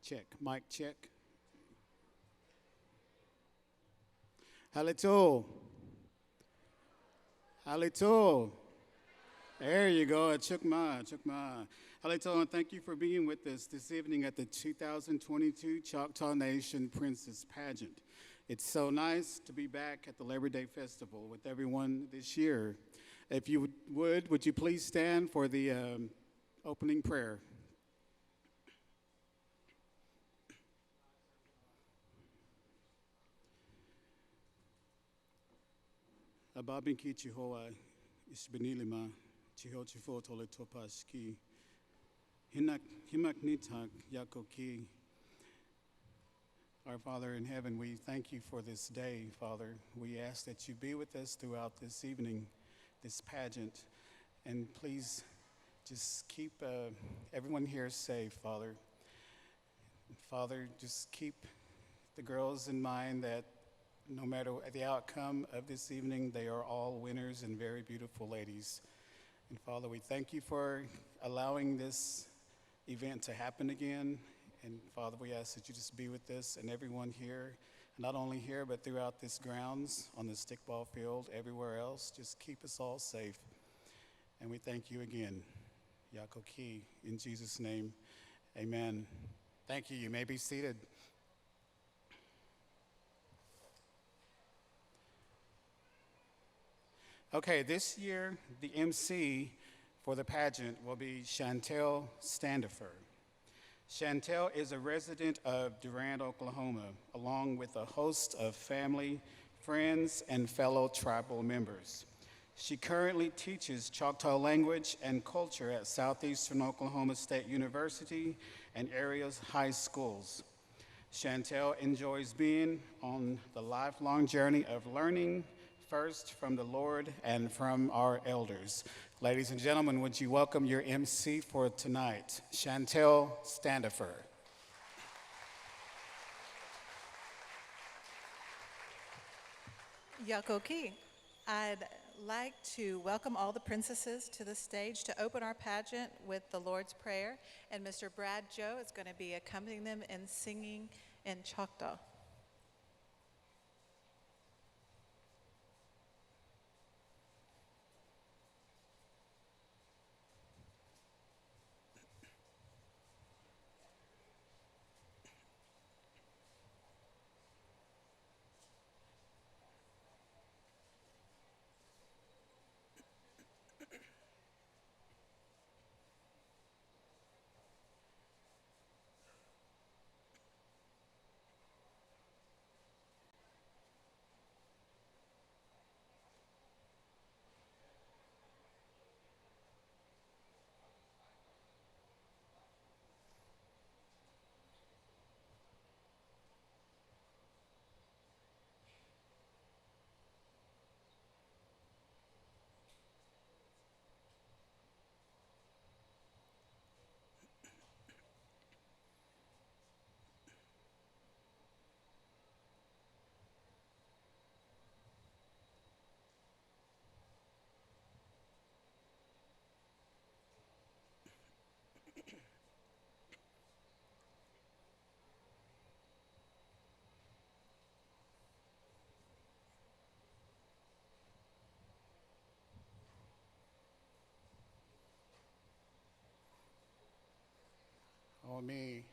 Check. Mic check. Halito. Halito. There you go. Chukma. Chukma. Halito, and thank you for being with us this evening at the 2022 Choctaw Nation Princess Pageant. It's so nice to be back at the Labor Day Festival with everyone this year. If you would you please stand for the opening prayer? Ababinki Chihoa Isbenilima Chiho Chifo Tole Topaski Himak Nitak Yakoki. Our Father in heaven, we thank you for this day, Father. We ask that you be with us throughout this evening, this pageant, and please just keep everyone here safe, Father. Father, just keep the girls in mind that no matter the outcome of this evening, they are all winners and very beautiful ladies. And Father, we thank you for allowing this event to happen again. And Father, we ask that you just be with us and everyone here, not only here, but throughout this grounds, on the stickball field, everywhere else. Just keep us all safe. And we thank you again. Yakoki, in Jesus' name, amen. Thank you. You may be seated. Okay, this year, the MC for the pageant will be Chantel Standifer. Chantel is a resident of Durant, Oklahoma, along with a host of family, friends, and fellow tribal members. She currently teaches Choctaw language and culture at Southeastern Oklahoma State University and area high schools. Chantel enjoys being on the lifelong journey of learning, first from the Lord and from our elders. Ladies and gentlemen, would you welcome your MC for tonight, Chantel Standifer. Yakoki. I'd like to welcome all the princesses to the stage to open our pageant with the Lord's Prayer, and Mr. Brad Joe is going to be accompanying them in singing in Choctaw. Oh, me.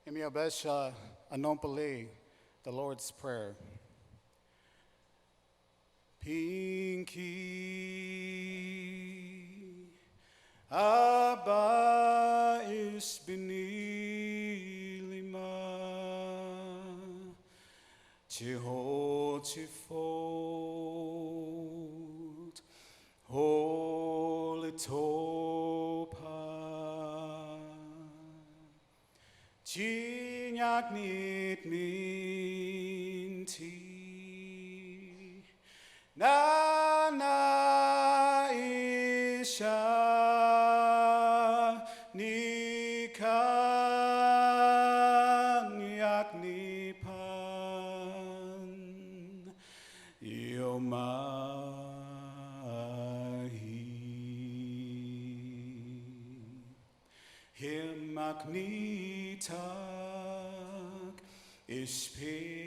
Emi Abesha Anompali, the Lord's Prayer. Pinky Abba Isbenilima Chiho Chifot Holy Topa Chinyak Nit Minti Na na isha nikan yak nipan yomahi himak nit Ishpipita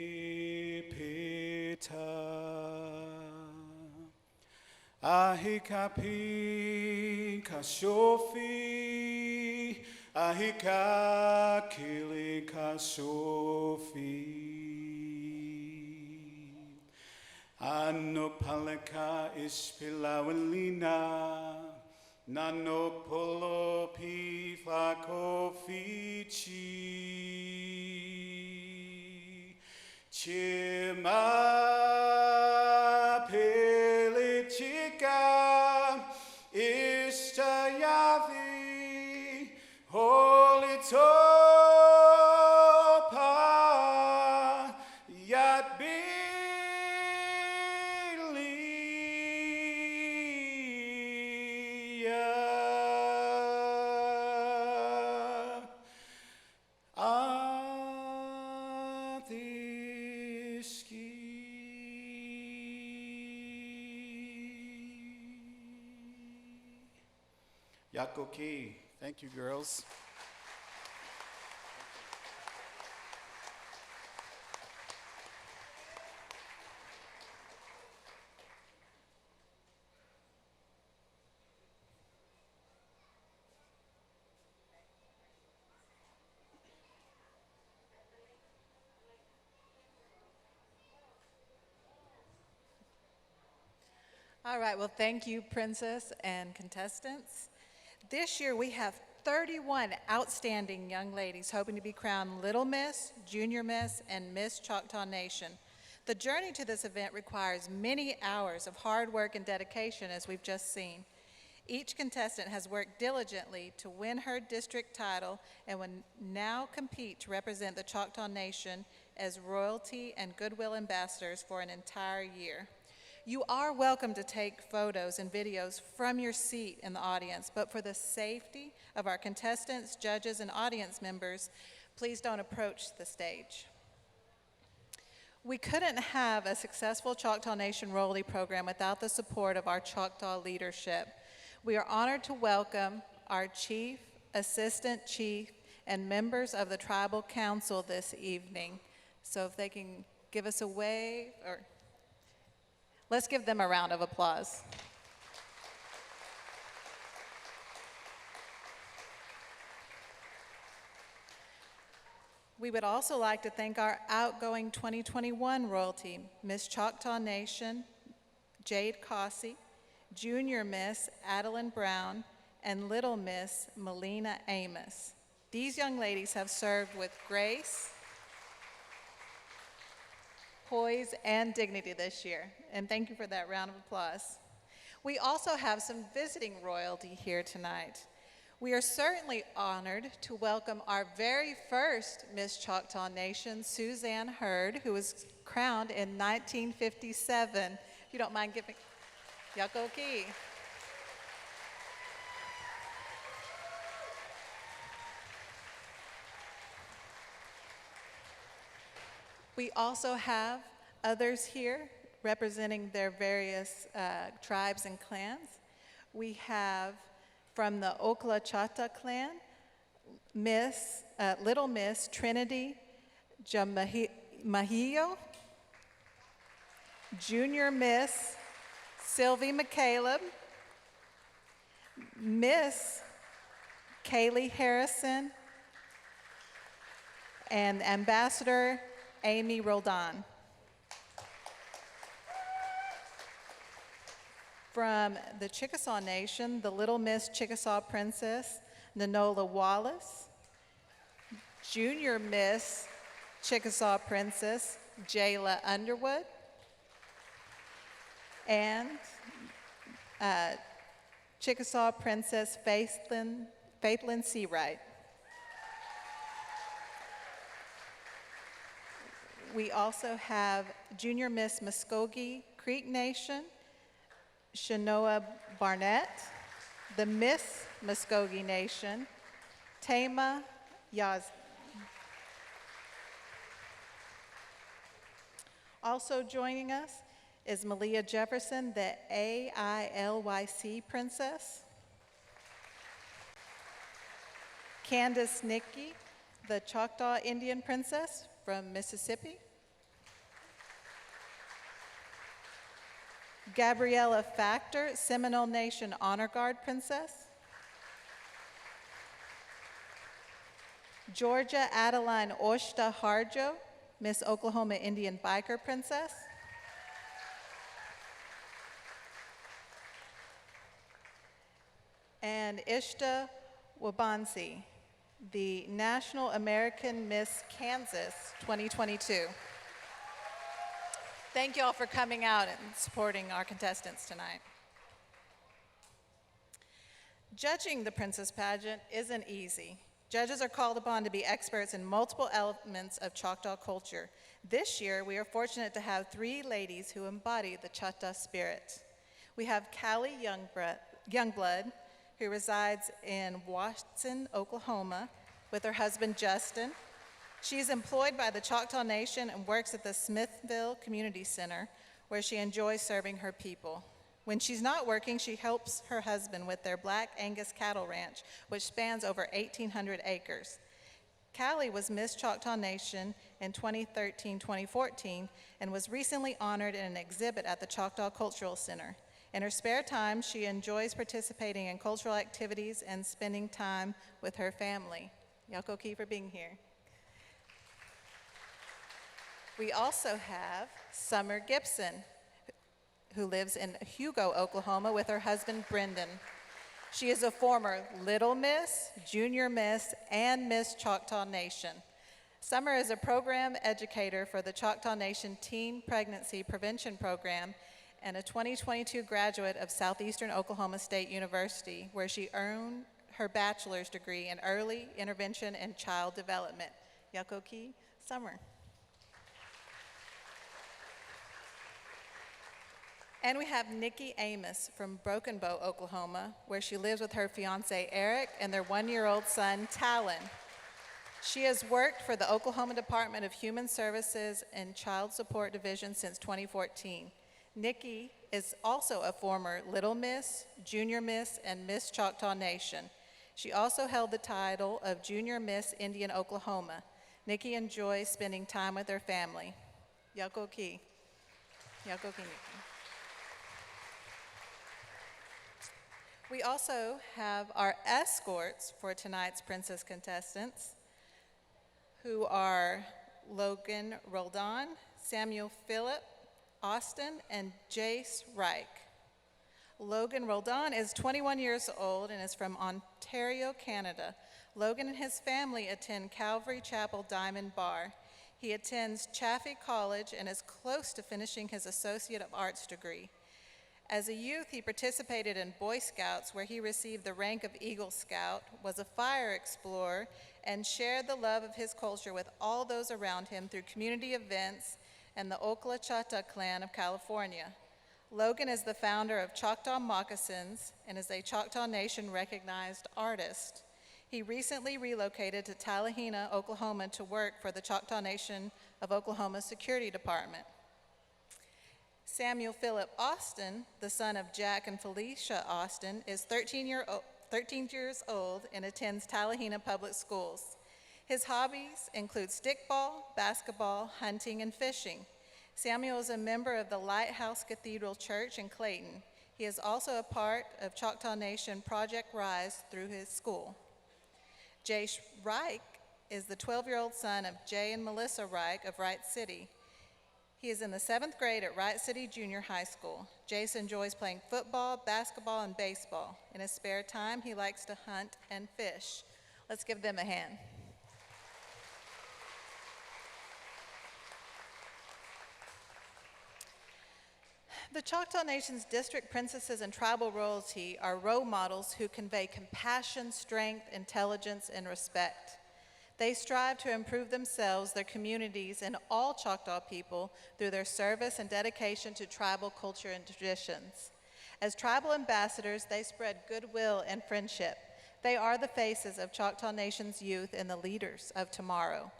Ahikapi Kashofi Ahika Kili Kashofi Anopalaka Ishpilawelina Nanopolo Pifakofichi Chima Pelichika Ishtayavi Holy Topa Yat Yakoki. Thank you, girls. All right, well, thank you, Princess and contestants. This year, we have 31 outstanding young ladies hoping to be crowned Little Miss, Junior Miss, and Miss Choctaw Nation. The journey to this event requires many hours of hard work and dedication, as we've just seen. Each contestant has worked diligently to win her district title and will now compete to represent the Choctaw Nation as royalty and goodwill ambassadors for an entire year. You are welcome to take photos and videos from your seat in the audience, but for the safety of our contestants, judges, and audience members, please don't approach the stage. We couldn't have a successful Choctaw Nation royalty program without the support of our Choctaw leadership. We are honored to welcome our chief, assistant chief, and members of the tribal council this evening. So if they can give us a wave, or let's give them a round of applause. We would also like to thank our outgoing 2021 royalty, Miss Choctaw Nation, Jade Cossey, Junior Miss Adeline Brown, and Little Miss Melina Amos. These young ladies have served with grace, poise, and dignity this year, and thank you for that round of applause. We also have some visiting royalty here tonight. We are certainly honored to welcome our very first Miss Choctaw Nation, Suzanne Hurd, who was crowned in 1957. If you don't mind giving, Yakoki. We also have others here representing their various tribes and clans. We have from the Okla Chata clan, Little Miss Trinity Jamahio, Junior Miss Sylvie McCaleb, Miss Kaylee Harrison, and Ambassador Amy Roldan. From the Chickasaw Nation, the Little Miss Chickasaw Princess, Nanola Wallace, Junior Miss Chickasaw Princess, Jayla Underwood, and Chickasaw Princess Faithlyn Seawright. We also have Junior Miss Muskogee Creek Nation, Shanoa Barnett, the Miss Muskogee Nation, Tama Yaz. Also joining us is Malia Jefferson, the AILYC Princess, Candace Nicky, the Choctaw Indian Princess from Mississippi, Gabriella Factor, Seminole Nation Honor Guard Princess, Georgia Adeline Oshta Harjo, Miss Oklahoma Indian Biker Princess, and Ishta Wabansi, the National American Miss Kansas 2022. Thank you all for coming out and supporting our contestants tonight. Judging the Princess Pageant isn't easy. Judges are called upon to be experts in multiple elements of Choctaw culture. This year, we are fortunate to have 3 ladies who embody the Choctaw spirit. We have Cali Youngblood, who resides in Watson, Oklahoma, with her husband, Justin. She is employed by the Choctaw Nation and works at the Smithville Community Center, where she enjoys serving her people. When she's not working, she helps her husband with their Black Angus cattle ranch, which spans over 1,800 acres. Cali was Miss Choctaw Nation in 2013-2014 and was recently honored in an exhibit at the Choctaw Cultural Center. In her spare time, she enjoys participating in cultural activities and spending time with her family. Yako Key for being here. We also have Summer Gibson, who lives in Hugo, Oklahoma, with her husband, Brendan. She is a former Little Miss, Junior Miss, and Miss Choctaw Nation. Summer is a program educator for the Choctaw Nation Teen Pregnancy Prevention Program and a 2022 graduate of Southeastern Oklahoma State University, where she earned her bachelor's degree in early intervention and child development. Yakoki, Summer. And we have Nikki Amos from Broken Bow, Oklahoma, where she lives with her fiance Eric and their 1-year-old son, Talon. She has worked for the Oklahoma Department of Human Services and Child Support Division since 2014. Nikki is also a former Little Miss, Junior Miss, and Miss Choctaw Nation. She also held the title of Junior Miss Indian Oklahoma. Nikki enjoys spending time with her family. Yako Ki. Yako Ki Nikki. We also have our escorts for tonight's princess contestants, who are Logan Roldan, Samuel Phillip, Austin, and Jace Reich. Logan Roldan is 21 years old and is from Ontario, Canada. Logan and his family attend Calvary Chapel Diamond Bar. He attends Chaffey College and is close to finishing his Associate of Arts degree. As a youth, he participated in Boy Scouts, where he received the rank of Eagle Scout, was a fire explorer, and shared the love of his culture with all those around him through community events and the Okla Choctaw Clan of California. Logan is the founder of Choctaw Moccasins and is a Choctaw Nation recognized artist. He recently relocated to Tallahena, Oklahoma to work for the Choctaw Nation of Oklahoma Security Department. Samuel Phillip Austin, the son of Jack and Felicia Austin, is 13 years old and attends Tallahena Public Schools. His hobbies include stickball, basketball, hunting, and fishing. Samuel is a member of the Lighthouse Cathedral Church in Clayton. He is also a part of Choctaw Nation Project Rise through his school. Jace Reich is the 12-year-old son of Jay and Melissa Reich of Wright City. He is in the 7th grade at Wright City Junior High School. Jace enjoys playing football, basketball, and baseball. In his spare time, he likes to hunt and fish. Let's give them a hand. The Choctaw Nation's district princesses and tribal royalty are role models who convey compassion, strength, intelligence, and respect. They strive to improve themselves, their communities, and all Choctaw people through their service and dedication to tribal culture and traditions. As tribal ambassadors, they spread goodwill and friendship. They are the faces of Choctaw Nation's youth and the leaders of tomorrow.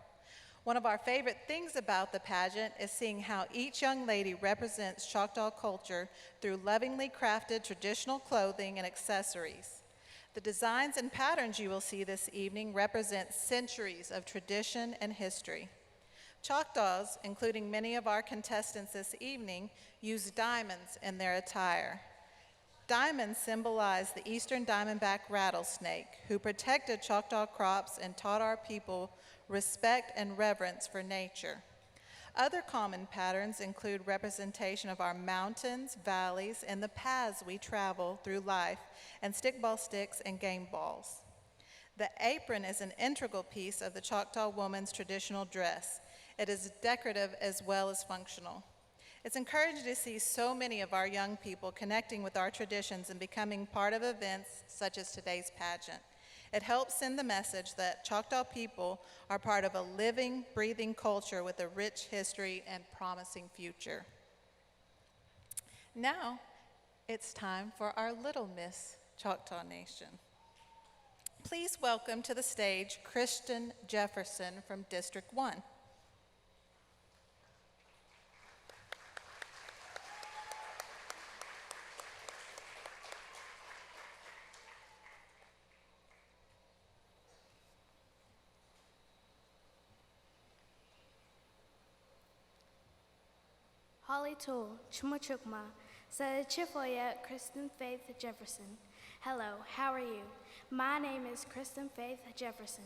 One of our favorite things about the pageant is seeing how each young lady represents Choctaw culture through lovingly crafted traditional clothing and accessories. The designs and patterns you will see this evening represent centuries of tradition and history. Choctaws, including many of our contestants this evening, use diamonds in their attire. Diamonds symbolize the eastern diamondback rattlesnake, who protected Choctaw crops and taught our people respect and reverence for nature. Other common patterns include representation of our mountains, valleys, and the paths we travel through life, and stickball sticks and game balls. The apron is an integral piece of the Choctaw woman's traditional dress. It is decorative as well as functional. It's encouraging to see so many of our young people connecting with our traditions and becoming part of events such as today's pageant. It helps send the message that Choctaw people are part of a living, breathing culture with a rich history and promising future. Now, it's time for our Little Miss Choctaw Nation. Please welcome to the stage Kristen Jefferson from District 1. Holly Tool, Chumuchukma, Chifoya, Kristen Faith Jefferson. Hello, how are you? My name is Kristen Faith Jefferson.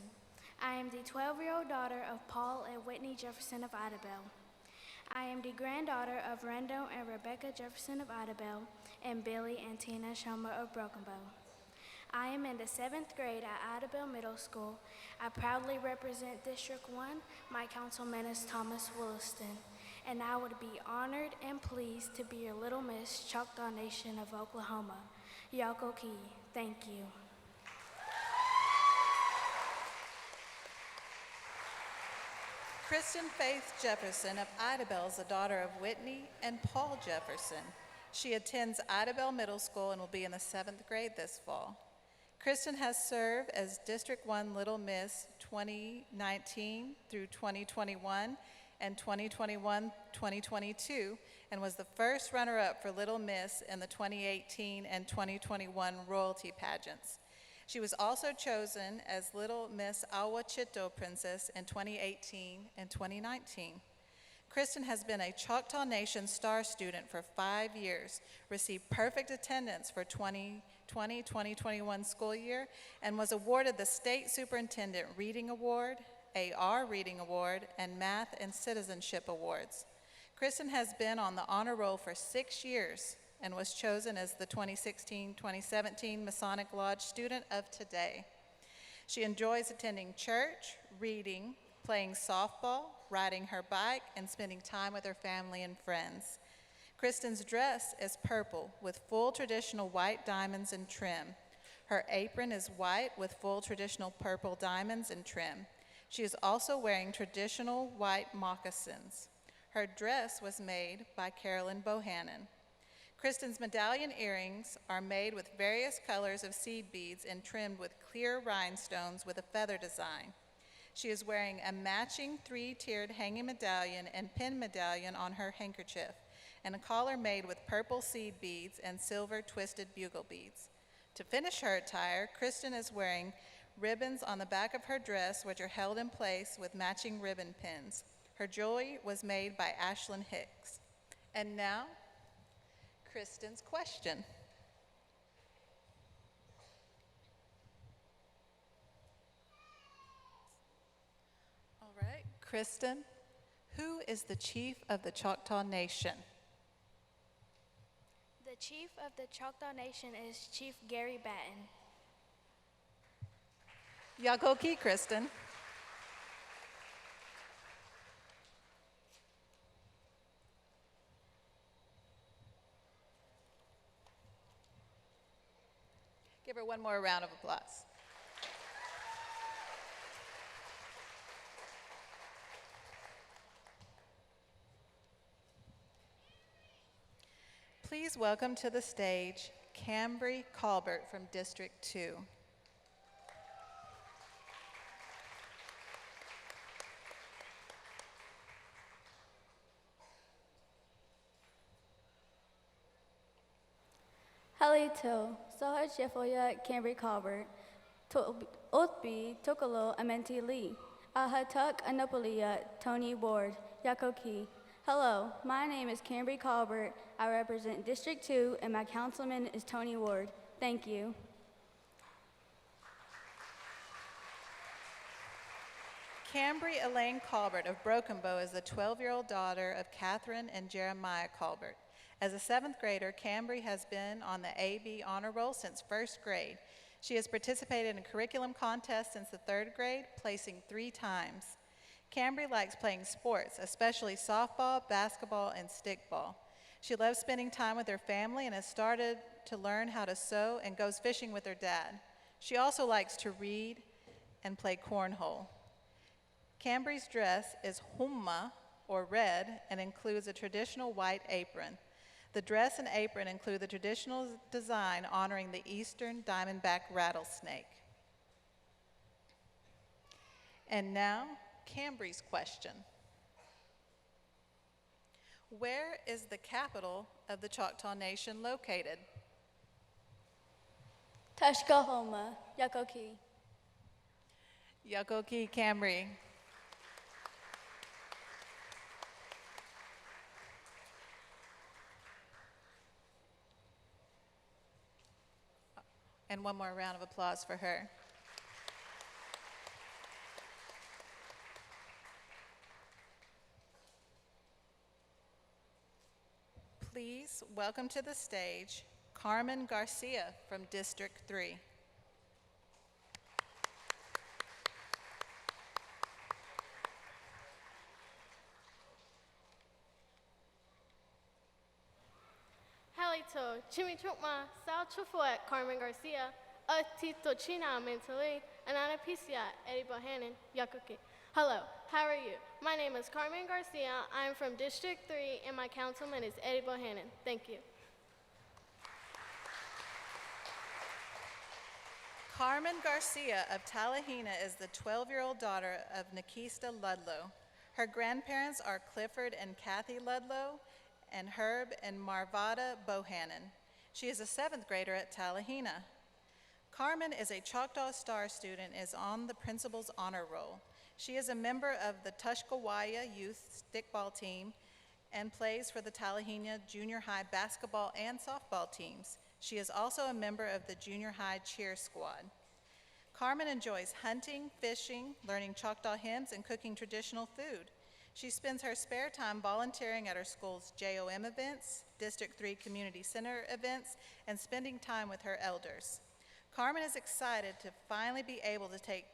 I am the 12-year-old daughter of Paul and Whitney Jefferson of Idabel. I am the granddaughter of Rendo and Rebecca Jefferson of Idabel and Billy and Tina Shoma of Broken Bow. I am in the 7th grade at Idabel Middle School. I proudly represent District 1. My councilman is Thomas Williston, and I would be honored and pleased to be your Little Miss Choctaw Nation of Oklahoma. Yakoki, thank you. Kristen Faith Jefferson of Idabel is the daughter of Whitney and Paul Jefferson. She attends Idabel Middle School and will be in the 7th grade this fall. Kristen has served as District 1 Little Miss 2019 through 2021 and 2021-2022, and was the first runner-up for Little Miss in the 2018 and 2021 royalty pageants. She was also chosen as Little Miss Awachito Princess in 2018 and 2019. Kristen has been a Choctaw Nation Star student for 5 years, received perfect attendance for 2020-2021 school year, and was awarded the State Superintendent Reading Award, AR Reading Award, and Math and Citizenship Awards. Kristen has been on the honor roll for 6 years and was chosen as the 2016-2017 Masonic Lodge Student of Today. She enjoys attending church, reading, playing softball, riding her bike, and spending time with her family and friends. Kristen's dress is purple with full traditional white diamonds and trim. Her apron is white with full traditional purple diamonds and trim. She is also wearing traditional white moccasins. Her dress was made by Carolyn Bohannon. Kristen's medallion earrings are made with various colors of seed beads and trimmed with clear rhinestones with a feather design. She is wearing a matching 3-tiered hanging medallion and pin medallion on her handkerchief, and a collar made with purple seed beads and silver twisted bugle beads. To finish her attire, Kristen is wearing ribbons on the back of her dress, which are held in place with matching ribbon pins. Her jewelry was made by Ashlyn Hicks. And now, Kristen's question. All right, Kristen, who is the chief of the Choctaw Nation? The chief of the Choctaw Nation is Chief Gary Batten. Yakoki, Kristen. Give her one more round of applause. Please welcome to the stage Cambrie Colbert from District 2. Hayley Till, Soha Chefoya, Cambrie Colbert, Othby, Tokolo, Amenti Lee, Ahatuk, Anopolia, Tony Ward, Yakoki. Hello, my name is Cambrie Colbert. I represent District 2, and my councilman is Tony Ward. Thank you. Cambrie Elaine Colbert of Broken Bow is the 12-year-old daughter of Catherine and Jeremiah Colbert. As a 7th grader, Cambrie has been on the AB honor roll since 1st grade. She has participated in curriculum contests since the 3rd grade, placing 3 times. Cambrie likes playing sports, especially softball, basketball, and stickball. She loves spending time with her family and has started to learn how to sew and goes fishing with her dad. She also likes to read and play cornhole. Cambrie's dress is humma, or red, and includes a traditional white apron. The dress and apron include the traditional design honoring the eastern diamondback rattlesnake. And now, Cambrie's question. Where is the capital of the Choctaw Nation located? Tushkahoma, Yakoki. Yakoki, Cambrie. And one more round of applause for her. Please welcome to the stage Carmen Garcia from District 3. Halito, Chimichukma, Sal Chufuet, Carmen Garcia, Tito China Mentally, and Anapicia, Eddie Bohannon, Yakuki. Hello, how are you? My name is Carmen Garcia. I'm from District 3, and my councilman is Eddie Bohannon. Thank you. Carmen Garcia of Talihina is the 12-year-old daughter of Nikista Ludlow. Her grandparents are Clifford and Kathy Ludlow, and Herb and Marvada Bohannon. She is a 7th grader at Talihina. Carmen is a Choctaw Star student and is on the principal's honor roll. She is a member of the Tushkawaya Youth Stickball Team and plays for the Talihina Junior High basketball and softball teams. She is also a member of the Junior High cheer squad. Carmen enjoys hunting, fishing, learning Choctaw hymns, and cooking traditional food. She spends her spare time volunteering at her school's JOM events, District 3 Community Center events, and spending time with her elders. Carmen is excited to finally be able to take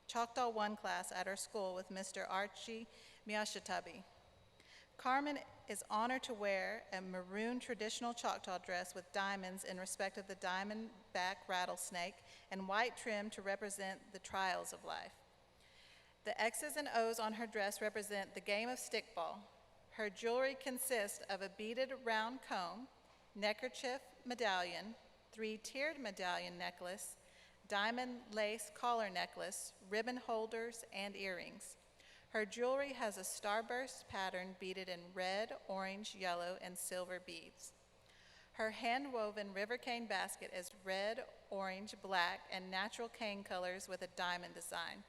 Choctaw 1 class at her school with Mr. Archie Miyashitabi. Carmen is honored to wear a maroon traditional Choctaw dress with diamonds in respect of the diamondback rattlesnake and white trim to represent the trials of life. The X's and O's on her dress represent the game of stickball. Her jewelry consists of a beaded round comb, neckerchief medallion, 3-tiered medallion necklace, diamond lace collar necklace, ribbon holders, and earrings. Her jewelry has a starburst pattern beaded in red, orange, yellow, and silver beads. Her hand-woven river cane basket is red, orange, black, and natural cane colors with a diamond design.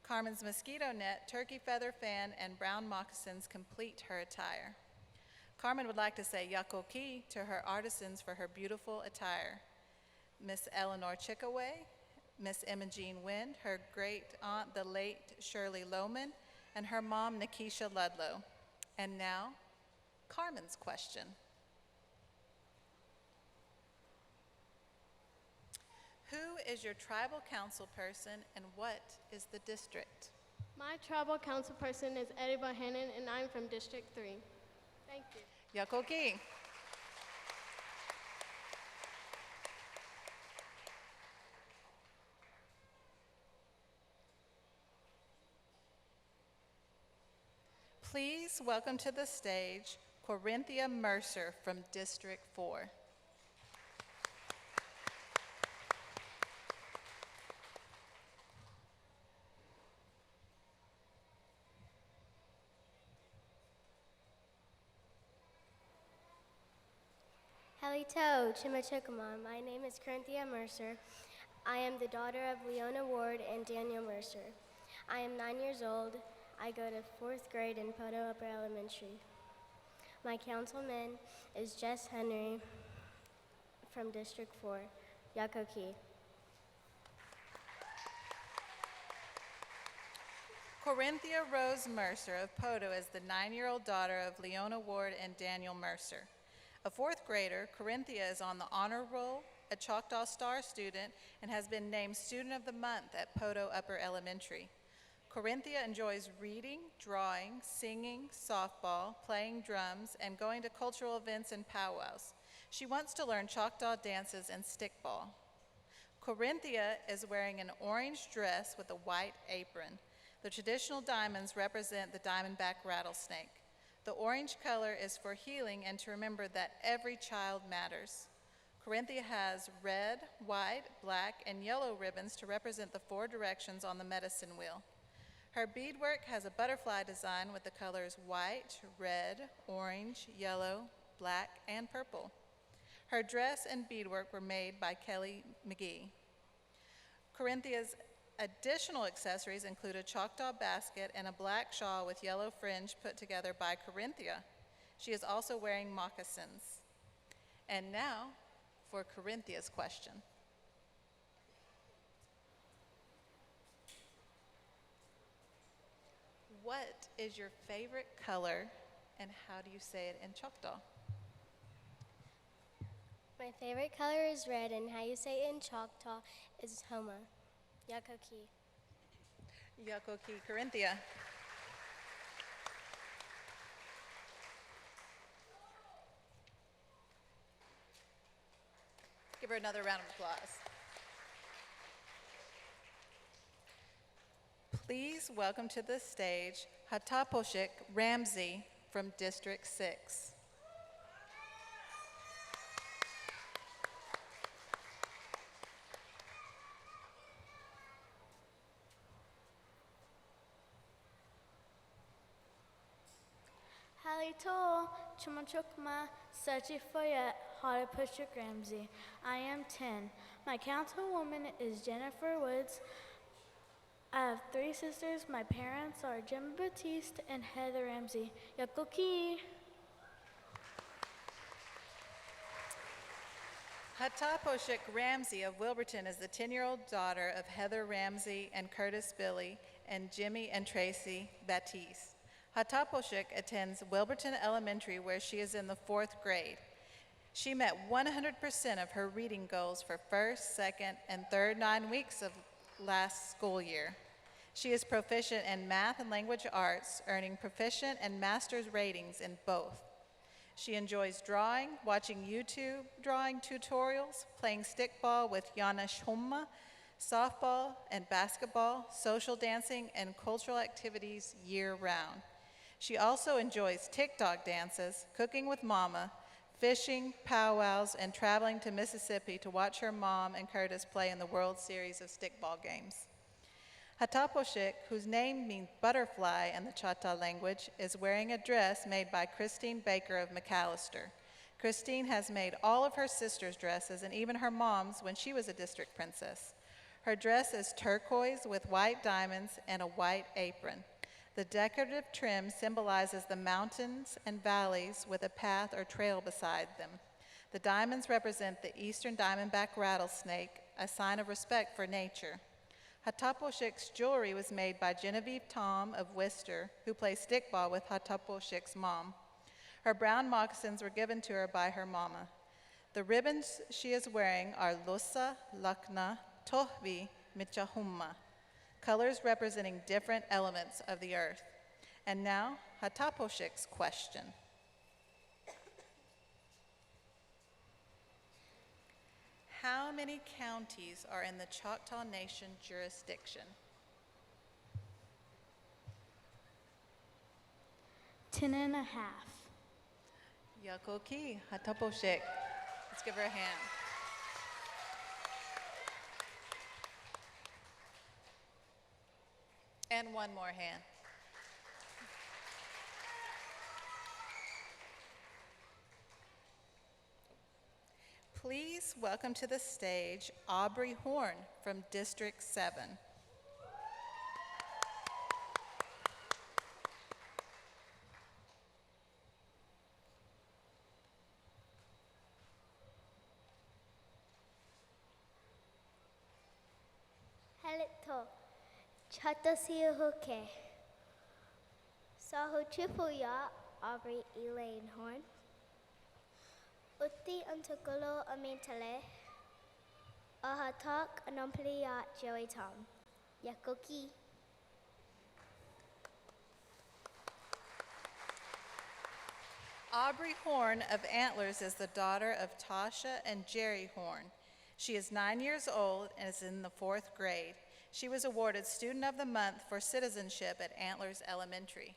Carmen's mosquito net, turkey feather fan, and brown moccasins complete her attire. Carmen would like to say yakoki to her artisans for her beautiful attire. Miss Eleanor Chickaway, Miss Imogene Wind, her great aunt, the late Shirley Lohman, and her mom, Nikisha Ludlow. And now, Carmen's question. Who is your tribal council person and what is the district? My tribal council person is Eddie Bohannon, and I'm from District 3. Thank you. Yakoki. Please welcome to the stage Corinthia Mercer from District 4. Halito Chimachokama. My name is Corinthia Mercer. I am the daughter of Leona Ward and Daniel Mercer. I am 9 years old. I go to 4th grade in Poto Upper Elementary. My councilman is Jess Henry from District 4, Yakoki. Corinthia Rose Mercer of Poto is the 9-year-old daughter of Leona Ward and Daniel Mercer. A 4th grader, Corinthia is on the honor roll, a Choctaw Star student, and has been named Student of the Month at Poto Upper Elementary. Corinthia enjoys reading, drawing, singing, softball, playing drums, and going to cultural events and powwows. She wants to learn Choctaw dances and stickball. Corinthia is wearing an orange dress with a white apron. The traditional diamonds represent the diamondback rattlesnake. The orange color is for healing and to remember that every child matters. Corinthia has red, white, black, and yellow ribbons to represent the 4 directions on the medicine wheel. Her beadwork has a butterfly design with the colors white, red, orange, yellow, black, and purple. Her dress and beadwork were made by Kelly McGee. Corinthia's additional accessories include a Choctaw basket and a black shawl with yellow fringe put together by Corinthia. She is also wearing moccasins. And now for Corinthia's question. What is your favorite color and how do you say it in Choctaw? My favorite color is red, and how you say it in Choctaw is Homa, Yakoki. Yakoki, Corinthia. Give her another round of applause. Please welcome to the stage Hattapo Ramsey from District 6. Halito Chumachukma Sachifoya Hattapo Ramsey. I am 10. My councilwoman is Jennifer Woods. I have 3 sisters. My parents are Jim Batiste and Heather Ramsey. Yakoki. Hattapo Ramsey of Wilburton is the 10-year-old daughter of Heather Ramsey and Curtis Billy and Jimmy and Tracy Batiste. Hattapo attends Wilburton Elementary, where she is in the 4th grade. She met 100% of her reading goals for 1st, 2nd, and 3rd 9 weeks of last school year. She is proficient in math and language arts, earning proficient and master's ratings in both. She enjoys drawing, watching YouTube drawing tutorials, playing stickball with Yana Shoma, softball and basketball, social dancing, and cultural activities year-round. She also enjoys TikTok dances, cooking with Mama, fishing, powwows, and traveling to Mississippi to watch her mom and Curtis play in the World Series of stickball games. Hattapo whose name means butterfly in the Choctaw language, is wearing a dress made by Christine Baker of McAllister. Christine has made all of her sisters' dresses and even her mom's when she was a district princess. Her dress is turquoise with white diamonds and a white apron. The decorative trim symbolizes the mountains and valleys with a path or trail beside them. The diamonds represent the eastern diamondback rattlesnake, a sign of respect for nature. Hattapo jewelry was made by Genevieve Tom of Worcester, who plays stickball with Hattapo mom. Her brown moccasins were given to her by her mama. The ribbons she is wearing are Losa, Lakna, Tohvi, Michahumma, colors representing different elements of the earth. And now, Hattapo question. How many counties are in the Choctaw Nation jurisdiction? 10 and a half. Yakoki, Hattapo Let's give her a hand. And one more hand. Please welcome to the stage Aubry Horn from District 7. Halito, Chatasiya Hoke. Saho Chipuya, Aubry Elaine Horn. Utti Antukolo Amintale. Ahatak Anamplia Joey Tom. Yakoki. Aubry Horn of Antlers is the daughter of Tasha and Jerry Horn. She is 9 years old and is in the 4th grade. She was awarded Student of the Month for citizenship at Antlers Elementary.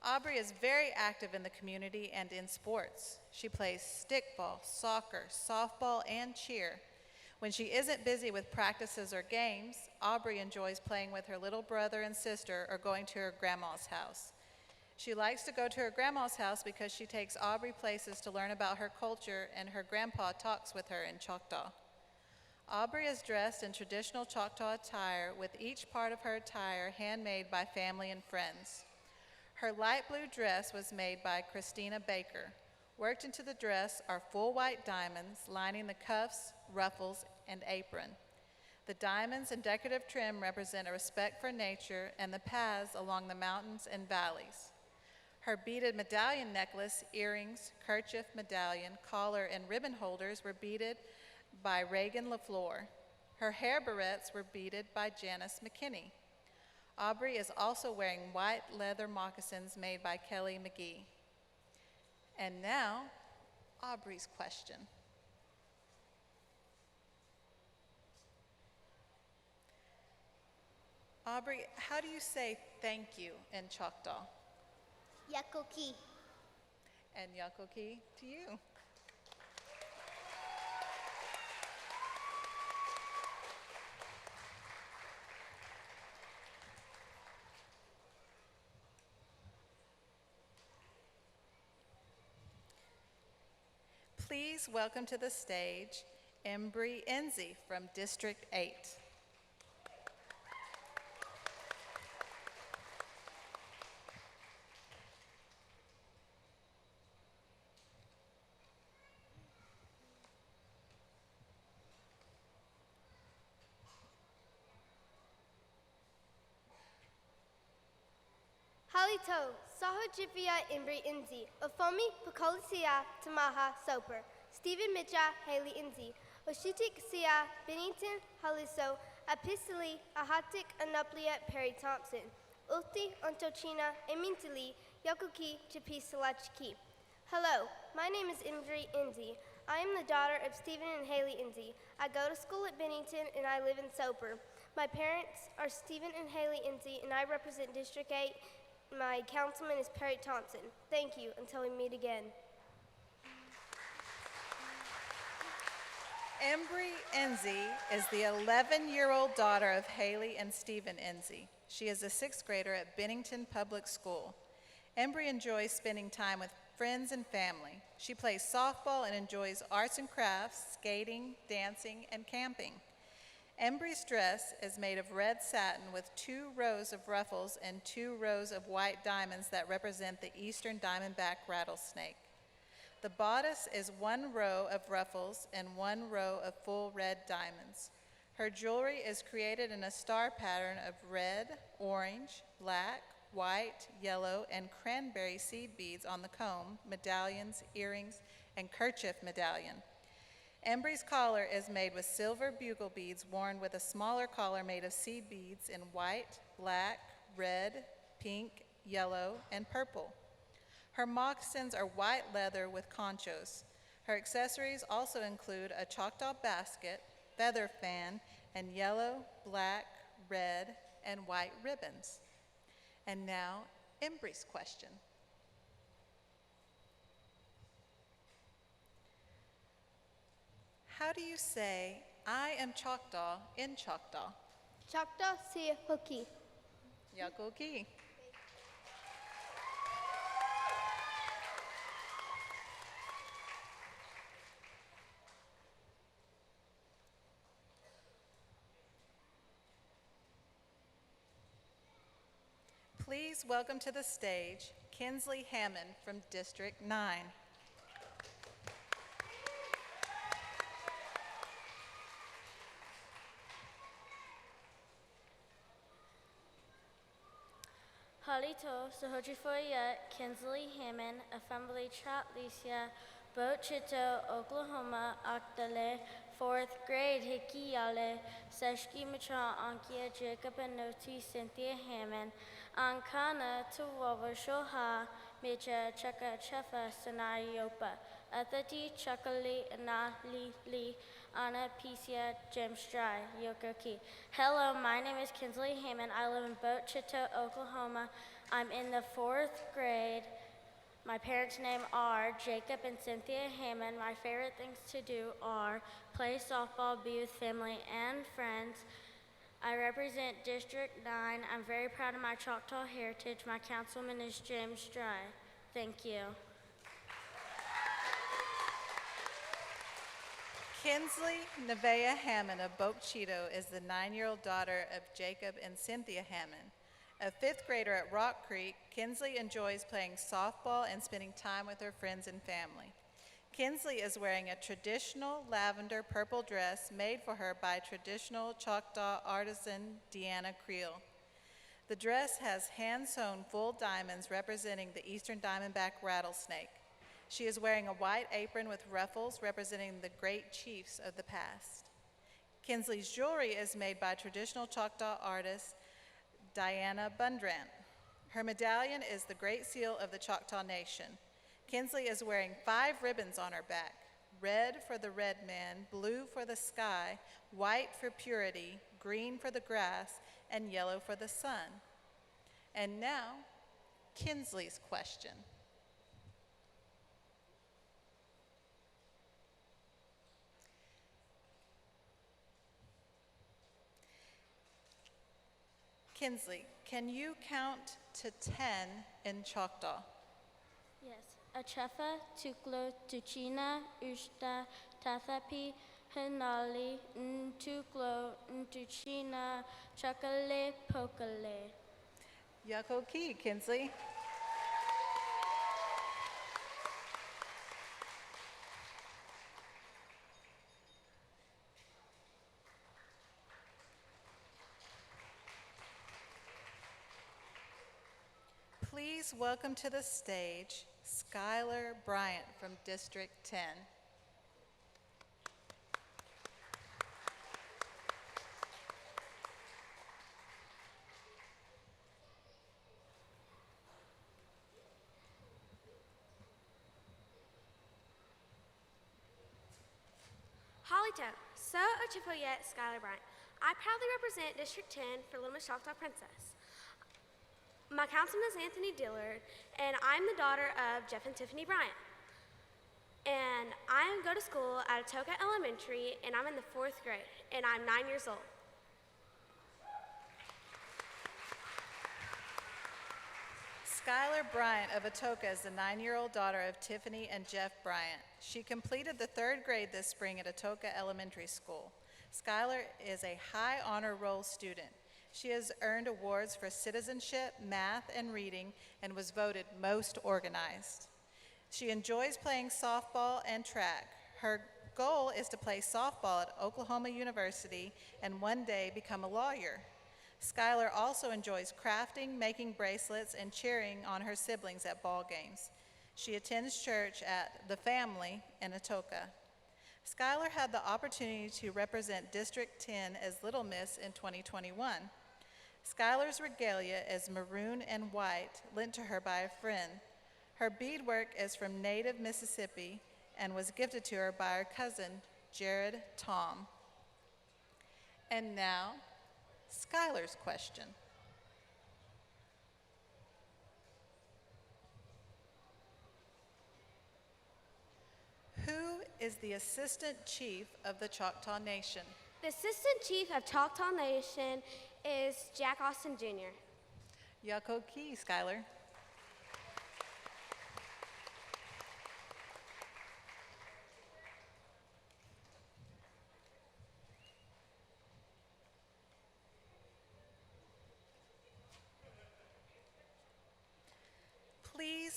Aubry is very active in the community and in sports. She plays stickball, soccer, softball, and cheer. When she isn't busy with practices or games, Aubry enjoys playing with her little brother and sister or going to her grandma's house. She likes to go to her grandma's house because she takes Aubry places to learn about her culture, and her grandpa talks with her in Choctaw. Aubry is dressed in traditional Choctaw attire, with each part of her attire handmade by family and friends. Her light blue dress was made by Christina Baker. Worked into the dress are full white diamonds lining the cuffs, ruffles, and apron. The diamonds and decorative trim represent a respect for nature and the paths along the mountains and valleys. Her beaded medallion necklace, earrings, kerchief, medallion, collar, and ribbon holders were beaded by Reagan LaFleur. Her hair barrettes were beaded by Janice McKinney. Aubry is also wearing white leather moccasins made by Kelly McGee. And now, Aubry's question. Aubry, how do you say thank you in Choctaw? Yakoki. And Yakoki to you. Please welcome to the stage Embry from District 8. Halito, Sahajivia Embry Inzi, Ofomi Pakolisia Tamaha Soper, Stephen Mitcha Hayley Inzi, Oshitik Sia Bennington Haliso, Apisili Ahatik Anuplia Perry Thompson, Ulti Ontochina Emintili Yakuki Chipi Salachki. Hello, my name is Embry Inzi. I am the daughter of Stephen and Hayley Inzi. I go to school at Bennington and I live in Soper. My parents are Stephen and Hayley Inzi and I represent District 8. My councilman is Perry Thompson. Thank you until we meet again. Embry Enzi is the 11-year-old daughter of Hayley and Stephen Enzi. She is a 6th grader at Bennington Public School. Embry enjoys spending time with friends and family. She plays softball and enjoys arts and crafts, skating, dancing, and camping. Embry's dress is made of red satin with 2 rows of ruffles and 2 rows of white diamonds that represent the eastern diamondback rattlesnake. The bodice is 1 row of ruffles and 1 row of full red diamonds. Her jewelry is created in a star pattern of red, orange, black, white, yellow, and cranberry seed beads on the comb, medallions, earrings, and kerchief medallion. Embry's collar is made with silver bugle beads worn with a smaller collar made of seed beads in white, black, red, pink, yellow, and purple. Her moccasins are white leather with conchos. Her accessories also include a Choctaw basket, feather fan, and yellow, black, red, and white ribbons. And now, Embry's question. How do you say, I am Choctaw in Choctaw? Choctaw Sia Hookie. Yakoki. Please welcome to the stage Kinsley Hammond from District 9. Halito Sahojifoya Kinsley Hammond, Assembly Chatlicia, Bochito, Oklahoma, Octale, 4th grade, Hikiyale, Seshki Matra, Ankia, Jacob and Noti, Cynthia Hammond, Ankana, Tuwava, Shoha, Micha, Chaka, Chefa, Sanayopa, Athati, Chakali, Nali, Li, Anna, Pisia, Jemstrai, Yokoki. Hello, my name is Kinsley Hammond. I live in Bochito, Oklahoma. I'm in the 4th grade. My parents' names are Jacob and Cynthia Hammond. My favorite things to do are play softball, be with family and friends. I represent District 9. I'm very proud of my Choctaw heritage. My councilman is James Stry. Thank you. Kinsley Nevaeh Hammond of Bochito is the 9-year-old daughter of Jacob and Cynthia Hammond. A 5th grader at Rock Creek, Kinsley enjoys playing softball and spending time with her friends and family. Kinsley is wearing a traditional lavender purple dress made for her by traditional Choctaw artisan Deanna Creel. The dress has hand-sewn full diamonds representing the eastern diamondback rattlesnake. She is wearing a white apron with ruffles representing the great chiefs of the past. Kinsley's jewelry is made by traditional Choctaw artist Diana Bundrant. Her medallion is the Great Seal of the Choctaw Nation. Kinsley is wearing 5 ribbons on her back: red for the red man, blue for the sky, white for purity, green for the grass, and yellow for the sun. And now, Kinsley's question. Kinsley, can you count to 10 in Choctaw? Yes. Achefa, Tuklo, Tuchina, Ushta, Tathapi, Hinali, Ntuklo, Ntuchina, Chakale, Pokale. Yakoki, Kinsley. Please welcome to the stage Skyler Bryant from District 10. Hollytown, so Ochifoyet, Skyler Bryant. I proudly represent District 10 for Little Miss Choctaw Princess. My councilman is Anthony Dillard, and I'm the daughter of Jeff and Tiffany Bryant. And I go to school at Atoka Elementary, and I'm in the 4th grade, and I'm 9 years old. Skyler Bryant of Atoka is the 9-year-old daughter of Tiffany and Jeff Bryant. She completed the 3rd grade this spring at Atoka Elementary School. Skyler is a high honor roll student. She has earned awards for citizenship, math, and reading, and was voted most organized. She enjoys playing softball and track. Her goal is to play softball at Oklahoma University and one day become a lawyer. Skyler also enjoys crafting, making bracelets, and cheering on her siblings at ball games. She attends church at The Family in Atoka. Skyler had the opportunity to represent District 10 as Little Miss in 2021. Skyler's regalia is maroon and white, lent to her by a friend. Her beadwork is from native Mississippi and was gifted to her by her cousin, Jared Tom. And now, Skyler's question. Who is the Assistant Chief of the Choctaw Nation? The Assistant Chief of Choctaw Nation is Jack Austin Jr. Yakoki, Skyler.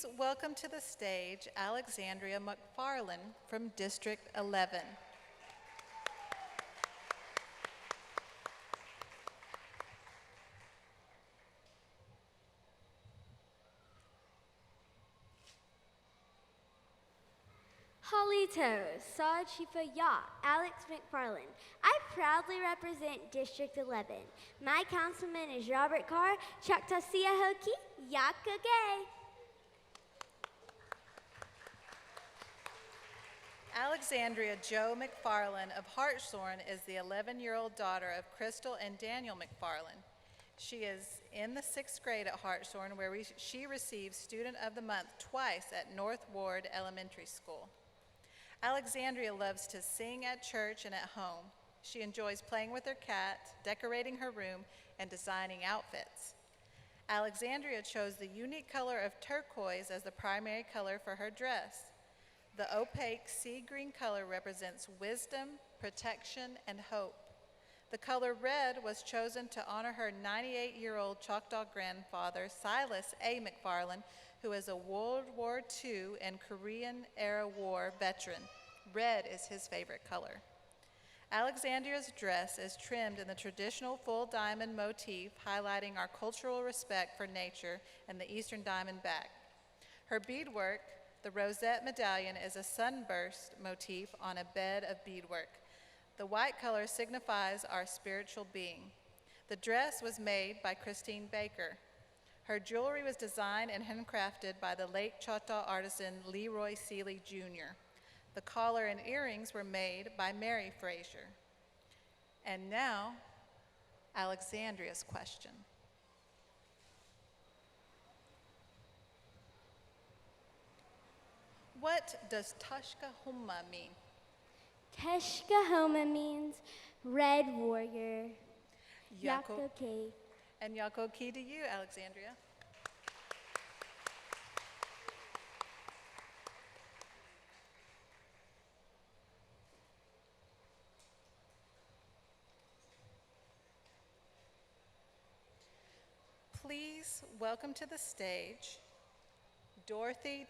Please welcome to the stage Alexandria McFarland from District 11. Halito, Sa Chifa Ya, Alex McFarland. I proudly represent District 11. My councilman is Robert Carr, Choctaw Hoki, Yaka Gay. Alexandria Jo McFarland of Hartshorn is the 11-year-old daughter of Crystal and Daniel McFarland. She is in the 6th grade at Hartshorn, where she receives Student of the Month twice at North Ward Elementary School. Alexandria loves to sing at church and at home. She enjoys playing with her cat, decorating her room, and designing outfits. Alexandria chose the unique color of turquoise as the primary color for her dress. The opaque sea green color represents wisdom, protection, and hope. The color red was chosen to honor her 98-year-old Choctaw grandfather, Silas A. McFarland, who is a World War II and Korean-era war veteran. Red is his favorite color. Alexandria's dress is trimmed in the traditional full diamond motif, highlighting our cultural respect for nature and the Eastern Diamondback. Her beadwork, the rosette medallion, is a sunburst motif on a bed of beadwork. The white color signifies our spiritual being. The dress was made by Christine Baker. Her jewelry was designed and handcrafted by the late Choctaw artisan Leroy Seeley Jr. The collar and earrings were made by Mary Frazier. And now, Alexandria's question. What does Tashkahuma mean? Teshkahoma means red warrior. Yako- Yakoke. And Yakoki to you, Alexandria. Please welcome to the stage Dorothy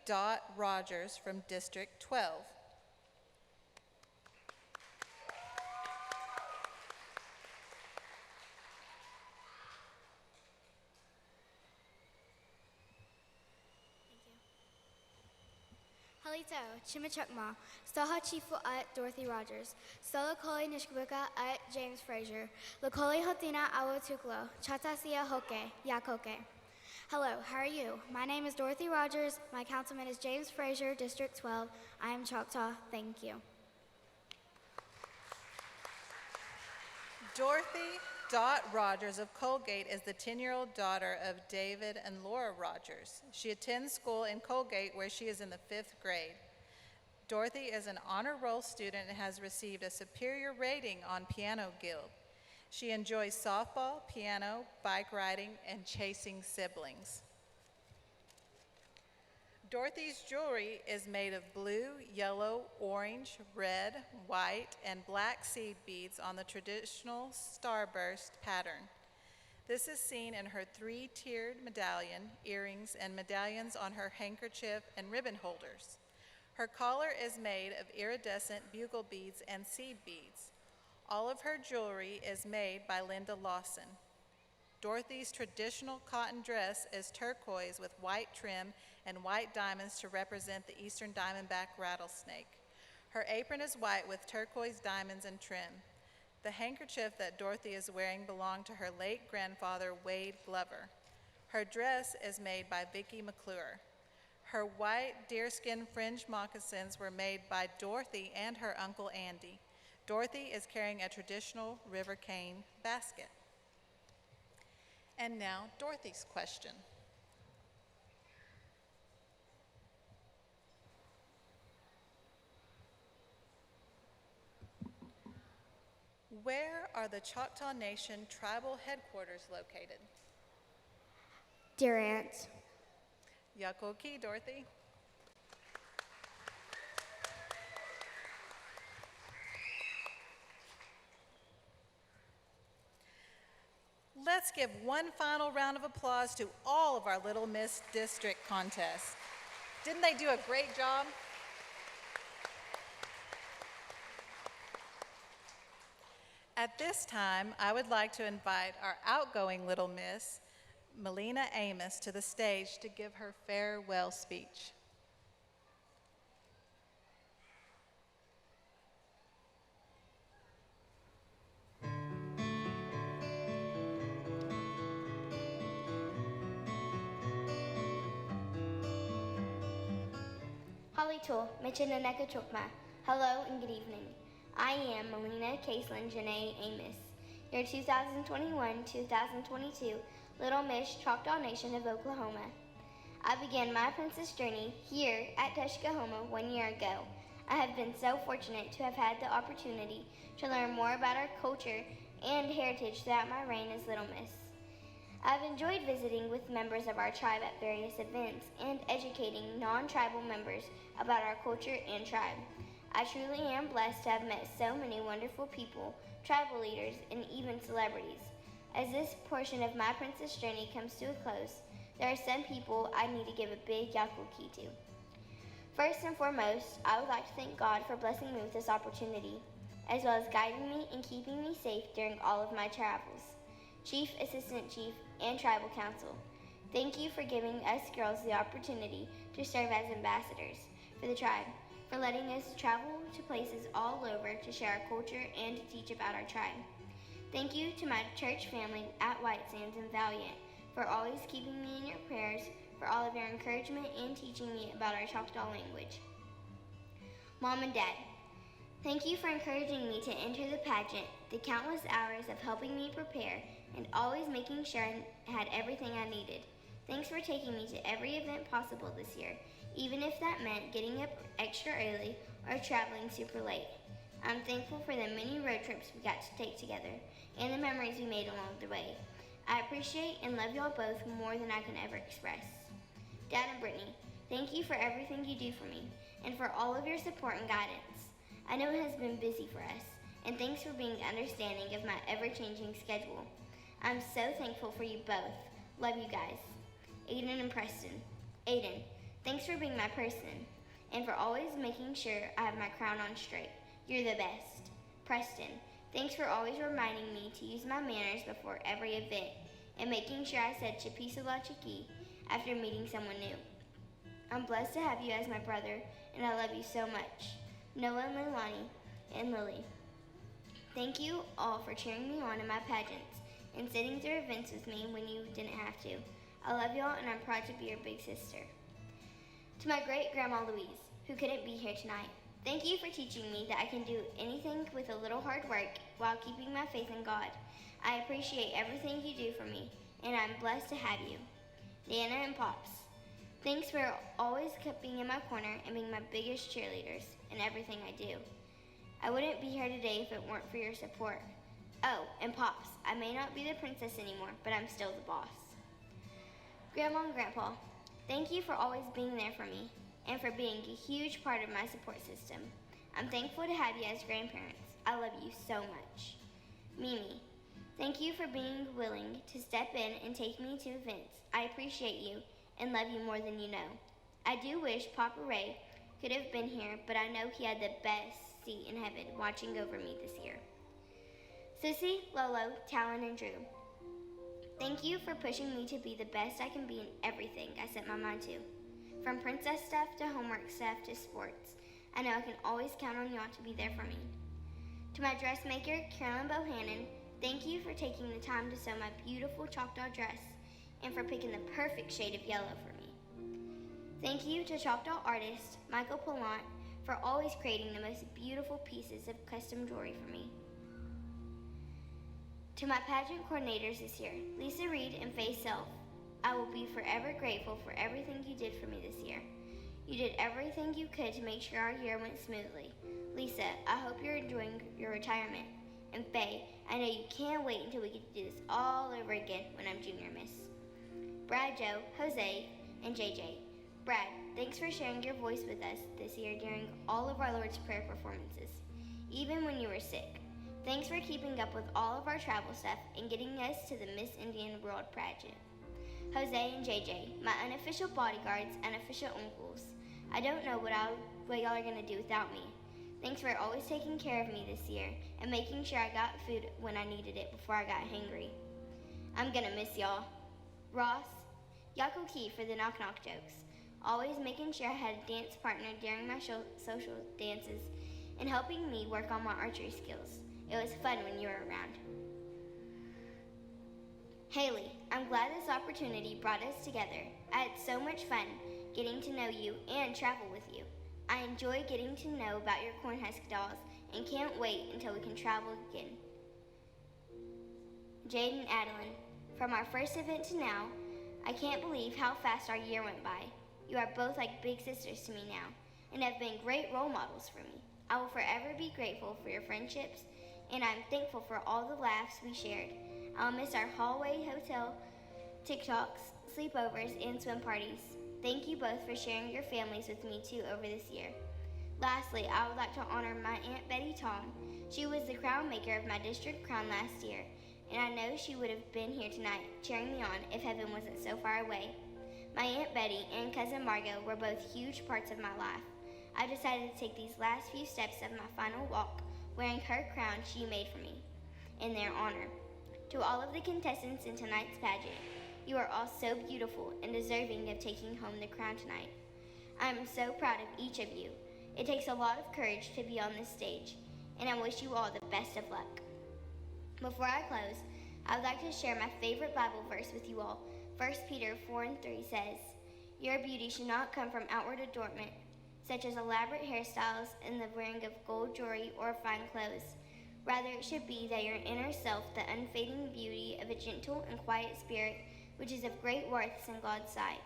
Rogers from District 12. Halito, Chimichukma, Stoha Chifu at Dorothy Rogers, Stola Koli Nishkabuka at James Frazier, Lokoli Hotina Awotuklo, Chatasia Hoke, Yakoke. Hello, how are you? My name is Dorothy Rogers. My councilman is James Frazier, District 12. I am Choctaw. Thank you. Dorothy Rogers of Colgate is the 10-year-old daughter of David and Laura Rogers. She attends school in Colgate, where she is in the 5th grade. Dorothy is an honor roll student and has received a superior rating on Piano Guild. She enjoys softball, piano, bike riding, and chasing siblings. Dorothy's jewelry is made of blue, yellow, orange, red, white, and black seed beads on the traditional starburst pattern. This is seen in her 3-tiered medallion, earrings, and medallions on her handkerchief and ribbon holders. Her collar is made of iridescent bugle beads and seed beads. All of her jewelry is made by Linda Lawson. Dorothy's traditional cotton dress is turquoise with white trim and white diamonds to represent the Eastern Diamondback rattlesnake. Her apron is white with turquoise diamonds and trim. The handkerchief that Dorothy is wearing belonged to her late grandfather, Wade Glover. Her dress is made by Vicki McClure. Her white deerskin fringe moccasins were made by Dorothy and her uncle Andy. Dorothy is carrying a traditional river cane basket. And now, Dorothy's question. Where are the Choctaw Nation tribal headquarters located? Durant. Yakoki, Dorothy. Let's give one final round of applause to all of our Little Miss District contests. Didn't they do a great job? At this time, I would like to invite our outgoing Little Miss, Melina Amos, to the stage to give her farewell speech. Halito, Michinaneka Chokma. Hello and good evening. I am Melina Caitlin Janae Amos, your 2021-2022 Little Miss Choctaw Nation of Oklahoma. I began my princess journey here at Tuskahoma 1 year ago. I have been so fortunate to have had the opportunity to learn more about our culture and heritage throughout my reign as Little Miss. I've enjoyed visiting with members of our tribe at various events and educating non-tribal members about our culture and tribe. I truly am blessed to have met so many wonderful people, tribal leaders, and even celebrities. As this portion of my princess journey comes to a close, there are some people I need to give a big yakuki to. First and foremost, I would like to thank God for blessing me with this opportunity, as well as guiding me and keeping me safe during all of my travels. Chief, Assistant Chief, and Tribal Council, thank you for giving us girls the opportunity to serve as ambassadors for the tribe, for letting us travel to places all over to share our culture and to teach about our tribe. Thank you to my church family at White Sands and Valiant for always keeping me in your prayers, for all of your encouragement and teaching me about our Choctaw language. Mom and Dad, thank you for encouraging me to enter the pageant, the countless hours of helping me prepare, and always making sure I had everything I needed. Thanks for taking me to every event possible this year, even if that meant getting up extra early or traveling super late. I'm thankful for the many road trips we got to take together and the memories we made along the way. I appreciate and love y'all both more than I can ever express. Dad and Brittany, thank you for everything you do for me and for all of your support and guidance. I know it has been busy for us, and thanks for being understanding of my ever-changing schedule. I'm so thankful for you both. Love you guys. Aiden and Preston. Aiden, thanks for being my person and for always making sure I have my crown on straight. You're the best. Preston, thanks for always reminding me to use my manners before every event and making sure I said Chapisala Chiki after meeting someone new. I'm blessed to have you as my brother, and I love you so much. Noah and Leilani and Lily, thank you all for cheering me on in my pageants and sitting through events with me when you didn't have to. I love y'all, and I'm proud to be your big sister. To my great-grandma Louise, who couldn't be here tonight, thank you for teaching me that I can do anything with a little hard work while keeping my faith in God. I appreciate everything you do for me, and I'm blessed to have you. Nana and Pops, thanks for always being in my corner and being my biggest cheerleaders in everything I do. I wouldn't be here today if it weren't for your support. Oh, and Pops, I may not be the princess anymore, but I'm still the boss. Grandma and Grandpa, thank you for always being there for me and for being a huge part of my support system. I'm thankful to have you as grandparents. I love you so much. Mimi, thank you for being willing to step in and take me to events. I appreciate you and love you more than you know. I do wish Papa Ray could have been here, but I know he had the best seat in heaven watching over me this year. Sissy, Lolo, Talon, and Drew, thank you for pushing me to be the best I can be in everything I set my mind to. From princess stuff to homework stuff to sports, I know I can always count on y'all to be there for me. To my dressmaker, Carolyn Bohannon, thank you for taking the time to sew my beautiful Choctaw dress and for picking the perfect shade of yellow for me. Thank you to Choctaw artist Michael Pallant for always creating the most beautiful pieces of custom jewelry for me. To my pageant coordinators this year, Lisa Reed and Faye Self, I will be forever grateful for everything you did for me this year. You did everything you could to make sure our year went smoothly. Lisa, I hope you're enjoying your retirement. And Faye, I know you can't wait until we get to do this all over again when I'm Junior Miss. Brad, Joe, Jose, and JJ. Brad, thanks for sharing your voice with us this year during all of our Lord's Prayer performances, even when you were sick. Thanks for keeping up with all of our travel stuff and getting us to the Miss Indian World pageant. Jose and JJ, my unofficial bodyguards and official uncles, I don't know what y'all are gonna do without me. Thanks for always taking care of me this year and making sure I got food when I needed it before I got hangry. I'm gonna miss y'all. Ross, Yako Key for the knock knock jokes. Always making sure I had a dance partner during my social dances and helping me work on my archery skills. It was fun when you were around. Hayley, I'm glad this opportunity brought us together. I had so much fun getting to know you and travel with you. I enjoy getting to know about your Cornhusk dolls and can't wait until we can travel again. Jade and Adeline, from our first event to now, I can't believe how fast our year went by. You are both like big sisters to me now and have been great role models for me. I will forever be grateful for your friendships, and I'm thankful for all the laughs we shared. I'll miss our hallway hotel TikToks, sleepovers, and swim parties. Thank you both for sharing your families with me too over this year. Lastly, I would like to honor my Aunt Betty Tom. She was the crown maker of my district crown last year, and I know she would have been here tonight cheering me on if heaven wasn't so far away. My Aunt Betty and cousin Margot were both huge parts of my life. I decided to take these last few steps of my final walk wearing her crown she made for me in their honor. To all of the contestants in tonight's pageant, you are all so beautiful and deserving of taking home the crown tonight. I am so proud of each of you. It takes a lot of courage to be on this stage, and I wish you all the best of luck. Before I close, I would like to share my favorite Bible verse with you all. 1 Peter 4:3 says, "Your beauty should not come from outward adornment, such as elaborate hairstyles and the wearing of gold jewelry or fine clothes. Rather, it should be that your inner self, the unfading beauty of a gentle and quiet spirit, which is of great worth in God's sight."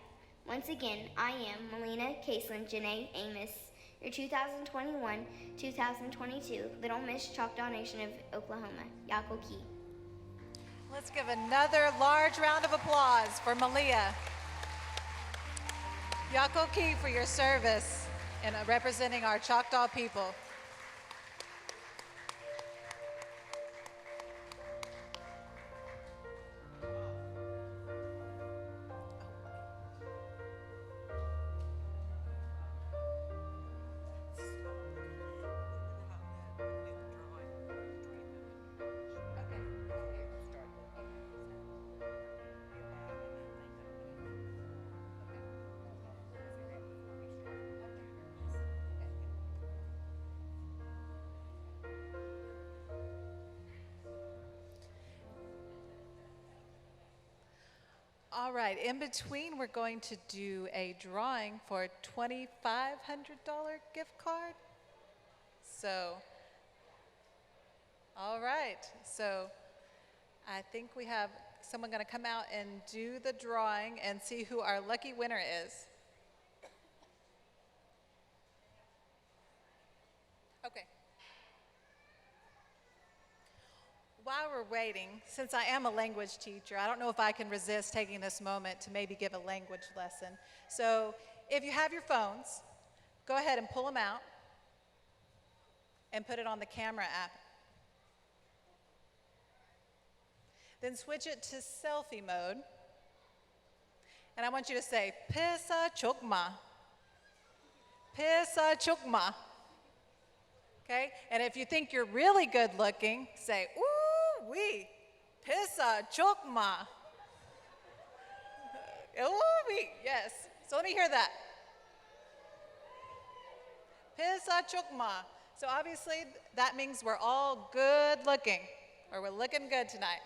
Once again, I am Melina Caslin Janae Amos, your 2021-2022 Little Miss Choctaw Nation of Oklahoma, Yako Key. Let's give another large round of applause for Malia. Yako Key for your service in representing our Choctaw people. All right, in between, we're going to do a drawing for a $2,500 gift card. So, all right, so I think we have someone going to come out and do the drawing and see who our lucky winner is. Okay. While we're waiting, since I am a language teacher, I don't know if I can resist taking this moment to maybe give a language lesson. So if you have your phones, go ahead and pull them out and put it on the camera app. Then switch it to selfie mode. And I want you to say, "Pisa chukma." Pisa chukma. Okay? And if you think you're really good looking, say, "Ooh. We, Pisa chokma." Yes. So let me hear that. Pisa chokma. So obviously that means we're all good looking, or we're looking good tonight.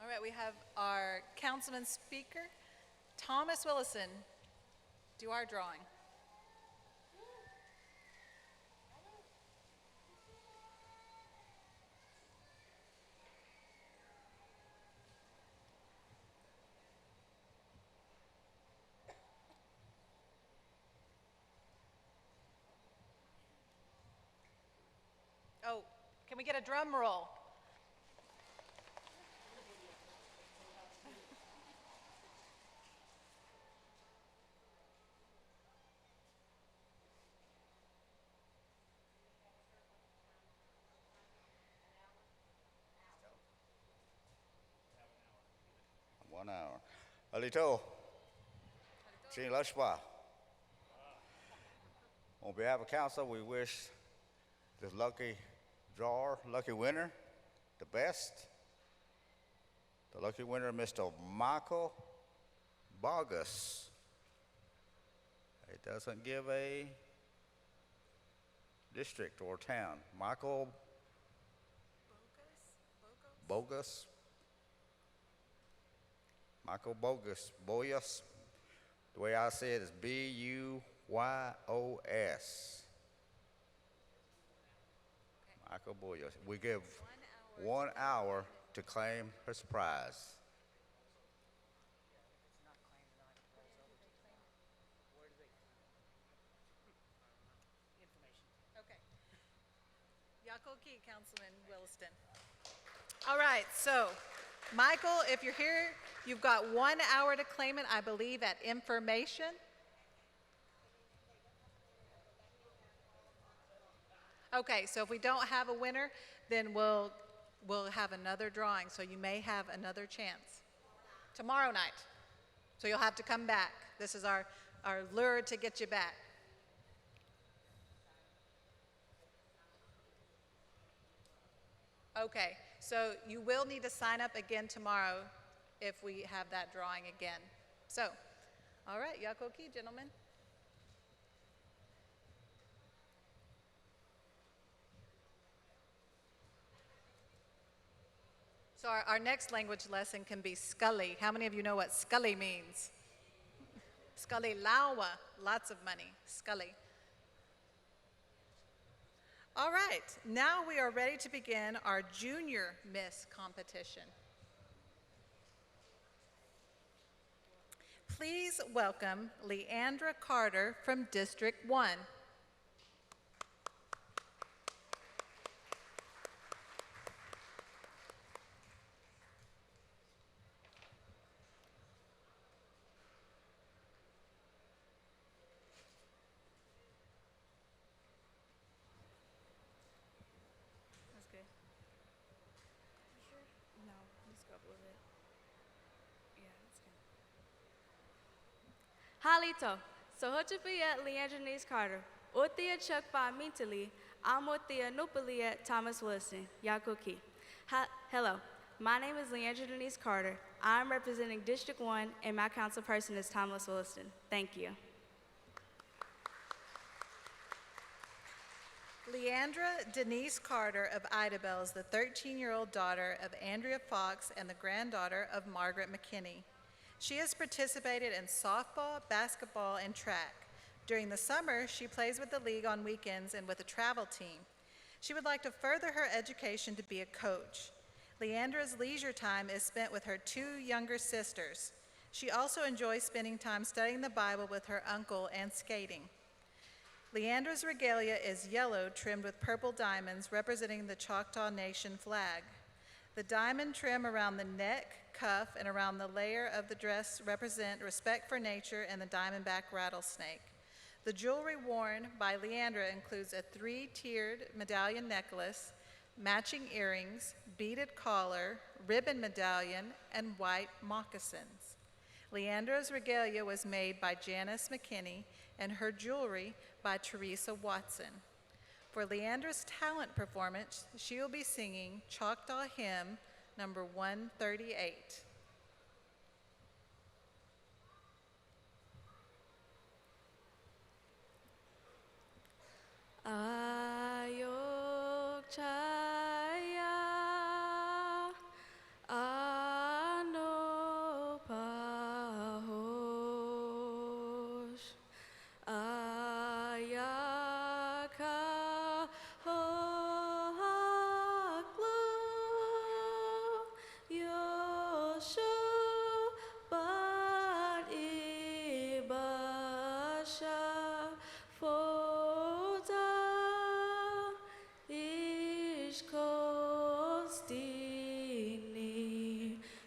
All right, we have our councilman speaker, Thomas Willison, do our drawing. Oh, can we get a drum roll? 1 hour. Alito. Chin Lashba. On behalf of council, we wish this lucky drawer, lucky winner, the best. The lucky winner, Mr. Michael Bogus. It doesn't give a district or town. Michael Bogus. Michael Bogus. Boyus. The way I say it is Buyos. Michael Boyos. We give 1 hour to claim his prize. Okay. Yakoki, Councilman Williston. All right, so Michael, if you're here, you've got 1 hour to claim it, I believe, at information. Okay, so if we don't have a winner, then we'll have another drawing, so you may have another chance. Tomorrow night. So you'll have to come back. This is our lure to get you back. Okay, so you will need to sign up again tomorrow if we have that drawing again. So, all right, Yakoki, gentlemen. So our next language lesson can be Scully. How many of you know what Scully means? Scully lawa, lots of money, Scully. All right, now we are ready to begin our Junior Miss competition. Please welcome Leandra Carter from District 1. Halito, Sohochapia Leandra Carter, Othea Chukpa Mintali, Amothea Nupalia Thomas Wilson, Yakoki. Hello, my name is Leandra Denise Carter. I'm representing District 1 and my council person is Thomas Wilson. Thank you. Leandra Denise Carter of Idabel is the 13-year-old daughter of Andrea Fox and the granddaughter of Margaret McKinney. She has participated in softball, basketball, and track. During the summer, she plays with the league on weekends and with a travel team. She would like to further her education to be a coach. Leandra's leisure time is spent with her 2 younger sisters. She also enjoys spending time studying the Bible with her uncle and skating. Leandra's regalia is yellow trimmed with purple diamonds representing the Choctaw Nation flag. The diamond trim around the neck, cuff, and around the layer of the dress represent respect for nature and the diamondback rattlesnake. The jewelry worn by Leandra includes a 3-tiered medallion necklace, matching earrings, beaded collar, ribbon medallion, and white moccasins. Leandra's regalia was made by Janice McKinney and her jewelry by Teresa Watson. For Leandra's talent performance, she will be singing Choctaw Hymn number 138. Ayok chaya, ano pahosh, ayaka hoaklo, yosho bat ibasha fota ishkostini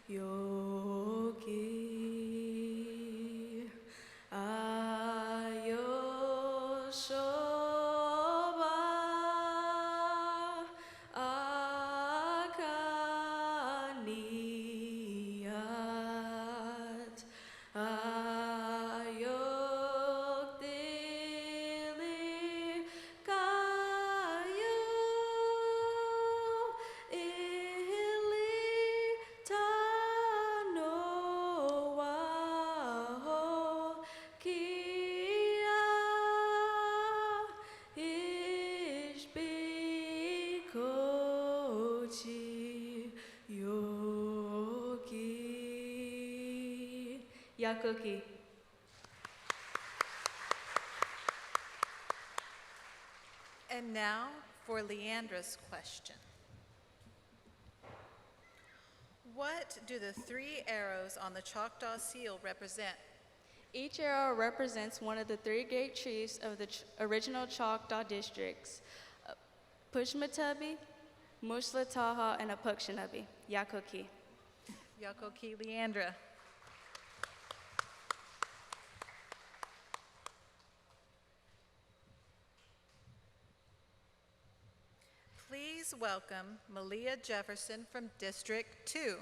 yogi ayoshoba akania Yoki. Yakoki. And now for Leandra's question. What do the 3 arrows on the Choctaw seal represent? Each arrow represents one of the 3 great chiefs of the original Choctaw districts, Pushmatabi, Mushlataha, and Apukshenabi. Yakoki. Yakoki Leandra. Please welcome Malia Jefferson from District 2.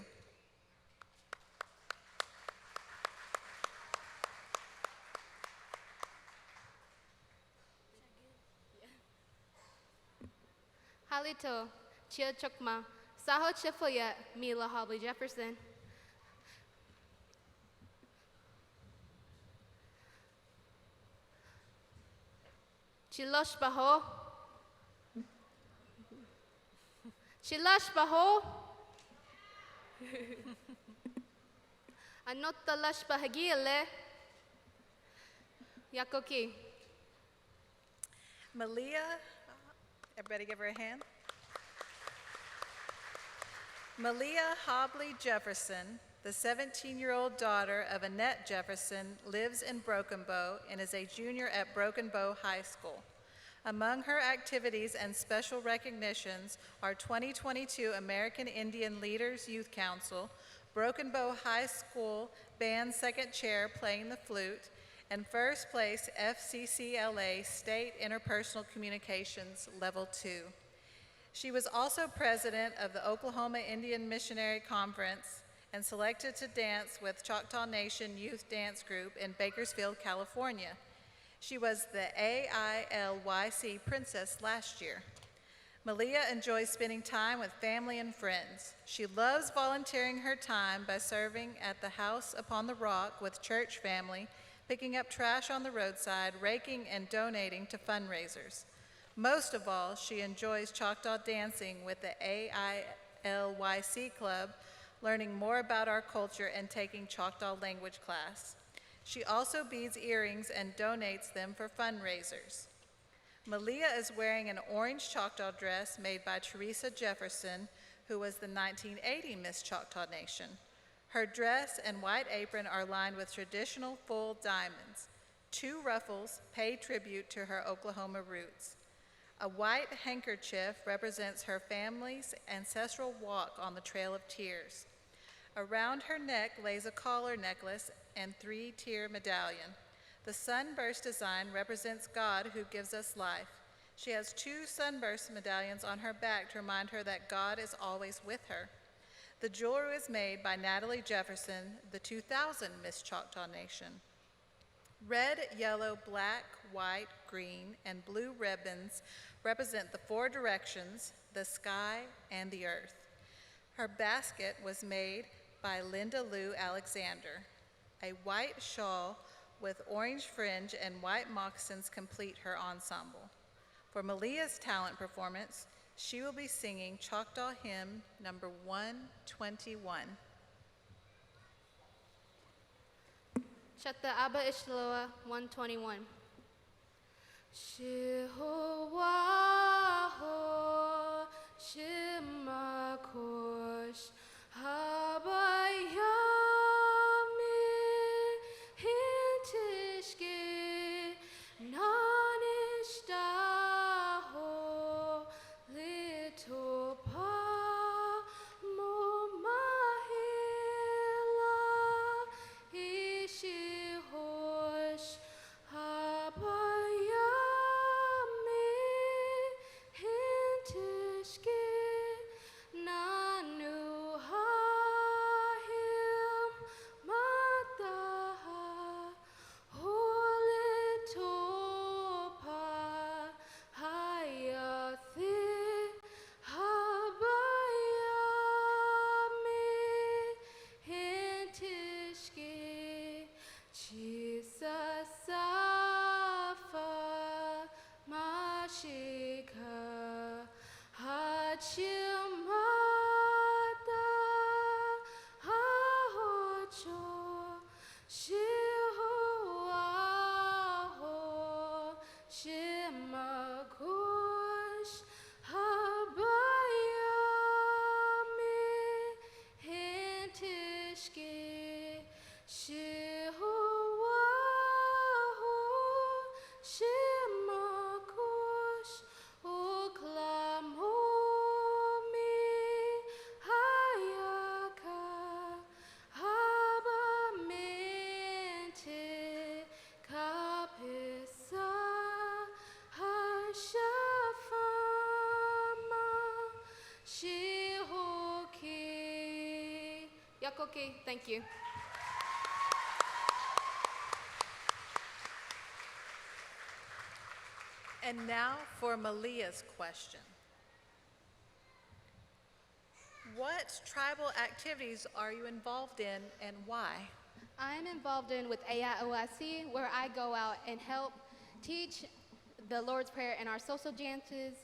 Halito, Chia Chokma, Saho Chifoya, Mila Hobley Jefferson. Chilosh Baho. Chilash Baho. Anota Lash Bahagile. Yakoki. Malia, everybody give her a hand. Malia Hobley Jefferson, the 17-year-old daughter of Annette Jefferson, lives in Broken Bow and is a junior at Broken Bow High School. Among her activities and special recognitions are 2022 American Indian Leaders Youth Council, Broken Bow High School Band Second Chair playing the flute, and first place FCCLA State Interpersonal Communications Level 2. She was also president of the Oklahoma Indian Missionary Conference and selected to dance with Choctaw Nation Youth Dance Group in Bakersfield, California. She was the AILYC Princess last year. Malia enjoys spending time with family and friends. She loves volunteering her time by serving at the House Upon the Rock with church family, picking up trash on the roadside, raking and donating to fundraisers. Most of all, she enjoys Choctaw dancing with the AILYC Club, learning more about our culture and taking Choctaw language class. She also beads earrings and donates them for fundraisers. Malia is wearing an orange Choctaw dress made by Teresa Jefferson, who was the 1980 Miss Choctaw Nation. Her dress and white apron are lined with traditional full diamonds. 2 ruffles pay tribute to her Oklahoma roots. A white handkerchief represents her family's ancestral walk on the Trail of Tears. Around her neck lays a collar necklace and 3-tier medallion. The sunburst design represents God who gives us life. She has 2 sunburst medallions on her back to remind her that God is always with her. The jewelry was made by Natalie Jefferson, the 2000 Miss Choctaw Nation. Red, yellow, black, white, green, and blue ribbons represent the 4 directions, the sky, and the earth. Her basket was made by Linda Lou Alexander. A white shawl with orange fringe and white moccasins complete her ensemble. For Malia's talent performance, she will be singing Choctaw Hymn number 121. Shatta Abba Ishloa 121. Shihowaho Shimakosh Habayami Hintishke Nanishtaho Litopa Mumahila Ishihosh Habayami Hintishke Nanu Hahim Mataha Holitopa Hayathi Habayami Hintishke Chisasafa Mashika Hachimata Yakoki, thank you. And now for Malia's question. What tribal activities are you involved in and why? I am involved in with AIOIC, where I go out and help teach the Lord's Prayer and our social dances.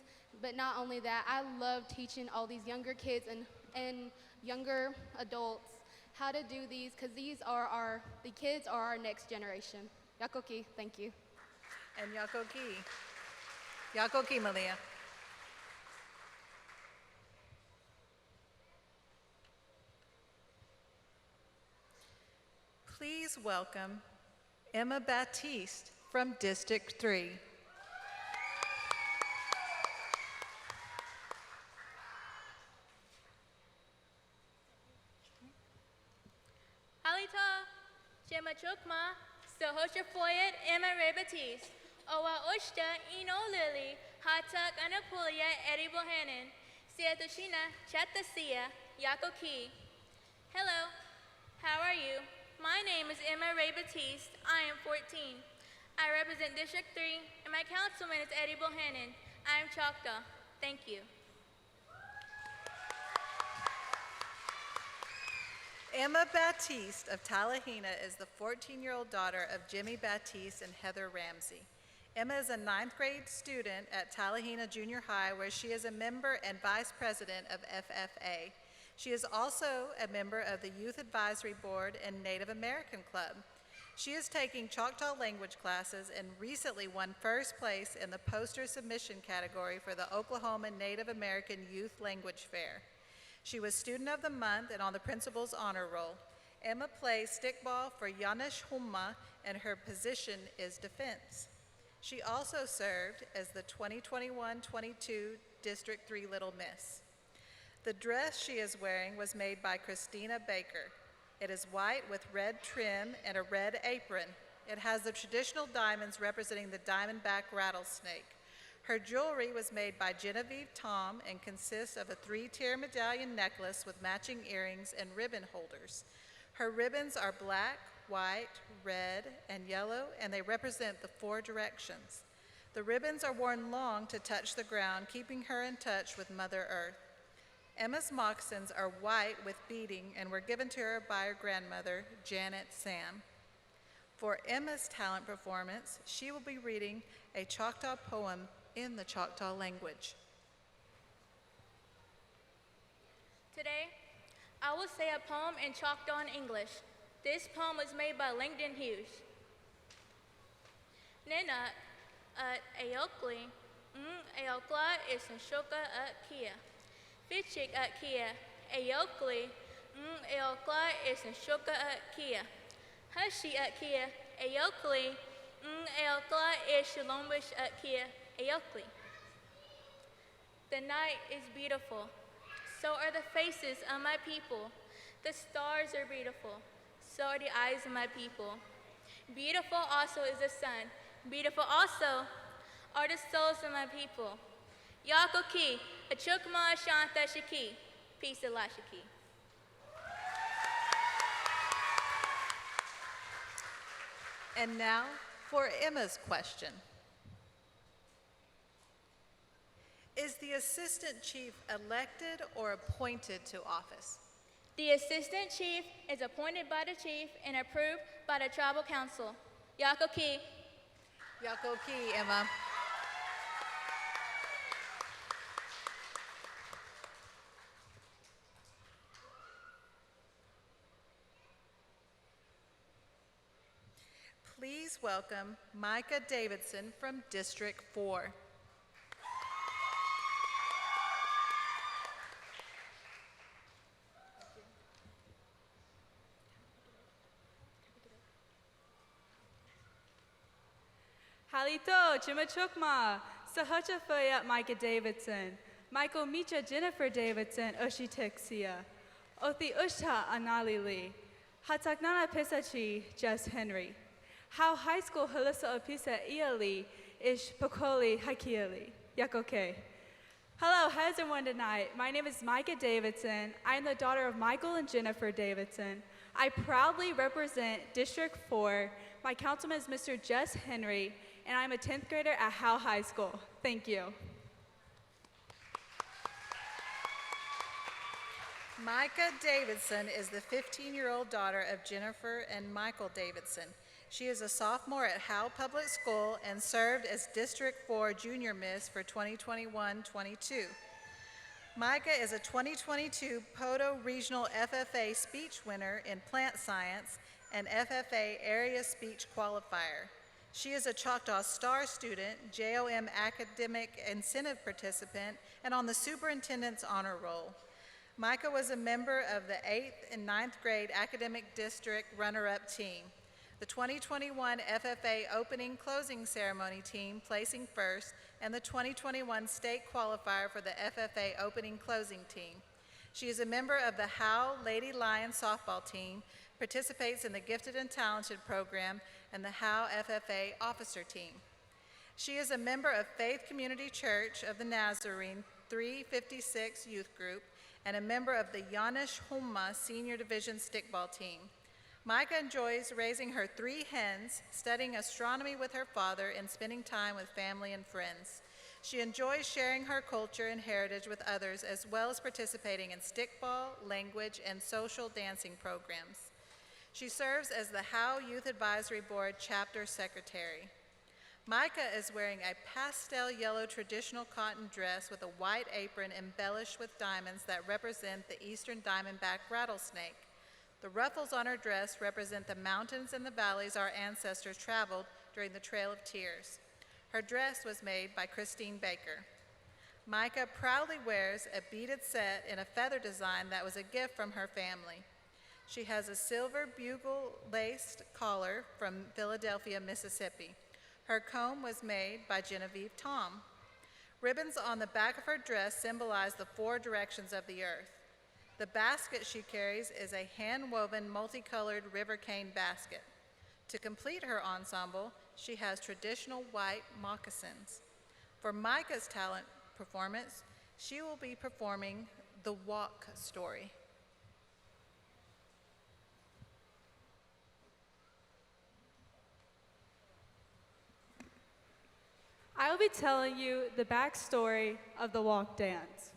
But not only that, I love teaching all these younger kids and younger adults how to do these, because the kids are our next generation. Yakoki, thank you. And Yakoki. Yakoki, Malia. Please welcome Emma Baptiste from District 3. Halita, Jema Chukma, Sohocha Foyet, Emma Rebatis, Owa Ushta, Ino Lily, Hatak Anapulia, Eddie Bohannon, Siatushina, Chatasia, Yakoki. Hello, how are you? My name is Emma Ray Batiste. I am 14. I represent District 3, and my councilman is Eddie Bohannon. I am Choctaw. Thank you. Emma Baptiste of Talahena is the 14-year-old daughter of Jimmy Baptiste and Heather Ramsey. Emma is a 9th grade student at Talahena Junior High, where she is a member and vice president of FFA. She is also a member of the Youth Advisory Board and Native American Club. She is taking Choctaw language classes and recently won first place in the poster submission category for the Oklahoma Native American Youth Language Fair. She was Student of the Month and on the Principal's Honor Roll. Emma plays stickball for Yanesh Humma, and her position is defense. She also served as the 2021-22 District 3 Little Miss. The dress she is wearing was made by Christina Baker. It is white with red trim and a red apron. It has the traditional diamonds representing the diamondback rattlesnake. Her jewelry was made by Genevieve Tom and consists of a 3-tier medallion necklace with matching earrings and ribbon holders. Her ribbons are black, white, red, and yellow, and they represent the 4 directions. The ribbons are worn long to touch the ground, keeping her in touch with Mother Earth. Emma's moccasins are white with beading and were given to her by her grandmother, Janet Sam. For Emma's talent performance, she will be reading a Choctaw poem in the Choctaw language. Today, I will say a poem in Choctaw and English. This poem was made by Langdon Hughes. Nena Aokli, Aokla is in Shoka at Kia. Fichik at Kia, Aokli, Aokla is in Shoka at Kia. Hushi at Kia, Aokli, Aokla is Shalombish at Kia, Aokli. The night is beautiful. So are the faces of my people. The stars are beautiful. So are the eyes of my people. Beautiful also is the sun. Beautiful also are the souls of my people. Yakoki, Achukma Shanta Shaki, Peace of Lashaki. And now for Emma's question. Is the assistant chief elected or appointed to office? The assistant chief is appointed by the chief and approved by the tribal council. Yakoki. Yakoki, Emma. Please welcome Micah Davidson from District 4. Halito, Chimachukma, Sahacha Faya, Micah Davidson, Michael Micha Jennifer Davidson, Ushitexia, Othi Ushta Analili, Hataknana Pesachi, Jess Henry. How high school Halissa Opisa Iali, Ish Pokoli Hakiali, Yakoke. Hello, how's everyone tonight? My name is Micah Davidson. I am the daughter of Michael and Jennifer Davidson. I proudly represent District 4. My councilman is Mr. Jess Henry, and I'm a 10th grader at Howe High School. Thank you. Micah Davidson is the 15-year-old daughter of Jennifer and Michael Davidson. She is a sophomore at Howe Public School and served as District 4 Junior Miss for 2021-22. Micah is a 2022 Poto Regional FFA Speech winner in Plant Science and FFA Area Speech Qualifier. She is a Choctaw Star student, JOM Academic Incentive participant, and on the Superintendent's Honor Roll. Micah was a member of the 8th and 9th grade Academic District runner-up team, the 2021 FFA Opening Closing Ceremony team placing first, and the 2021 state qualifier for the FFA Opening Closing team. She is a member of the Howe Lady Lion softball team, participates in the Gifted and Talented program, and the Howe FFA officer team. She is a member of Faith Community Church of the Nazarene 356 youth group, and a member of the Yanish Humma Senior Division stickball team. Micah enjoys raising her 3 hens, studying astronomy with her father, and spending time with family and friends. She enjoys sharing her culture and heritage with others, as well as participating in stickball, language, and social dancing programs. She serves as the Howe Youth Advisory Board Chapter Secretary. Micah is wearing a pastel yellow traditional cotton dress with a white apron embellished with diamonds that represent the eastern diamondback rattlesnake. The ruffles on her dress represent the mountains and the valleys our ancestors traveled during the Trail of Tears. Her dress was made by Christine Baker. Micah proudly wears a beaded set in a feather design that was a gift from her family. She has a silver bugle-laced collar from Philadelphia, Mississippi. Her comb was made by Genevieve Tom. Ribbons on the back of her dress symbolize the 4 directions of the earth. The basket she carries is a hand-woven, multicolored river cane basket. To complete her ensemble, she has traditional white moccasins. For Micah's talent performance, she will be performing the walk story. I will be telling you the backstory of the walk dance.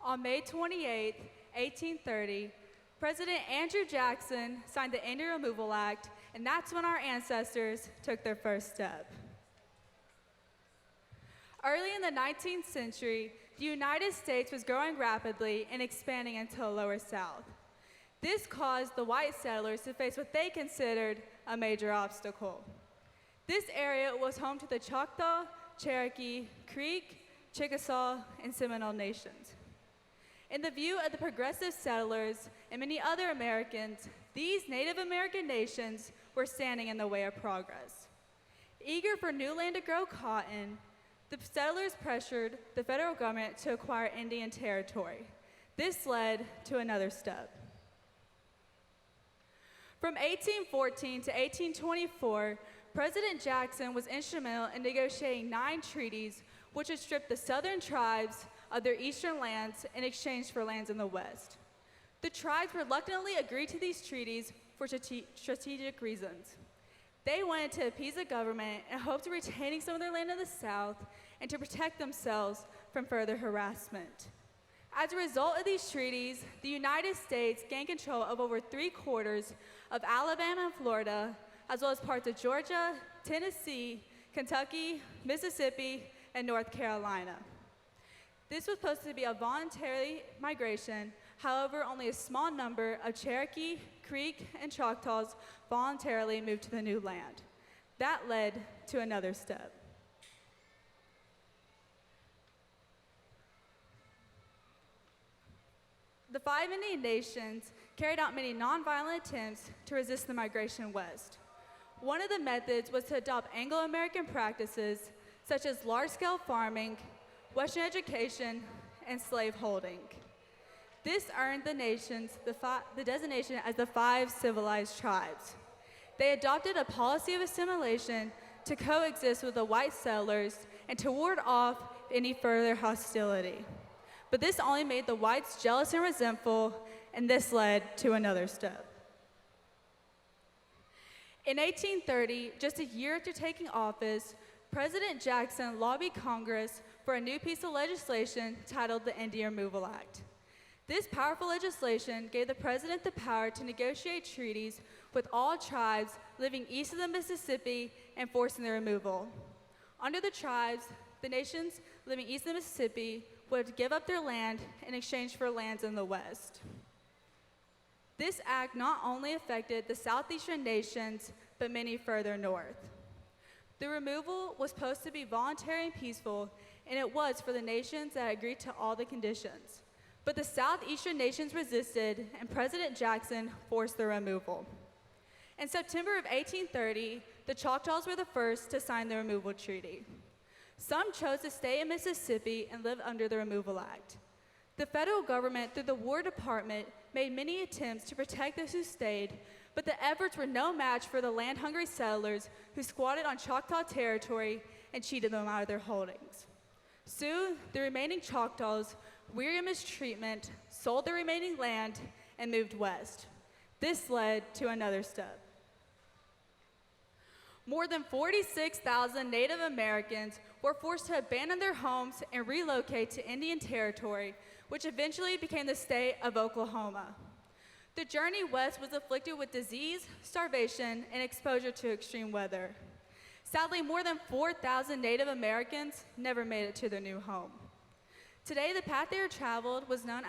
On May 28, 1830, President Andrew Jackson signed the Indian Removal Act, and that's when our ancestors took their first step. Early in the 19th century, the United States was growing rapidly and expanding into the Lower South. This caused the white settlers to face what they considered a major obstacle. This area was home to the Choctaw, Cherokee, Creek, Chickasaw, and Seminole nations. In the view of the progressive settlers and many other Americans, these Native American nations were standing in the way of progress. Eager for new land to grow cotton, the settlers pressured the federal government to acquire Indian territory. This led to another step. From 1814 to 1824, President Jackson was instrumental in negotiating 9 treaties which would strip the southern tribes of their eastern lands in exchange for lands in the west. The tribes reluctantly agreed to these treaties for strategic reasons. They wanted to appease the government and hoped of retaining some of their land in the south and to protect themselves from further harassment. As a result of these treaties, the United States gained control of over 3/4 of Alabama and Florida, as well as parts of Georgia, Tennessee, Kentucky, Mississippi, and North Carolina. This was supposed to be a voluntary migration. However, only a small number of Cherokee, Creek, and Choctaws voluntarily moved to the new land. That led to another step. The 5 Indian nations carried out many nonviolent attempts to resist the migration west. One of the methods was to adopt Anglo-American practices such as large-scale farming, Western education, and slaveholding. This earned the nations the designation as the 5 civilized tribes. They adopted a policy of assimilation to coexist with the white settlers and to ward off any further hostility. But this only made the whites jealous and resentful, and this led to another step. In 1830, just a year after taking office, President Jackson lobbied Congress for a new piece of legislation titled the Indian Removal Act. This powerful legislation gave the president the power to negotiate treaties with all tribes living east of the Mississippi and forcing their removal. Under the tribes, the nations living east of the Mississippi would give up their land in exchange for lands in the west. This act not only affected the southeastern nations, but many further north. The removal was supposed to be voluntary and peaceful, and it was for the nations that agreed to all the conditions. But the southeastern nations resisted, and President Jackson forced the removal. In September of 1830, the Choctaws were the first to sign the removal treaty. Some chose to stay in Mississippi and live under the Removal Act. The federal government, through the War Department, made many attempts to protect those who stayed, but the efforts were no match for the land-hungry settlers who squatted on Choctaw territory and cheated them out of their holdings. Soon, the remaining Choctaws, weary of mistreatment, sold their remaining land and moved west. This led to another step. More than 46,000 Native Americans were forced to abandon their homes and relocate to Indian Territory, which eventually became the state of Oklahoma. The journey west was afflicted with disease, starvation, and exposure to extreme weather. Sadly, more than 4,000 Native Americans never made it to their new home. Today, the path they traveled is known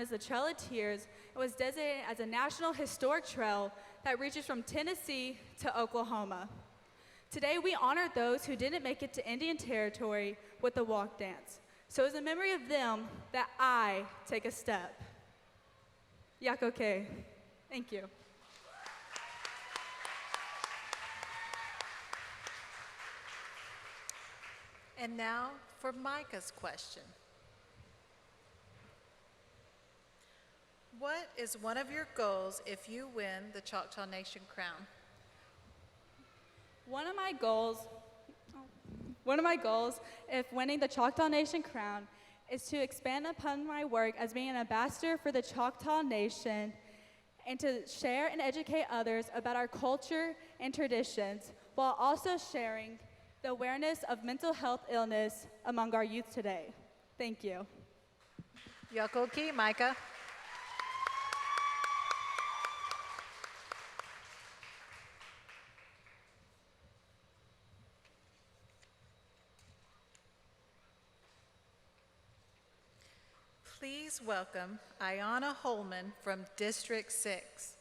as the Trail of Tears and was designated as a National Historic Trail that reaches from Tennessee to Oklahoma. Today, we honor those who didn't make it to Indian Territory with the walk dance. So as a memory of them, that I take a step. Yakoke. Thank you. And now for Micah's question. What is one of your goals if you win the Choctaw Nation crown? One of my goals, if winning the Choctaw Nation crown, is to expand upon my work as being an ambassador for the Choctaw Nation and to share and educate others about our culture and traditions while also sharing the awareness of mental health illness among our youth today. Thank you. Yakoki, Micah. Please welcome Ayanna Holman from District 6.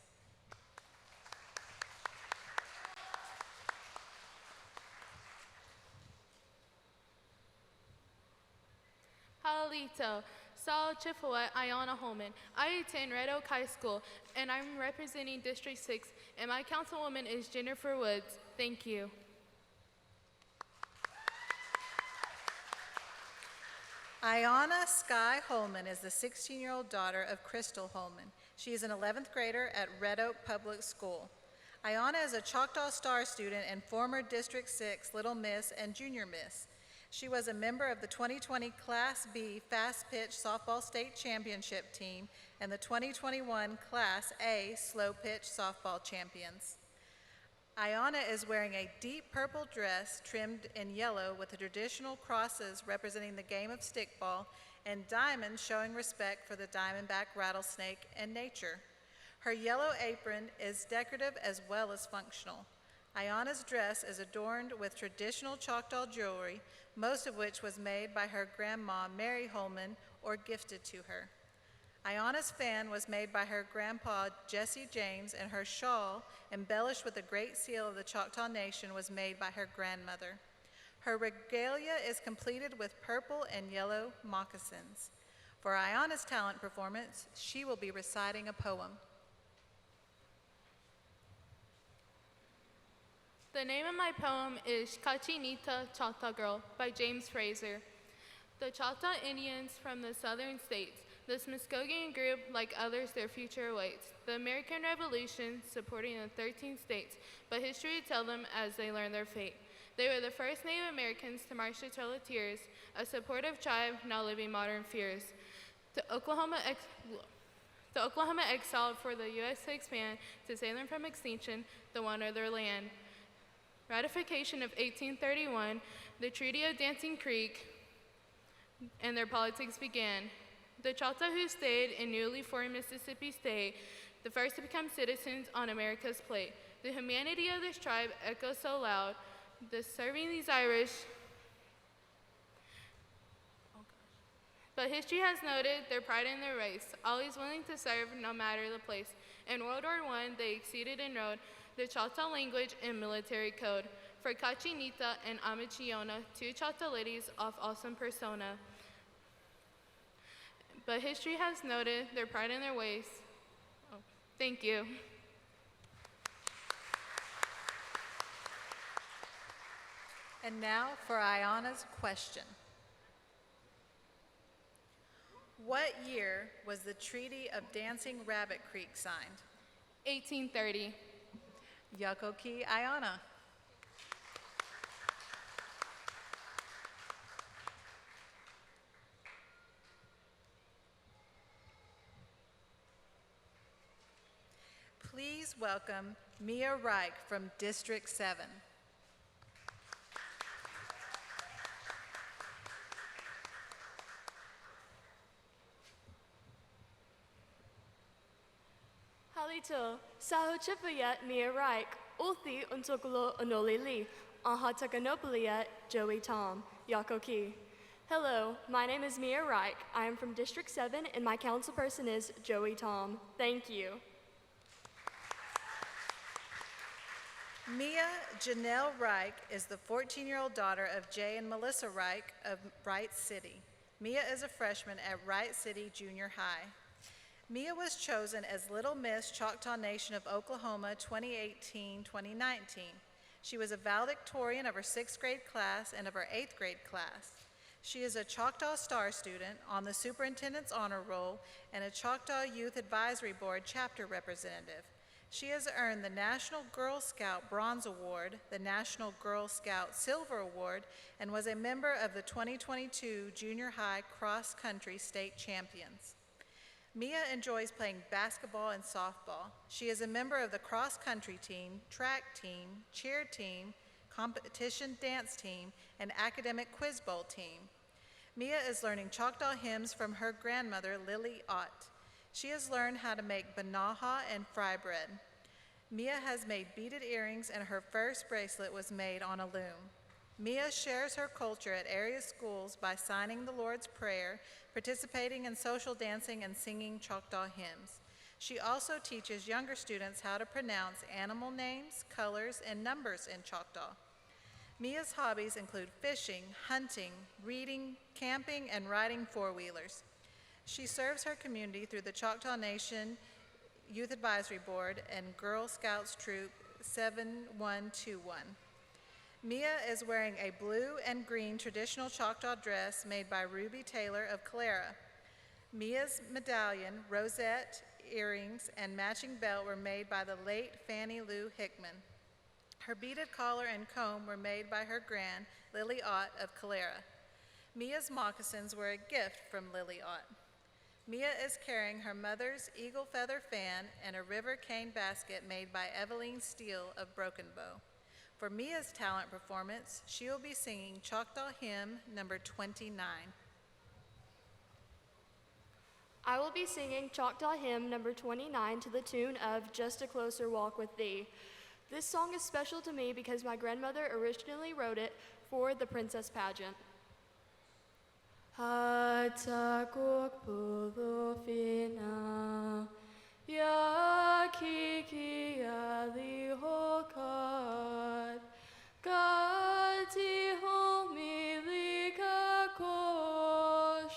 Halito, Sal Chifawet, Ayanna Holman. I attend Red Oak High School, and I'm representing District 6, and my councilwoman is Jennifer Woods. Thank you. Ayanna Sky Holman is the 16-year-old daughter of Crystal Holman. She is an 11th grader at Red Oak Public School. Ayanna is a Choctaw Star student and former District 6 Little Miss and Junior Miss. She was a member of the 2020 Class B Fast Pitch Softball State Championship team and the 2021 Class A Slow Pitch Softball Champions. Ayanna is wearing a deep purple dress trimmed in yellow with the traditional crosses representing the game of stickball and diamonds showing respect for the diamondback rattlesnake and nature. Her yellow apron is decorative as well as functional. Ayanna's dress is adorned with traditional Choctaw jewelry, most of which was made by her grandma, Mary Holman, or gifted to her. Ayanna's fan was made by her grandpa, Jesse James, and her shawl, embellished with the Great Seal of the Choctaw Nation, was made by her grandmother. Her regalia is completed with purple and yellow moccasins. For Ayanna's talent performance, she will be reciting a poem. The name of my poem is Kachinita Choctaw Girl by James Fraser. The Choctaw Indians from the southern states, this Muskogean group, like others, their future awaits. The American Revolution, supporting the 13 states, but history will tell them as they learn their fate. They were the first Native Americans to march the Trail of Tears, a supportive tribe now living modern fears. The Oklahoma exiled for the U.S. to expand, to save them from extinction, the one of their land. Ratification of 1831, the Treaty of Dancing Creek, and their politics began. The Choctaw who stayed in newly formed Mississippi State, the first to become citizens on America's plate. The humanity of this tribe echoes so loud, the serving these Irish. But history has noted their pride in their race, always willing to serve no matter the place. In World War I, they exceeded and wrote the Choctaw language and military code. For Cachinita and Amichiona, two Choctaw ladies of awesome persona. But history has noted their pride in their ways. Oh, thank you. And now for Ayanna's question. What year was the Treaty of Dancing Rabbit Creek signed? 1830. Yakoki Ayanna. Please welcome Mia Reich from District 7. Halito, Sahochipayat Mia Reich, Ulthi Untokolo Onoli Li, Ahatakanopolia Joey Tom, Yakoki. Hello, my name is Mia Reich. I am from District 7 and my councilperson is Joey Tom. Thank you. Mia Janelle Reich is the 14-year-old daughter of Jay and Melissa Reich of Wright City. Mia is a freshman at Wright City Junior High. Mia was chosen as Little Miss Choctaw Nation of Oklahoma 2018-2019. She was a valedictorian of her 6th grade class and of her 8th grade class. She is a Choctaw Star student on the Superintendent's Honor Roll and a Choctaw Youth Advisory Board chapter representative. She has earned the National Girl Scout Bronze Award, the National Girl Scout Silver Award, and was a member of the 2022 Junior High Cross Country State Champions. Mia enjoys playing basketball and softball. She is a member of the cross country team, track team, cheer team, competition dance team, and academic quiz bowl team. Mia is learning Choctaw hymns from her grandmother, Lily Ott. She has learned how to make banaha and fry bread. Mia has made beaded earrings and her first bracelet was made on a loom. Mia shares her culture at area schools by signing the Lord's Prayer, participating in social dancing, and singing Choctaw hymns. She also teaches younger students how to pronounce animal names, colors, and numbers in Choctaw. Mia's hobbies include fishing, hunting, reading, camping, and riding four-wheelers. She serves her community through the Choctaw Nation Youth Advisory Board and Girl Scouts Troop 7121. Mia is wearing a blue and green traditional Choctaw dress made by Ruby Taylor of Calera. Mia's medallion, rosette, earrings, and matching belt were made by the late Fannie Lou Hickman. Her beaded collar and comb were made by her gran, Lily Ott of Calera. Mia's moccasins were a gift from Lily Ott. Mia is carrying her mother's eagle feather fan and a river cane basket made by Eveline Steele of Broken Bow. For Mia's talent performance, she will be singing Choctaw Hymn number 29. I will be singing Choctaw Hymn number 29 to the tune of Just a Closer Walk with Thee. This song is special to me because my grandmother originally wrote it for the Princess Pageant. Hatakuk pulufina, ya kiki ali hokad, kati homi likakosh,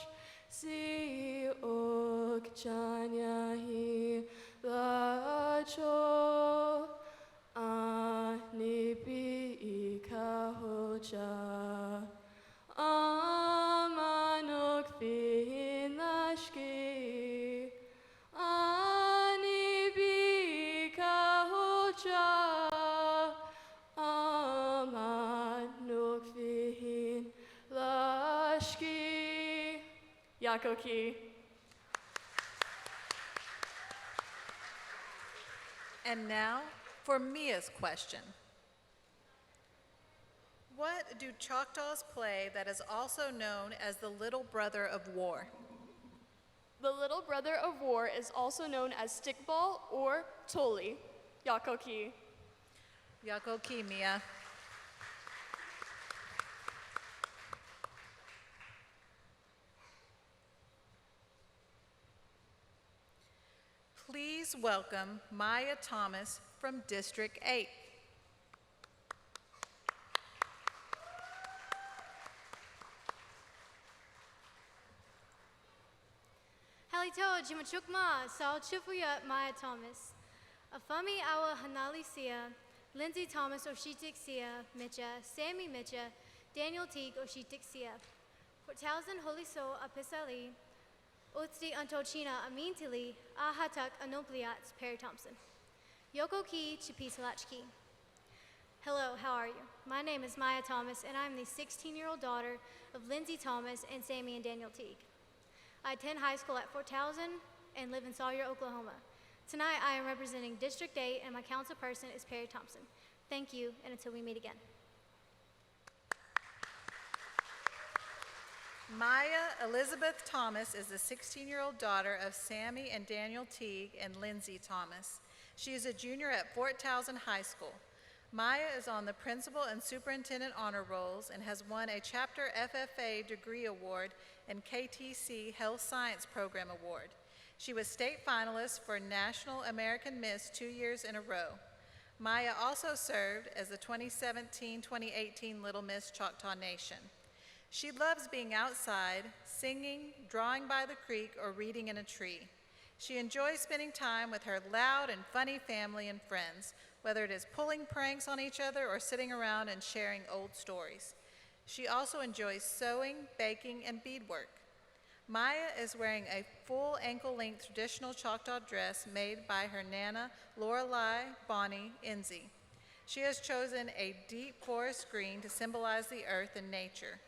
si okchanyahi lacho, anipi ikahocha. Amanok finashki, ani bika hoja, aman Yakoki. And now for Mia's question. What do Choctaws play that is also known as the little brother of war? The little brother of war is also known as stickball or toli. Yakoki. Yakoki, Mia. Please welcome Maya Thomas from District 8. Halito Jimachukma, Sal Chifuya Maya Thomas. Afami Awa Hanali Sia, Lindsay Thomas Oshitik Sia, Mitcha, Sammy Mitcha, Daniel Teague Oshitik Sia. Portausen Holy Soul Apisali, Utsi Antochina Amintili, Ahatak Anopliats Perry Thompson. Yoko Ki Chipisalachki. Hello, how are you? My name is Maya Thomas, and I'm the 16-year-old daughter of Lindsay Thomas and Sammy and Daniel Teague. I attend high school at 4000 and live in Sawyer, Oklahoma. Tonight, I am representing District 8, and my council person is Perry Thompson. Thank you, and until we meet again. Maya Elizabeth Thomas is the 16-year-old daughter of Sammy and Daniel Teague and Lindsay Thomas. She is a junior at Fort Townsend High School. Maya is on the principal and superintendent honor rolls and has won a Chapter FFA degree award and KTC Health Science Program Award. She was state finalist for National American Miss 2 years in a row. Maya also served as the 2017-2018 Little Miss Choctaw Nation. She loves being outside, singing, drawing by the creek, or reading in a tree. She enjoys spending time with her loud and funny family and friends, whether it is pulling pranks on each other or sitting around and sharing old stories. She also enjoys sewing, baking, and beadwork. Maya is wearing a full ankle-length traditional Choctaw dress made by her Nana, Lorelei Bonnie Emcee. She has chosen a deep forest green to symbolize the earth and nature.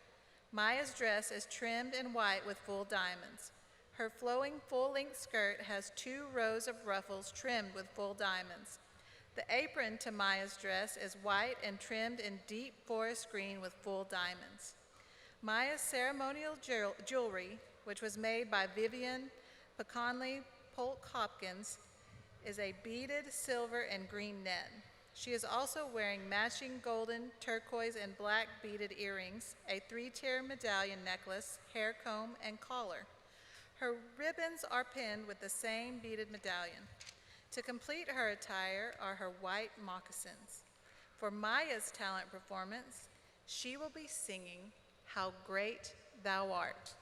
Maya's dress is trimmed in white with full diamonds. Her flowing full-length skirt has 2 rows of ruffles trimmed with full diamonds. The apron to Maya's dress is white and trimmed in deep forest green with full diamonds. Maya's ceremonial jewelry, which was made by Vivian Peconley Polk Hopkins, is a beaded silver and green net. She is also wearing matching golden, turquoise, and black beaded earrings, a 3-tier medallion necklace, hair comb, and collar. Her ribbons are pinned with the same beaded medallion. To complete her attire are her white moccasins. For Maya's talent performance, she will be singing How Great Thou Art.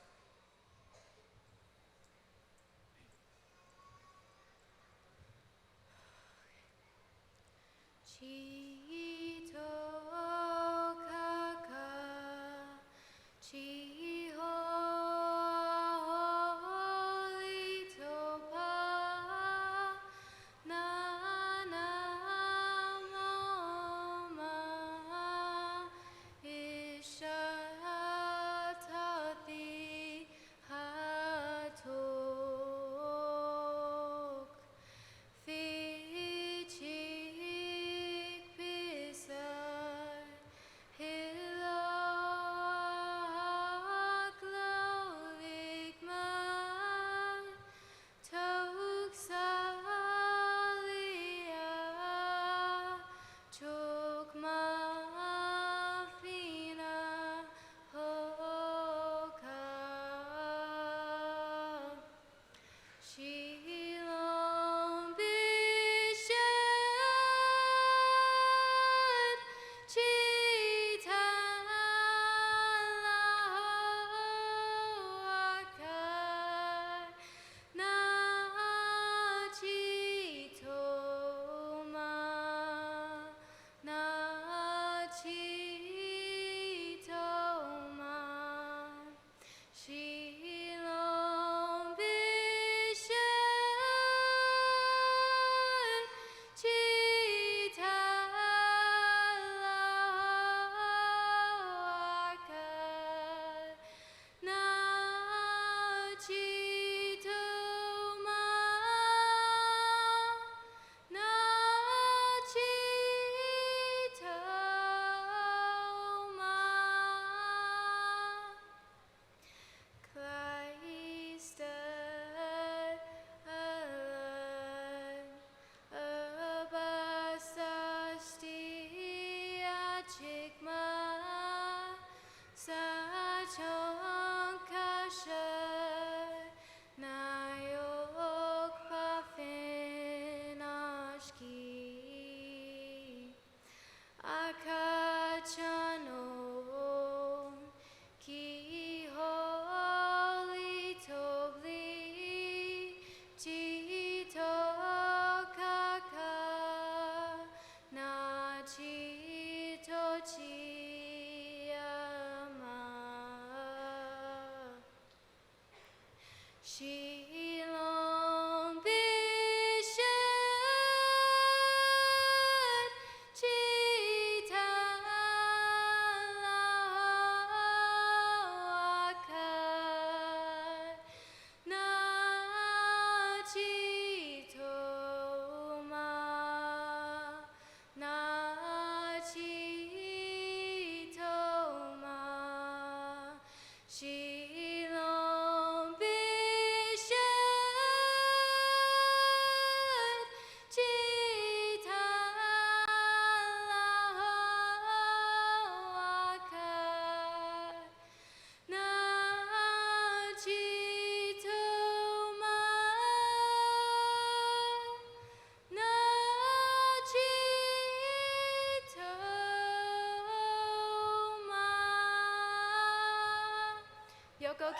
Yakoki.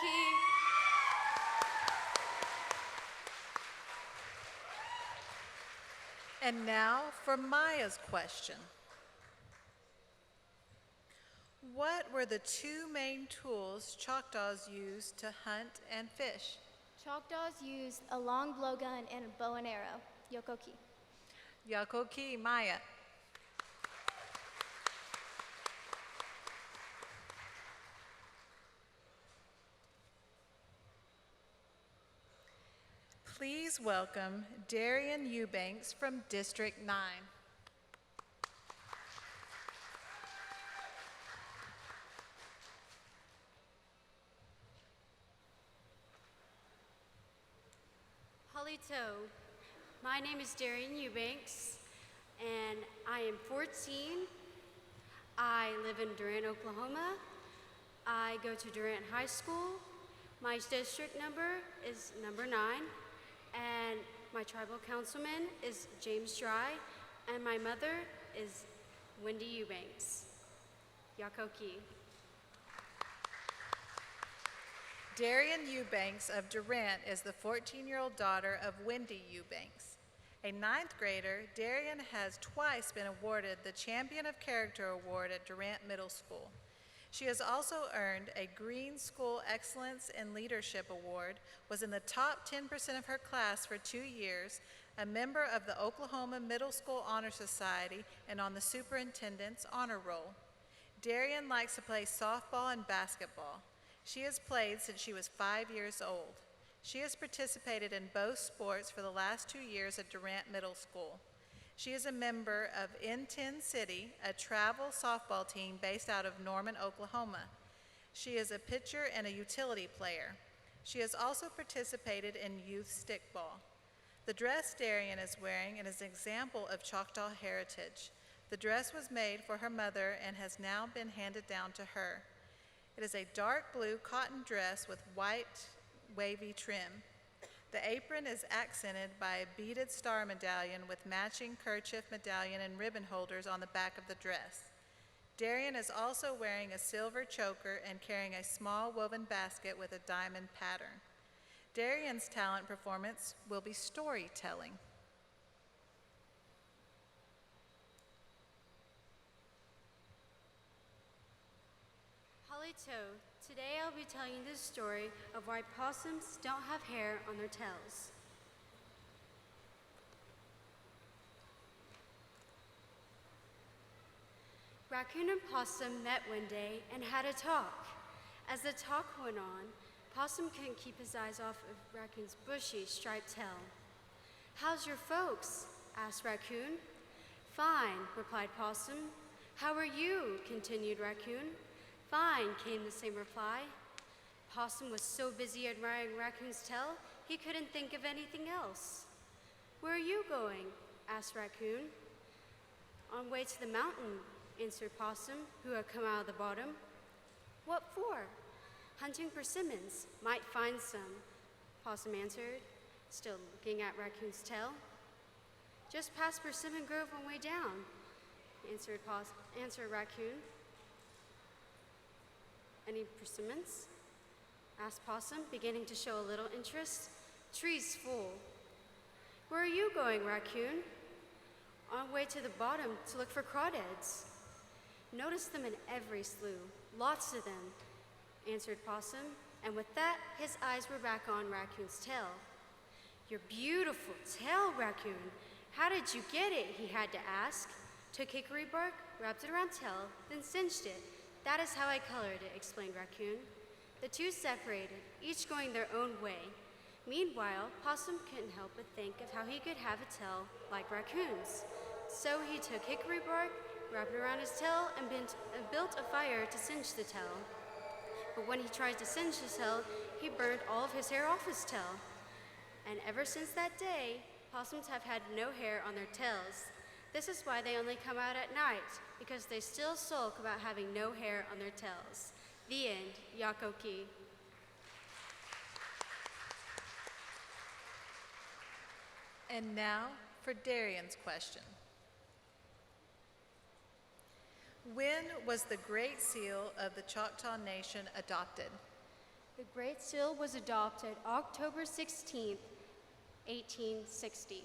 And now for Maya's question. What were the two main tools Choctaws used to hunt and fish? Choctaws used a long blowgun and a bow and arrow. Yokoki. Yakoki, Maya. Please welcome Darian Eubanks from District 9. Halito. My name is Darian Eubanks, and I am 14. I live in Durant, Oklahoma. I go to Durant High School. My district number is number 9, and my tribal councilman is James Dry, and my mother is Wendy Eubanks. Yakoki. Darian Eubanks of Durant is the 14-year-old daughter of Wendy Eubanks. A 9th grader, Darian has twice been awarded the Champion of Character Award at Durant Middle School. She has also earned a Green School Excellence in Leadership Award, was in the top 10% of her class for 2 years, a member of the Oklahoma Middle School Honor Society, and on the Superintendent's Honor Roll. Darian likes to play softball and basketball. She has played since she was 5 years old. She has participated in both sports for the last 2 years at Durant Middle School. She is a member of N10 City, a travel softball team based out of Norman, Oklahoma. She is a pitcher and a utility player. She has also participated in youth stickball. The dress Darian is wearing is an example of Choctaw heritage. The dress was made for her mother and has now been handed down to her. It is a dark blue cotton dress with white wavy trim. The apron is accented by a beaded star medallion with matching kerchief medallion and ribbon holders on the back of the dress. Darian is also wearing a silver choker and carrying a small woven basket with a diamond pattern. Darian's talent performance will be storytelling. Halito. Today I'll be telling you the story of why possums don't have hair on their tails. Raccoon and Possum met one day and had a talk. As the talk went on, Possum couldn't keep his eyes off of Raccoon's bushy, striped tail. "How's your folks?" asked Raccoon. "Fine," replied Possum. "How are you?" continued Raccoon. "Fine," came the same reply. Possum was so busy admiring Raccoon's tail, he couldn't think of anything else. "Where are you going?" asked Raccoon. "On way to the mountain," answered Possum, who had come out of the bottom. "What for?" "Hunting persimmons. Might find some," Possum answered, still looking at Raccoon's tail. "Just past Persimmon Grove on way down," answered Raccoon. "Any persimmons?" asked Possum, beginning to show a little interest. "Trees full." "Where are you going, Raccoon?" "On way to the bottom to look for crawdads." "Noticed them in every slough, lots of them," answered Possum, and with that, his eyes were back on Raccoon's tail. "Your beautiful tail, Raccoon. How did you get it?" he had to ask. "Took hickory bark, wrapped it around tail, then cinched it. That is how I colored it," explained Raccoon. The two separated, each going their own way. Meanwhile, Possum couldn't help but think of how he could have a tail like Raccoon's. So he took hickory bark, wrapped it around his tail, and built a fire to singe the tail. But when he tried to singe his tail, he burned all of his hair off his tail. And ever since that day, possums have had no hair on their tails. This is why they only come out at night, because they still sulk about having no hair on their tails. The end. Yakoki. And now for Darian's question. When was the Great Seal of the Choctaw Nation adopted? The Great Seal was adopted October 16th, 1860.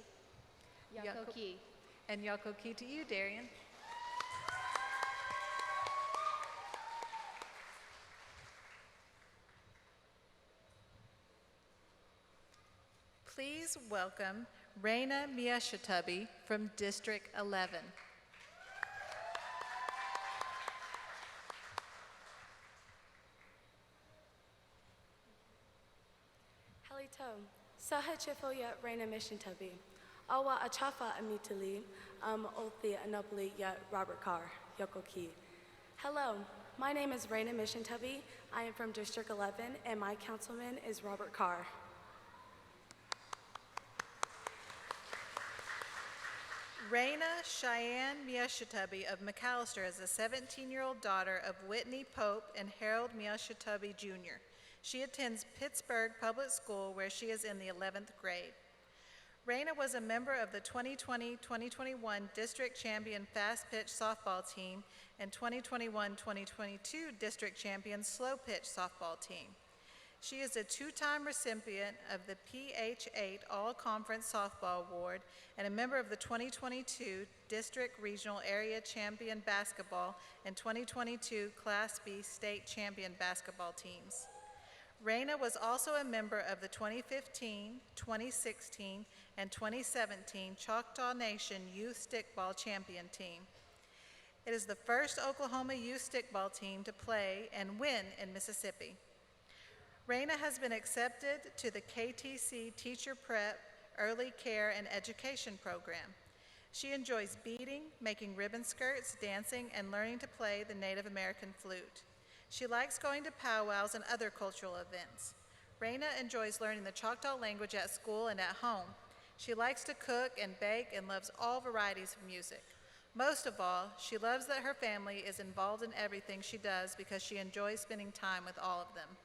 Yakoki. And Yakoki to you, Darian. Please welcome Raina Miashitabi from District 11. Halito, Saha Chifoya Raina Mishintabi, Awa Achafa Amitali, Olthi Anopoli Yat Robert Carr, Yokoki. Hello, my name is Raina Mishintabi. I am from District 11, and my councilman is Robert Carr. Raina Cheyenne Miashitabi of McAllister is a 17-year-old daughter of Whitney Pope and Harold Miashitabi Jr. She attends Pittsburgh Public School, where she is in the 11th grade. Raina was a member of the 2020-2021 District Champion Fast Pitch Softball Team and 2021-2022 District Champion Slow Pitch Softball Team. She is a two-time recipient of the PH8 All-Conference Softball Award and a member of the 2022 District Regional Area Champion Basketball and 2022 Class B State Champion Basketball teams. Raina was also a member of the 2015, 2016, and 2017 Choctaw Nation Youth Stickball Champion Team. It is the first Oklahoma youth stickball team to play and win in Mississippi. Raina has been accepted to the KTC Teacher Prep Early Care and Education Program. She enjoys beading, making ribbon skirts, dancing, and learning to play the Native American flute. She likes going to powwows and other cultural events. Raina enjoys learning the Choctaw language at school and at home. She likes to cook and bake and loves all varieties of music. Most of all, she loves that her family is involved in everything she does because she enjoys spending time with all of them.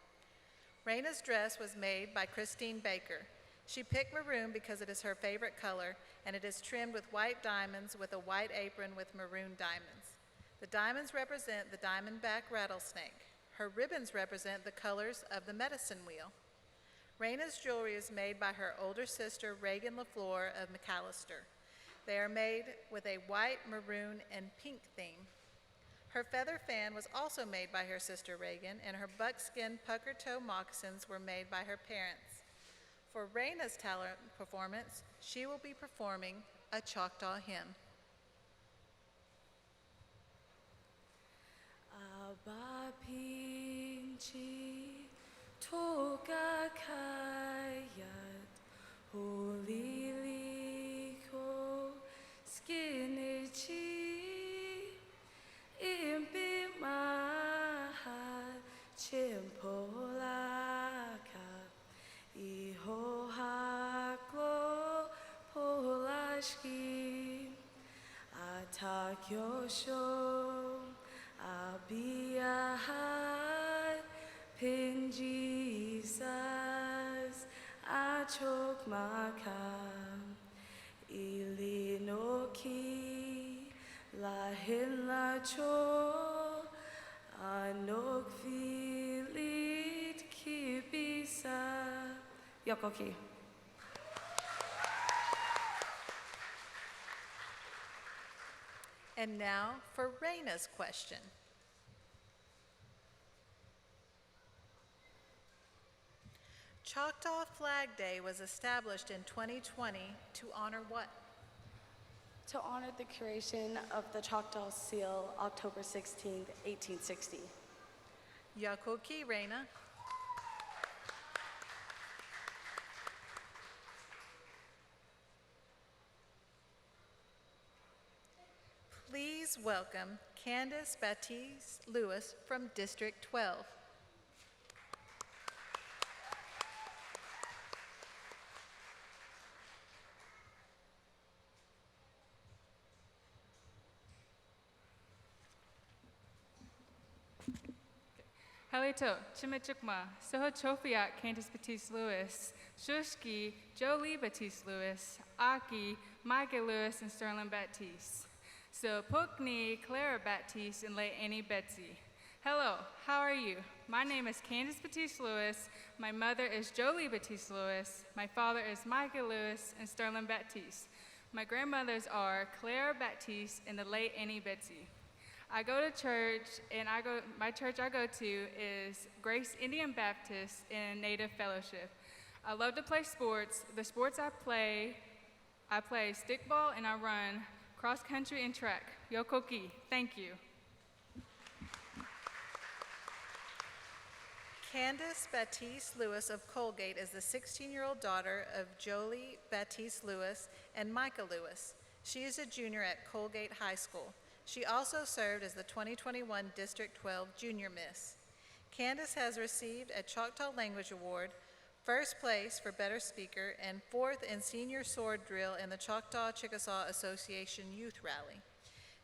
Raina's dress was made by Christine Baker. She picked maroon because it is her favorite color, and it is trimmed with white diamonds with a white apron with maroon diamonds. The diamonds represent the diamondback rattlesnake. Her ribbons represent the colors of the medicine wheel. Raina's jewelry is made by her older sister, Reagan LaFleur of McAllister. They are made with a white, maroon, and pink theme. Her feather fan was also made by her sister Reagan, and her buckskin pucker toe moccasins were made by her parents. For Raina's talent performance, she will be performing a Choctaw hymn. Abapinchi toka kayat holiliko skinichi impi mahal chimpolaka iho haklo polashki atakyosho abiyahai pin Jesus achok makam ilinoki lahin lacho anok filit kibisa yokoki. And now for Raina's question. Choctaw Flag Day was established in 2020 to honor what? To honor the creation of the Choctaw Seal, October 16, 1860. Yakoki, Raina. Please welcome Candace Baptiste Lewis from District 12. Halito, Chimichukma, Soho Chofiat, Candace Baptiste Lewis, Shushki, Jolie Baptiste Lewis, Aki, Micah Lewis, and Sterling Baptiste. So Pukni, Clara Baptiste, and Lay Annie Betsy. Hello, how are you? My name is Candace Batiste-Lewis. My mother is Jolie Batiste-Lewis. My father is Micah Lewis and Sterling Baptiste. My grandmothers are Claire Baptiste and the late Annie Betsy. I go to church, and my church I go to is Grace Indian Baptist in Native Fellowship. I love to play sports. The sports I play stickball and I run cross country and track. Yokoki, thank you. Candace Baptiste Lewis of Colgate is the 16-year-old daughter of Jolie Baptiste Lewis and Micah Lewis. She is a junior at Colgate High School. She also served as the 2021 District 12 Junior Miss. Candace has received a Choctaw Language Award, first place for Better Speaker, and fourth in Senior Sword Drill in the Choctaw Chickasaw Association Youth Rally.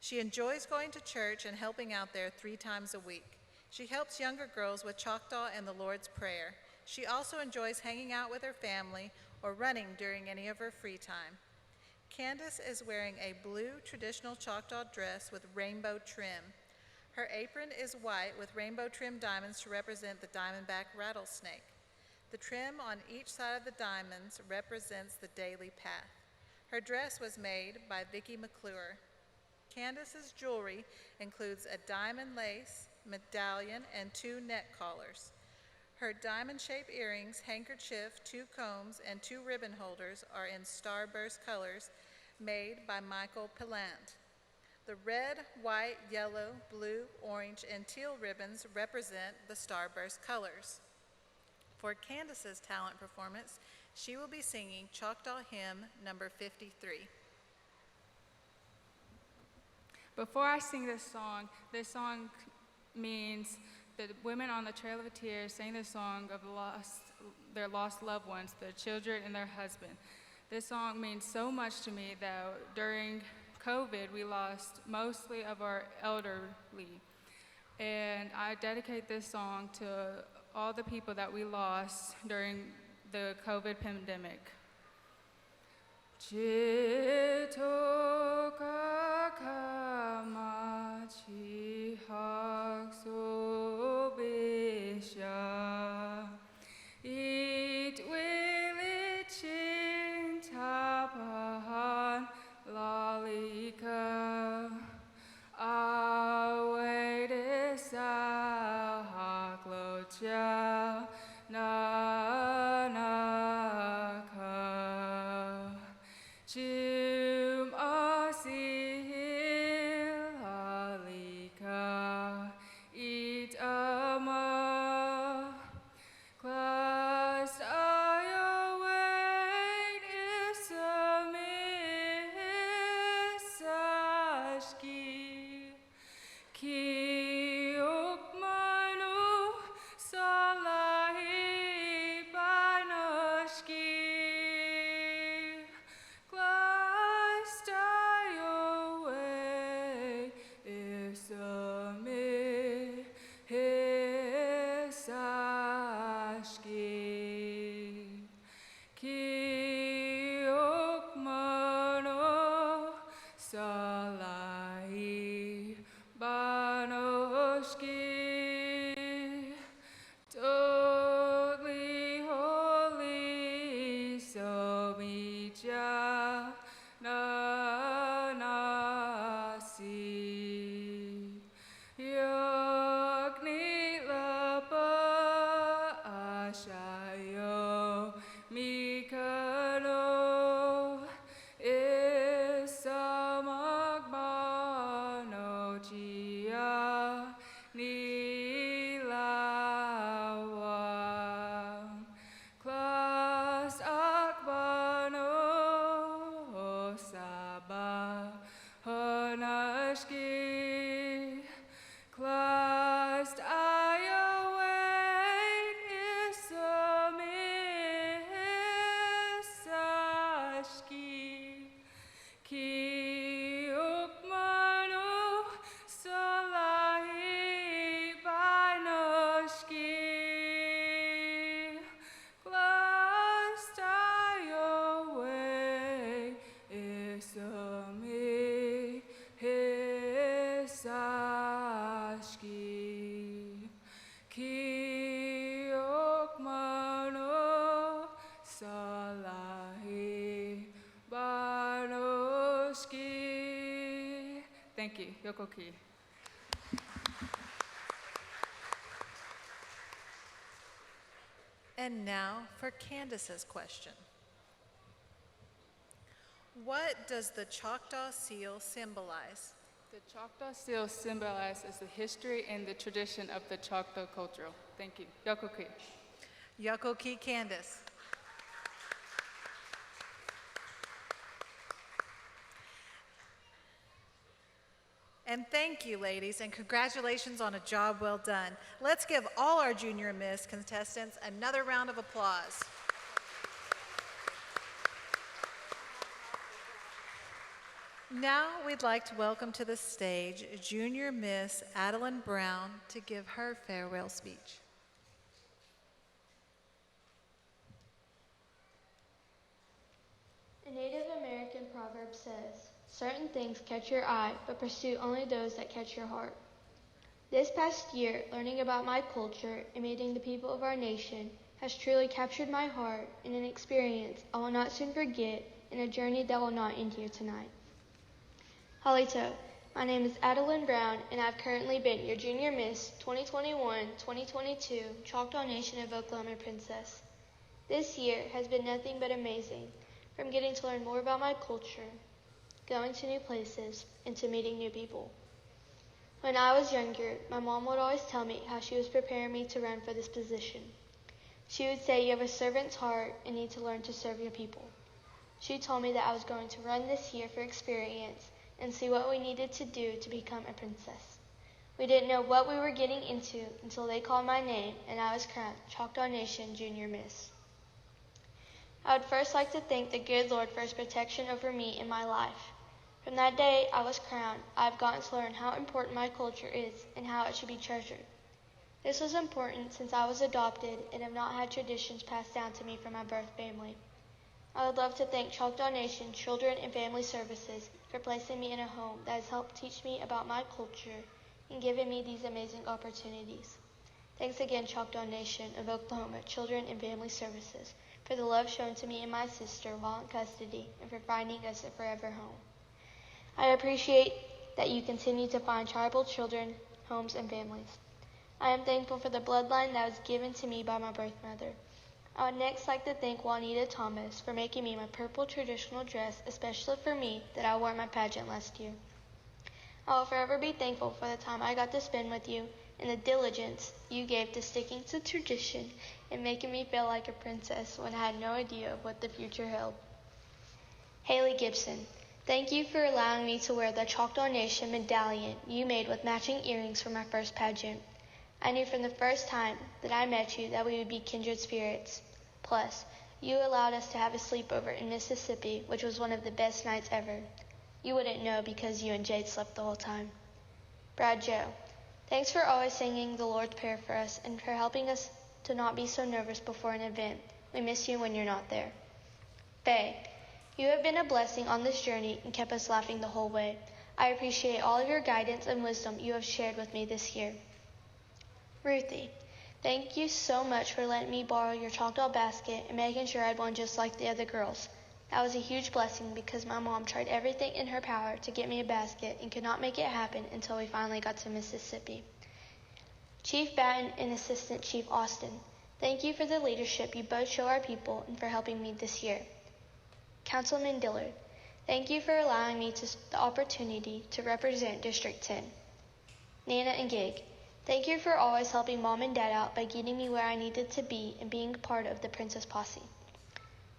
She enjoys going to church and helping out there 3 times a week. She helps younger girls with Choctaw and the Lord's Prayer. She also enjoys hanging out with her family or running during any of her free time. Candace is wearing a blue traditional Choctaw dress with rainbow trim. Her apron is white with rainbow trim diamonds to represent the diamondback rattlesnake. The trim on each side of the diamonds represents the daily path. Her dress was made by Vicki McClure. Candace's jewelry includes a diamond lace, medallion, and 2 neck collars. Her diamond-shaped earrings, handkerchief, 2 combs, and 2 ribbon holders are in starburst colors made by Michael Pillant. The red, white, yellow, blue, orange, and teal ribbons represent the starburst colors. For Candace's talent performance, she will be singing Choctaw Hymn number 53. Before I sing this song means the women on the Trail of Tears sang the song of their lost loved ones, their children and their husband. This song means so much to me that during COVID, we lost mostly of our elderly. And I dedicate this song to all the people that we lost during the COVID pandemic. It will chin tapahan lalika awe desa haklocha nanaka chum asil halika it ama class I await is a misashki ki ukmanu salahi banashki class I await is a misashki ki ukmanu salahi banoshki totally holy so bija nanasi yogni lapa ashayo mikano isamagbano chia nilawa class akbano saba honashki class I await is a misashki ki ukmanu salahi banoshki class I await is a misashki ki Thank you. Yokoki. And now for Candace's question. What does the Choctaw seal symbolize? The Choctaw seal symbolizes the history and the tradition of the Choctaw culture. Thank you. Yokoki. Yokoki Candace. And thank you, ladies, and congratulations on a job well done. Let's give all our Junior Miss contestants another round of applause. Now we'd like to welcome to the stage Junior Miss Adeline Brown to give her farewell speech. A Native American proverb says, "Certain things catch your eye, but pursue only those that catch your heart." This past year, learning about my culture and meeting the people of our nation has truly captured my heart in an experience I will not soon forget and a journey that will not end here tonight. Halito, my name is Adeline Brown, and I've currently been your Junior Miss 2021-2022 Choctaw Nation of Oklahoma Princess. This year has been nothing but amazing, from getting to learn more about my culture, going to new places, and to meeting new people. When I was younger, my mom would always tell me how she was preparing me to run for this position. She would say, "You have a servant's heart and need to learn to serve your people." She told me that I was going to run this year for experience and see what we needed to do to become a princess. We didn't know what we were getting into until they called my name and I was crowned Choctaw Nation Junior Miss. I would first like to thank the good Lord for his protection over me in my life. From that day I was crowned, I have gotten to learn how important my culture is and how it should be treasured. This was important since I was adopted and have not had traditions passed down to me from my birth family. I would love to thank Choctaw Nation Children and Family Services for placing me in a home that has helped teach me about my culture and given me these amazing opportunities. Thanks again, Choctaw Nation of Oklahoma Children and Family Services, for the love shown to me and my sister while in custody and for finding us a forever home. I appreciate that you continue to find tribal children, homes, and families. I am thankful for the bloodline that was given to me by my birth mother. I would next like to thank Juanita Thomas for making me my purple traditional dress, especially for me, that I wore at my pageant last year. I will forever be thankful for the time I got to spend with you and the diligence you gave to sticking to tradition and making me feel like a princess when I had no idea of what the future held. Hayley Gibson, thank you for allowing me to wear the Choctaw Nation medallion you made with matching earrings for my first pageant. I knew from the first time that I met you that we would be kindred spirits. Plus, you allowed us to have a sleepover in Mississippi, which was one of the best nights ever. You wouldn't know because you and Jade slept the whole time. Brad Joe, thanks for always singing the Lord's Prayer for us and for helping us to not be so nervous before an event. We miss you when you're not there. Faye, you have been a blessing on this journey and kept us laughing the whole way. I appreciate all of your guidance and wisdom you have shared with me this year. Ruthie, thank you so much for letting me borrow your Choctaw basket and making sure I had one just like the other girls. That was a huge blessing because my mom tried everything in her power to get me a basket and could not make it happen until we finally got to Mississippi. Chief Batten and Assistant Chief Austin, thank you for the leadership you both show our people and for helping me this year. Councilman Dillard, thank you for allowing me the opportunity to represent District 10. Nana and Gig, thank you for always helping Mom and Dad out by getting me where I needed to be and being part of the Princess Posse.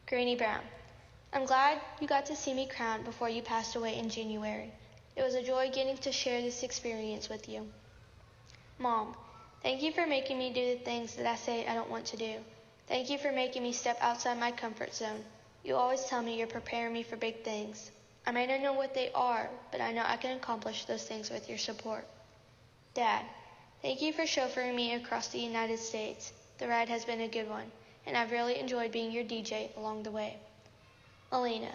Granny Brown, I'm glad you got to see me crowned before you passed away in January. It was a joy getting to share this experience with you. Mom, thank you for making me do the things that I say I don't want to do. Thank you for making me step outside my comfort zone. You always tell me you're preparing me for big things. I may not know what they are, but I know I can accomplish those things with your support. Dad, thank you for chauffeuring me across the United States. The ride has been a good one, and I've really enjoyed being your DJ along the way. Alina,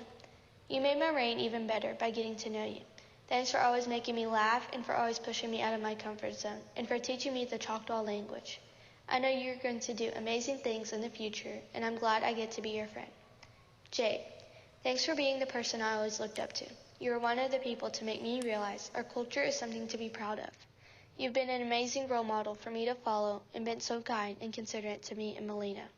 you made my reign even better by getting to know you. Thanks for always making me laugh and for always pushing me out of my comfort zone and for teaching me the Choctaw language. I know you're going to do amazing things in the future, and I'm glad I get to be your friend. Jade, Thanks for being the person I always looked up to. You were one of the people to make me realize our culture is something to be proud of. You've been an amazing role model for me to follow and been so kind and considerate to me and Melina.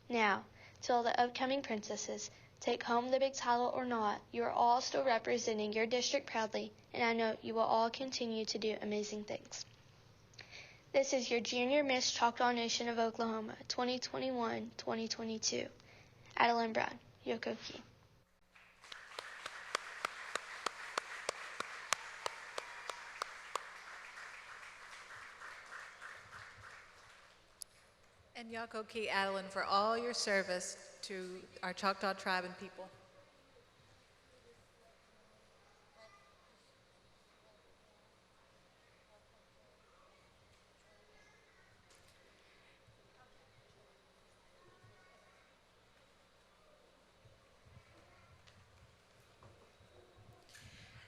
Now, to all the upcoming princesses, take home the big title or not, you are all still representing your district proudly, and I know you will all continue to do amazing things. This is your Junior Miss Choctaw Nation of Oklahoma, 2021-2022. Adeline Brown, Yokoki. And Yakoki Adeline for all your service to our Choctaw tribe and people.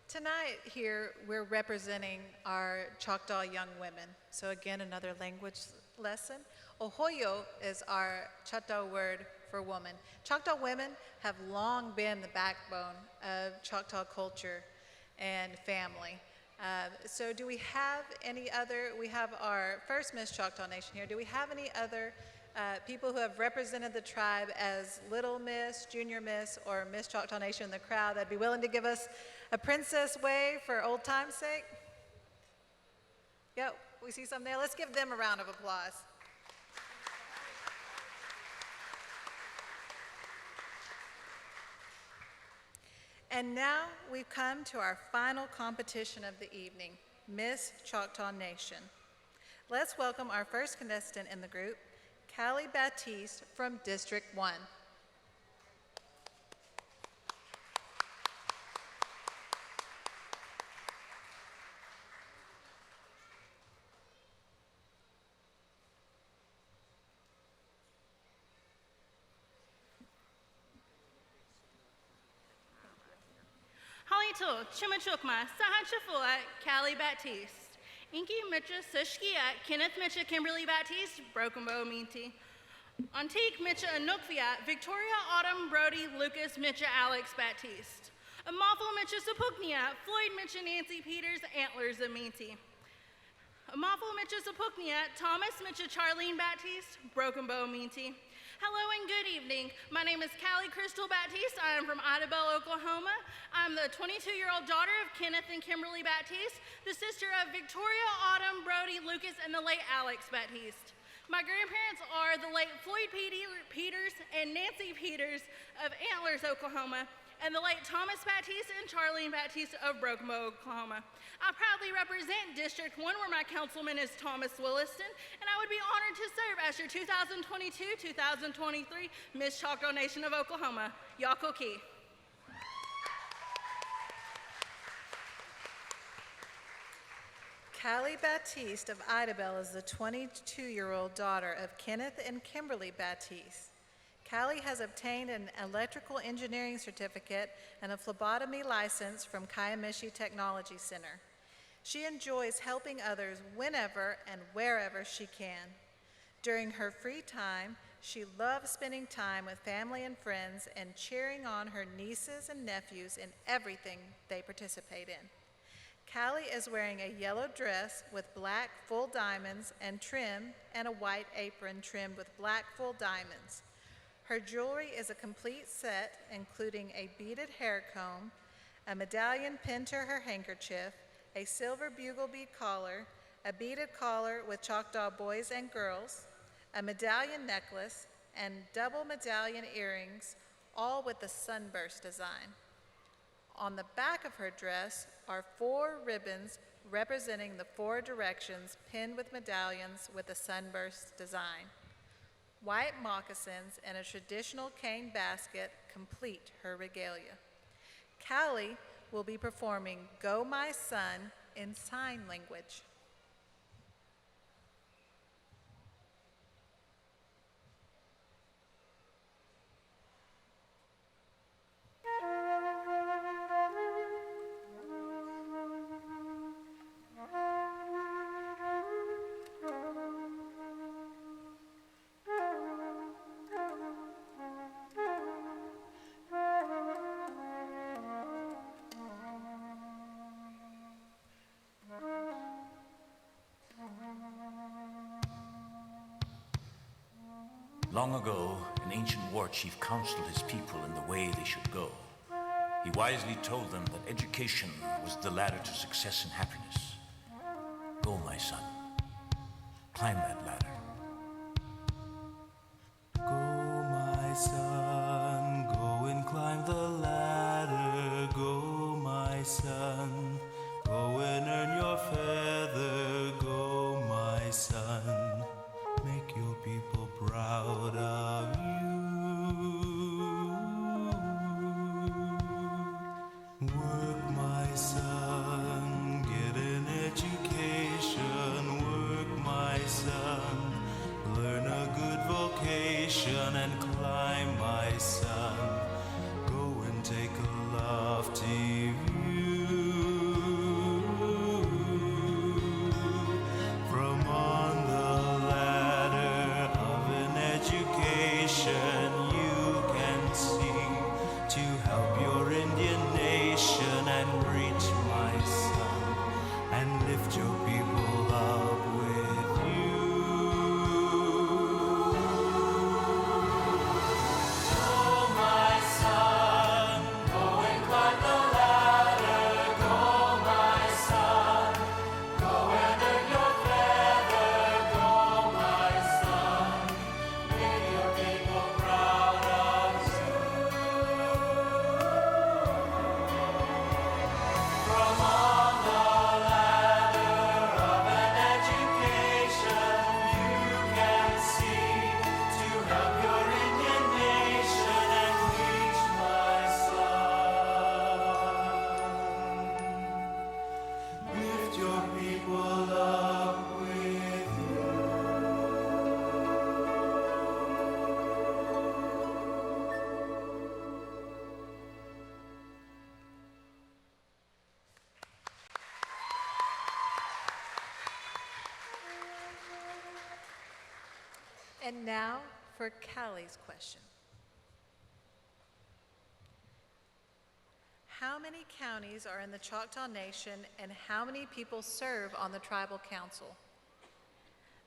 Tonight here, we're representing our Choctaw young women. So again, another language lesson. Ohoyo is our Choctaw word for woman. Choctaw women have long been the backbone of Choctaw culture and family. So do we have any other, we have our first Miss Choctaw Nation here. Do we have any other people who have represented the tribe as Little Miss, Junior Miss, or Miss Choctaw Nation in the crowd that'd be willing to give us a princess wave for old time's sake? Yep, we see some there. Let's give them a round of applause. And now we've come to our final competition of the evening, Miss Choctaw Nation. Let's welcome our first contestant in the group, Callie Baptiste from District 1. Halito, Chimachukma, Sahachafua, Callie Baptiste. Inky Mitcha Sishkia, Kenneth Mitcha Kimberly Baptiste, Broken Bow Minty. Antique Mitcha Anukvia, Victoria Autumn Brody Lucas Mitcha Alex Baptiste. Amafo Mitcha Sapuknia, Floyd Mitcha Nancy Peters, Antlers of Minty. Amafo Mitcha Sapuknia, Thomas Mitcha Charlene Baptiste, Broken Bow Minty. Hello and good evening. My name is Callie Crystal Baptiste. I am from Idabel, Oklahoma. I'm the 22-year-old daughter of Kenneth and Kimberly Baptiste, the sister of Victoria Autumn Brody Lucas and the late Alex Baptiste. My grandparents are the late Floyd Peters and Nancy Peters of Antlers, Oklahoma, and the late Thomas Baptiste and Charlene Baptiste of Broken Bow, Oklahoma. I proudly represent District 1, where my councilman is Thomas Williston, and I would be honored to serve as your 2022-2023 Miss Choctaw Nation of Oklahoma. Yakoki. Callie Baptiste of Idabel is the 22-year-old daughter of Kenneth and Kimberly Baptiste. Callie has obtained an electrical engineering certificate and a phlebotomy license from Kiamichi Technology Center. She enjoys helping others whenever and wherever she can. During her free time, she loves spending time with family and friends and cheering on her nieces and nephews in everything they participate in. Callie is wearing a yellow dress with black full diamonds and trim and a white apron trimmed with black full diamonds. Her jewelry is a complete set, including a beaded hair comb, a medallion pinned to her handkerchief, a silver bugle bead collar, a beaded collar with Choctaw boys and girls, a medallion necklace, and double medallion earrings, all with the sunburst design. On the back of her dress are 4 ribbons representing the 4 directions pinned with medallions with the sunburst design. White moccasins and a traditional cane basket complete her regalia. Callie will be performing Go My Son in sign language. Long ago, an ancient war chief counseled his people in the way they should go. He wisely told them that education was the ladder to success and happiness. Go, my son. Climb that ladder. Go, my son, go and climb the ladder. Go, my son, go and earn your feather. Go, my son, make your people proud of you. Work, my son, get an education. Work, my son, learn a good vocation and climb, my son. Go and take a lofty view. From on the ladder of an education you can see to help your Indian nation and reach, my son, and lift your people up with you. Go, my son, go and climb the ladder. Go, my son, go and earn your feather. Go, my son, make your people proud of you. From on the ladder of an education you can see to help your Indian nation and reach, my son. Lift your people up with you. And now for Cali's question. How many counties are in the Choctaw Nation and how many people serve on the tribal council?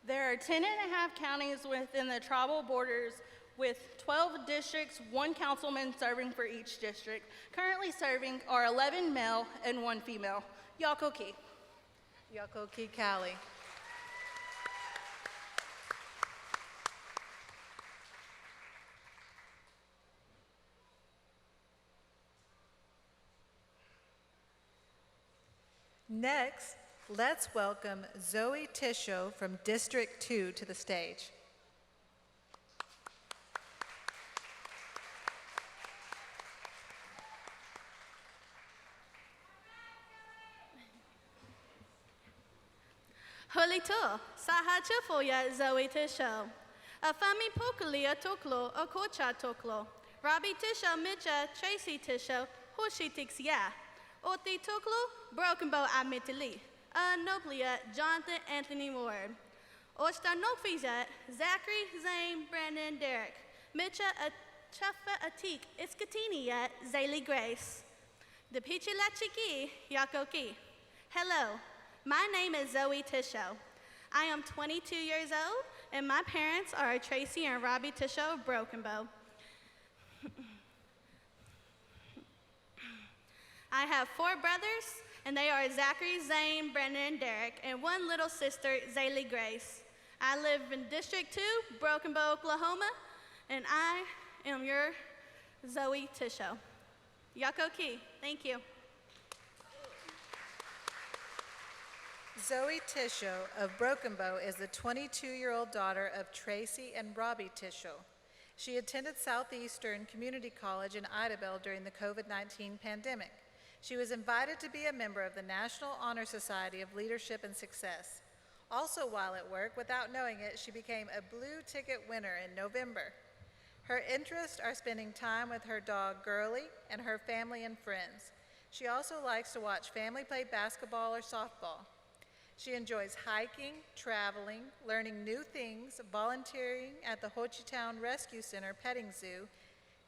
There are 10 and a half counties within the tribal borders with 12 districts, 1 councilman serving for each district. Currently serving are 11 male and 1 female. Yakoki. Yakoki Cali. Next, let's welcome Zoe Tisho from District 2 to the stage. Holito, sahachafoya Zoe Tisho. Afami Pokalia Toklo, Okocha Toklo. Robbie Tisho, Mitcha, Tracy Tisho, Hoshi Tixia. Oti Toklo, Broken Bow Amitili. Noblia, Jonathan Anthony Ward. Osta Nofizat, Zachary, Zane, Brandon, Derek. Mitcha, Chufa Atik, Iskatini yet, Zaylee Grace. The Pichila Chiki, Yakoki. Hello, my name is Zoe Tisho. I am 22 years old, and my parents are Tracy and Robbie Tisho of Broken Bow. I have 4 brothers, and they are Zachary, Zane, Brendan, and Derek, and 1 little sister, Zaylee Grace. I live in District 2, Broken Bow, Oklahoma, and I am your Zoe Tisho. Yakoki, thank you. Zoe Tisho of Broken Bow is the 22-year-old daughter of Tracy and Robbie Tisho. She attended Southeastern Community College in Idabel during the COVID-19 pandemic. She was invited to be a member of the National Honor Society of Leadership and Success. Also while at work, without knowing it, she became a blue ticket winner in November. Her interests are spending time with her dog Girlie and her family and friends. She also likes to watch family play basketball or softball. She enjoys hiking, traveling, learning new things, volunteering at the Ho Chi Town Rescue Center Petting Zoo,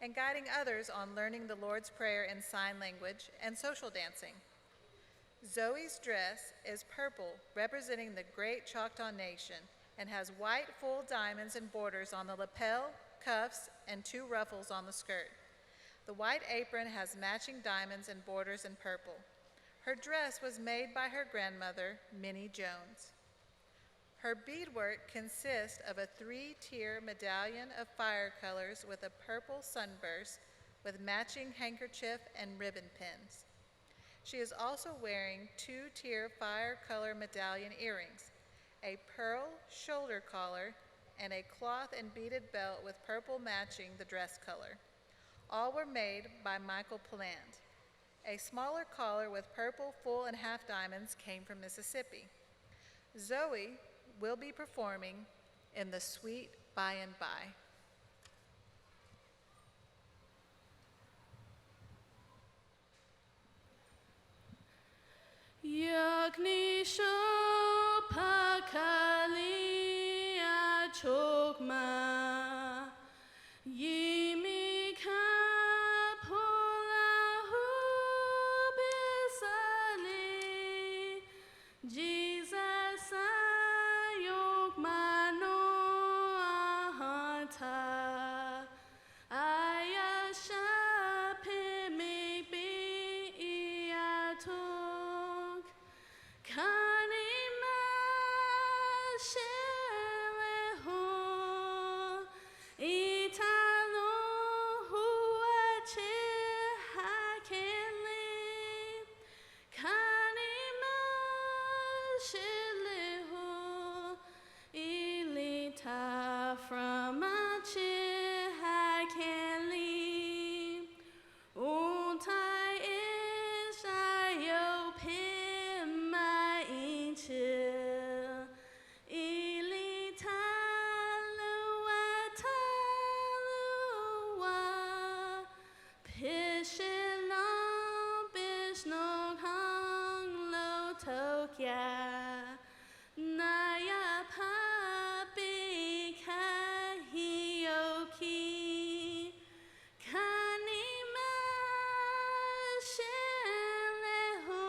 and guiding others on learning the Lord's Prayer in sign language and social dancing. Zoe's dress is purple, representing the great Choctaw Nation, and has white full diamonds and borders on the lapel, cuffs, and 2 ruffles on the skirt. The white apron has matching diamonds and borders in purple. Her dress was made by her grandmother, Minnie Jones. Her beadwork consists of a 3-tier medallion of fire colors with a purple sunburst with matching handkerchief and ribbon pins. She is also wearing 2-tier fire color medallion earrings, a pearl shoulder collar, and a cloth and beaded belt with purple matching the dress color. All were made by Michael Plant. A smaller collar with purple full and half diamonds came from Mississippi. Zoe will be performing in the Sweet By and By. Yagnisho pakali achokma yimi kapola hubisali Jesus ayokma no ahanta ayasha pimi bi iatok kanima sheleho italo huache hakele kanima sheleho ilita from ache hakele untai isayo pima inchil ilita luwa taluwa pishilon bishno hang lo tokya naya papi kahioki kanima shelehu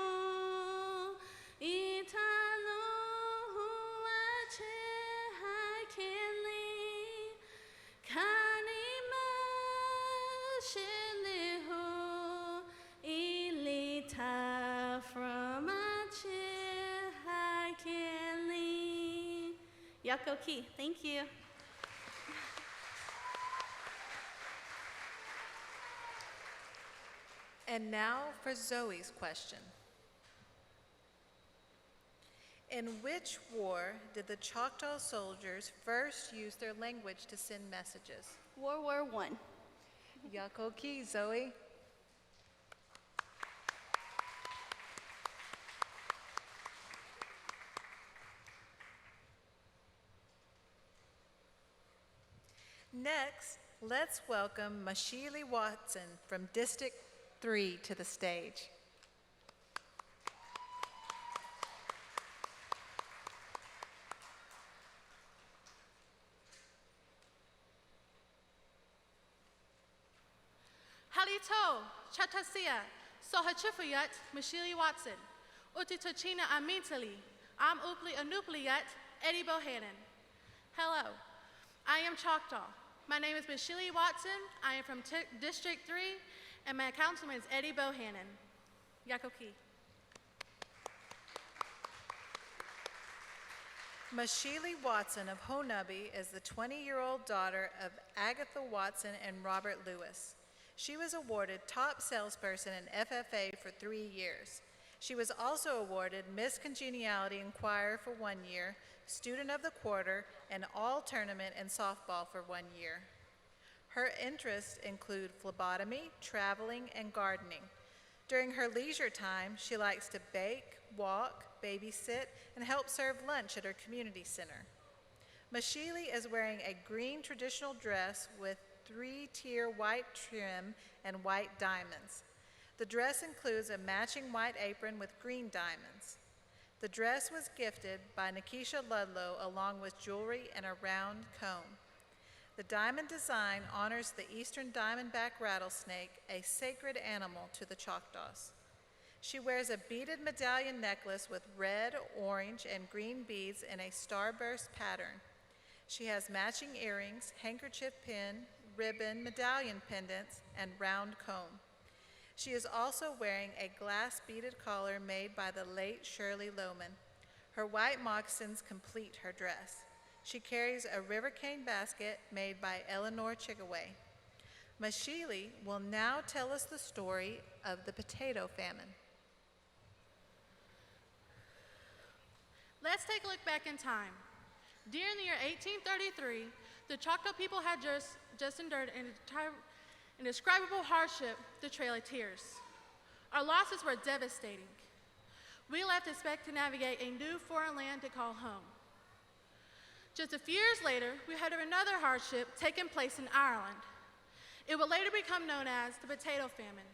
italo huache hakele kanima shelehu ilita from ache hakele. Yakoki, thank you. And now for Zoe's question. In which war did the Choctaw soldiers first use their language to send messages? World War I. Yakoki, Zoe. Next, let's welcome Mashili Watson from District 3 to the stage. Halito, Chatasia, Sohachifayat, Mashili Watson, Utitochina Amintali, Am Upli Anupliat, Eddie Bohannon. Hello, I am Choctaw. My name is Mashili Watson. I am from District 3, and my councilman is Eddie Bohannon. Yakoki. Mashili Watson of Honubby is the 20-year-old daughter of Agatha Watson and Robert Lewis. She was awarded top salesperson in FFA for 3 years. She was also awarded Miss Congeniality Inquirer for 1 year, Student of the Quarter, and All Tournament in softball for 1 year. Her interests include phlebotomy, traveling, and gardening. During her leisure time, she likes to bake, walk, babysit, and help serve lunch at her community center. Mashili is wearing a green traditional dress with 3-tier white trim and white diamonds. The dress includes a matching white apron with green diamonds. The dress was gifted by Nikisha Ludlow along with jewelry and a round comb. The diamond design honors the eastern diamondback rattlesnake, a sacred animal to the Choctaws. She wears a beaded medallion necklace with red, orange, and green beads in a starburst pattern. She has matching earrings, handkerchief pin, ribbon, medallion pendants, and round comb. She is also wearing a glass beaded collar made by the late Shirley Lohman. Her white moccasins complete her dress. She carries a river cane basket made by Eleanor Chickaway. Mashili will now tell us the story of the potato famine. Let's take a look back in time. During the year 1833, the Choctaw people had just endured an indescribable hardship, the Trail of Tears. Our losses were devastating. We left to expect to navigate a new foreign land to call home. Just a few years later, we heard of another hardship taking place in Ireland. It would later become known as the potato famine.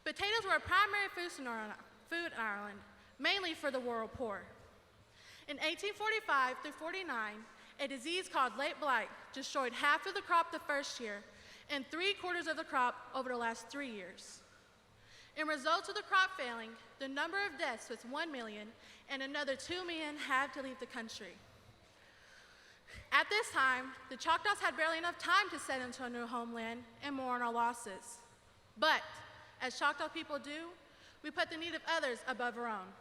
Potatoes were a primary food in Ireland, mainly for the rural poor. In 1845 through 49, a disease called late blight destroyed half of the crop the first year and 3/4 of the crop over the last 3 years. In results of the crop failing, the number of deaths was 1 million and another 2 million had to leave the country. At this time, the Choctaws had barely enough time to set into a new homeland and mourn our losses. But, as Choctaw people do, we put the need of others above our own.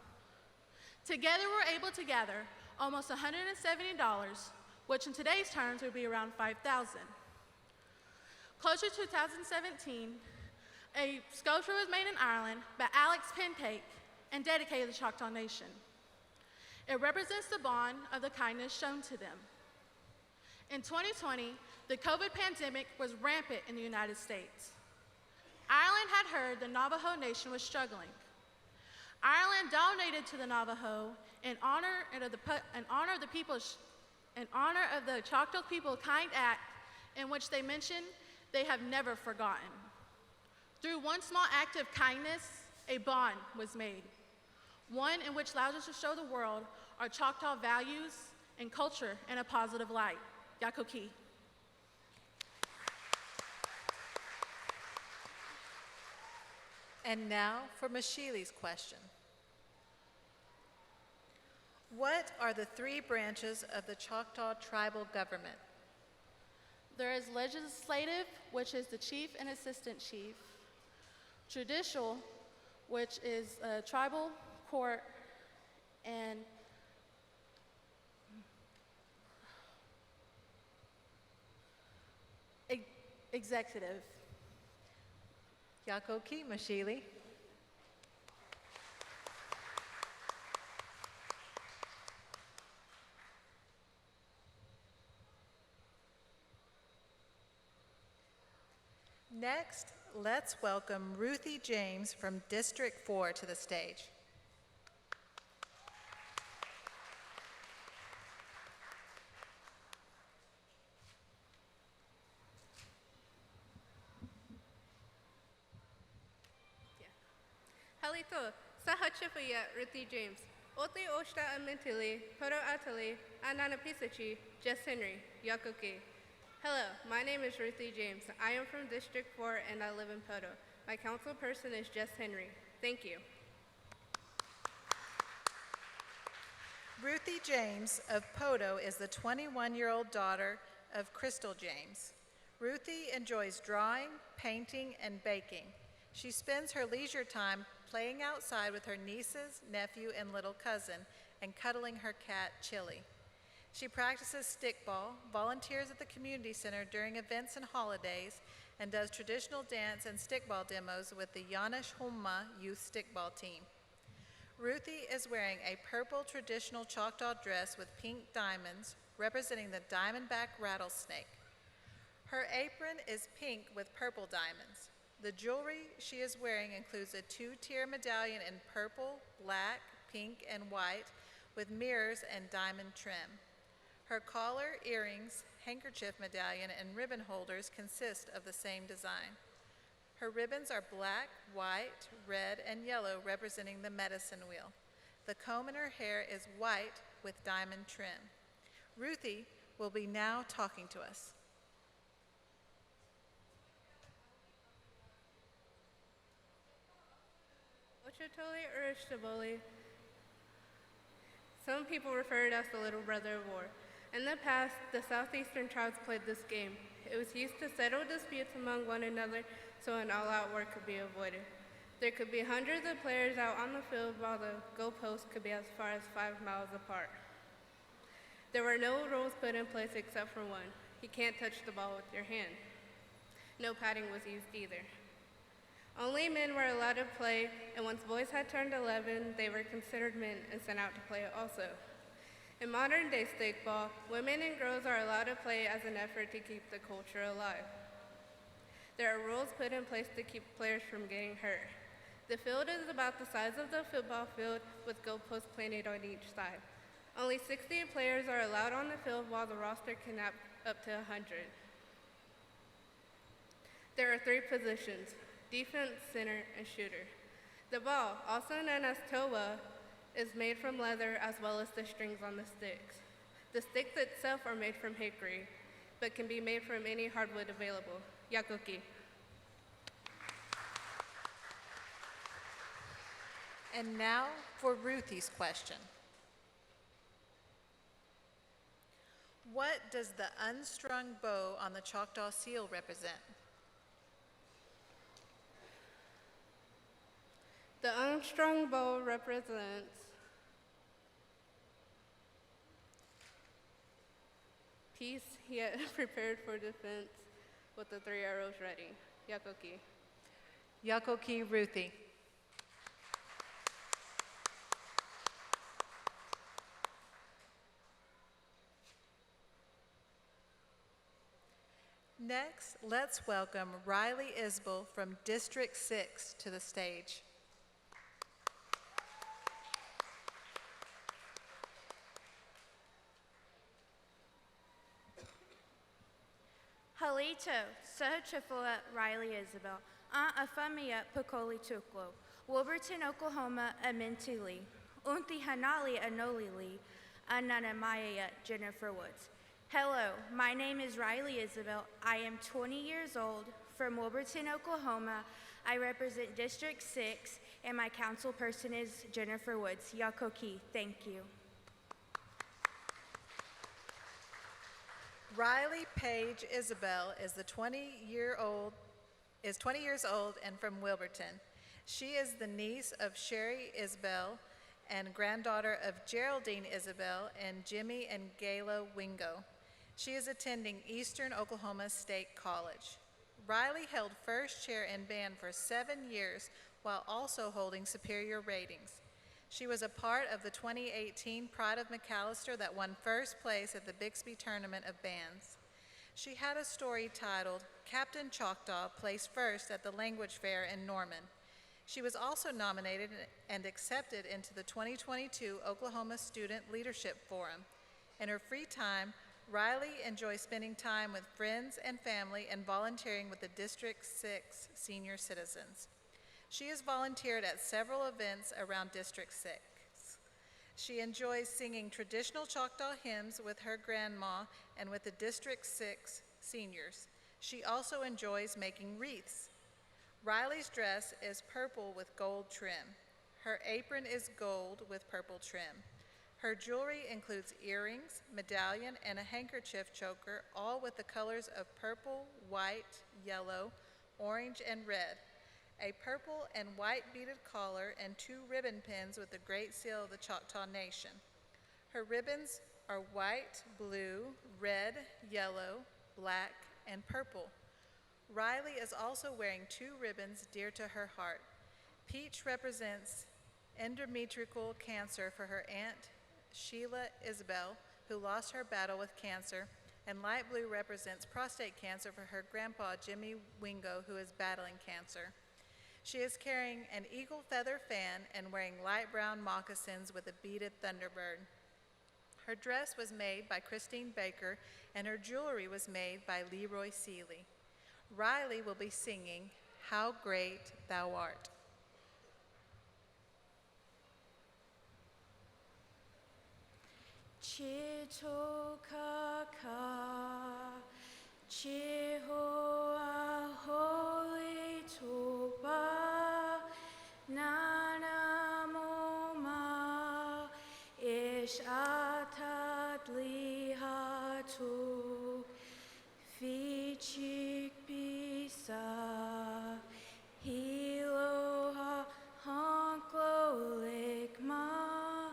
Together, we were able to gather almost $170, which in today's terms would be around $5,000. Closer to 2017, a sculpture was made in Ireland by Alex Pentake and dedicated to the Choctaw Nation. It represents the bond of the kindness shown to them. In 2020, the COVID pandemic was rampant in the United States. Ireland had heard the Navajo Nation was struggling. Ireland donated to the Navajo in honor of the Choctaw people's kind act, in which they mentioned they have never forgotten. Through one small act of kindness, a bond was made, one in which allows us to show the world our Choctaw values and culture in a positive light. Yakoki. And now for Mashili's question. What are the 3 branches of the Choctaw tribal government? There is legislative, which is the chief and assistant chief, judicial, which is a tribal court, and executive. Yakoki, Mashili. Next, let's welcome Ruthie James from District 4 to the stage. Halito, Sahachifaya, Ruthie James. Ote Oshta Amintili, Poto Atali, Ananapisachi, Jess Henry, Yakoki. Hello, my name is Ruthie James. I am from District 4 and I live in Poto. My council person is Jess Henry. Thank you. Ruthie James of Poto is the 21-year-old daughter of Crystal James. Ruthie enjoys drawing, painting, and baking. She spends her leisure time playing outside with her nieces, nephew, and little cousin, and cuddling her cat, Chili. She practices stickball, volunteers at the community center during events and holidays, and does traditional dance and stickball demos with the Yanish Humma youth stickball team. Ruthie is wearing a purple traditional Choctaw dress with pink diamonds, representing the diamondback rattlesnake. Her apron is pink with purple diamonds. The jewelry she is wearing includes a 2-tier medallion in purple, black, pink, and white with mirrors and diamond trim. Her collar, earrings, handkerchief medallion, and ribbon holders consist of the same design. Her ribbons are black, white, red, and yellow, representing the medicine wheel. The comb in her hair is white with diamond trim. Ruthie will be now talking to us. Uchitoli or Ishtaboli. Some people refer it as the little brother of war. In the past, the southeastern tribes played this game. It was used to settle disputes among one another so an all-out war could be avoided. There could be hundreds of players out on the field while the goalposts could be as far as 5 miles apart. There were no rules put in place except for one. You can't touch the ball with your hand. No padding was used either. Only men were allowed to play, and once boys had turned 11, they were considered men and sent out to play it also. In modern-day stakeball, women and girls are allowed to play as an effort to keep the culture alive. There are rules put in place to keep players from getting hurt. The field is about the size of the football field with goalposts planted on each side. Only 60 players are allowed on the field while the roster can have up to 100. There are 3 positions: defense, center, and shooter. The ball, also known as toa, is made from leather as well as the strings on the sticks. The sticks itself are made from hickory, but can be made from any hardwood available. Yakuki. And now for Ruthie's question. What does the unstrung bow on the Choctaw seal represent? The unstrung bow represents peace yet prepared for defense with the 3 arrows ready. Yakoki. Yakoki Ruthie. Next, let's welcome Riley Isbell from District 6 to the stage. Halito, Sohochifua, Riley Isabel, Aunt Afamia, Pocoli Tuklo, Wilburton, Oklahoma, Amintili, Unti Hanali, Anolili, Ananamaya, Jennifer Woods. Hello, my name is Riley Isabel. I am 20 years old, from Wilburton, Oklahoma. I represent District 6, and my council person is Jennifer Woods. Yakoki, thank you. Riley Page Isabel is 20 years old and from Wilburton. She is the niece of Sherry Isbell and granddaughter of Geraldine Isabel and Jimmy and Gayla Wingo. She is attending Eastern Oklahoma State College. Riley held first chair in band for 7 years while also holding superior ratings. She was a part of the 2018 Pride of McAllister that won first place at the Bixby Tournament of Bands. She had a story titled Captain Choctaw placed first at the Language Fair in Norman. She was also nominated and accepted into the 2022 Oklahoma Student Leadership Forum. In her free time, Riley enjoys spending time with friends and family and volunteering with the District 6 senior citizens. She has volunteered at several events around District 6. She enjoys singing traditional Choctaw hymns with her grandma and with the District 6 seniors. She also enjoys making wreaths. Riley's dress is purple with gold trim. Her apron is gold with purple trim. Her jewelry includes earrings, medallion, and a handkerchief choker, all with the colors of purple, white, yellow, orange, and red. A purple and white beaded collar, and 2 ribbon pins with the Great Seal of the Choctaw Nation. Her ribbons are white, blue, red, yellow, black, and purple. Riley is also wearing 2 ribbons dear to her heart. Peach represents endometrial cancer for her aunt, Sheila Isabel, who lost her battle with cancer, and light blue represents prostate cancer for her grandpa, Jimmy Wingo, who is battling cancer. She is carrying an eagle feather fan and wearing light brown moccasins with a beaded thunderbird. Her dress was made by Christine Baker, and her jewelry was made by Leroy Seeley. Riley will be singing, How Great Thou Art. Chitokaka, Chihoa, Holy Toba, Nana. Shatadli hatuk fichik bisa hiloha hanklolik ma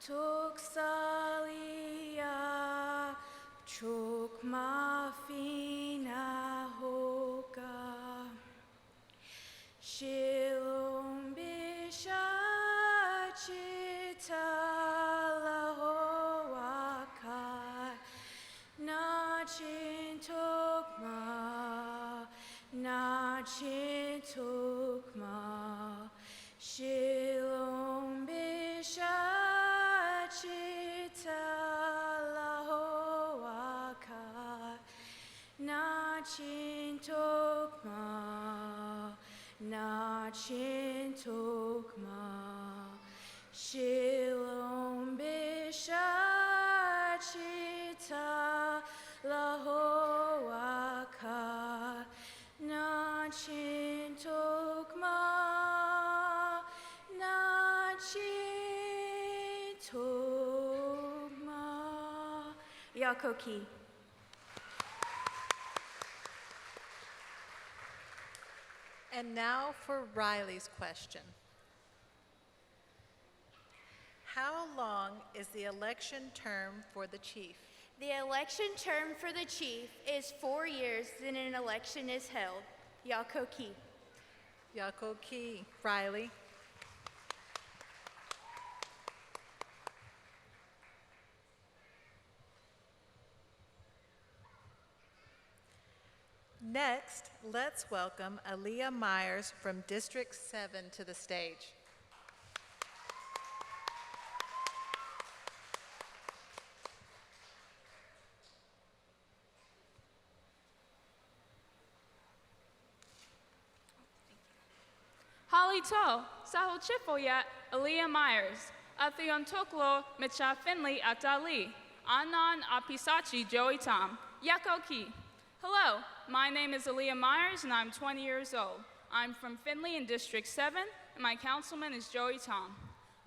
tuksalia chuk mafina hoka Shilom bishachita lahoakai nachin tukma Shilom bishachita lahoakai nachin tukma Nachin tukma Shilom bishachita lahoaka Nachin tukma Nachin tukma Yakoki. And now for Riley's question. How long is the election term for the chief? The election term for the chief is 4 years, then an election is held. Yakoki. Yakoki. Riley. Next, let's welcome Aaliyah Myers from District 7 to the stage. Halito, Sahol Chifoyat, Aaliyah Myers, Athion Toklo, Micha Finley Atali, Anan Apisachi Joey Tom, Yakoki. Hello, my name is Aaliyah Myers and I'm 20 years old. I'm from Findlay in District 7 and my councilman is Joey Tom.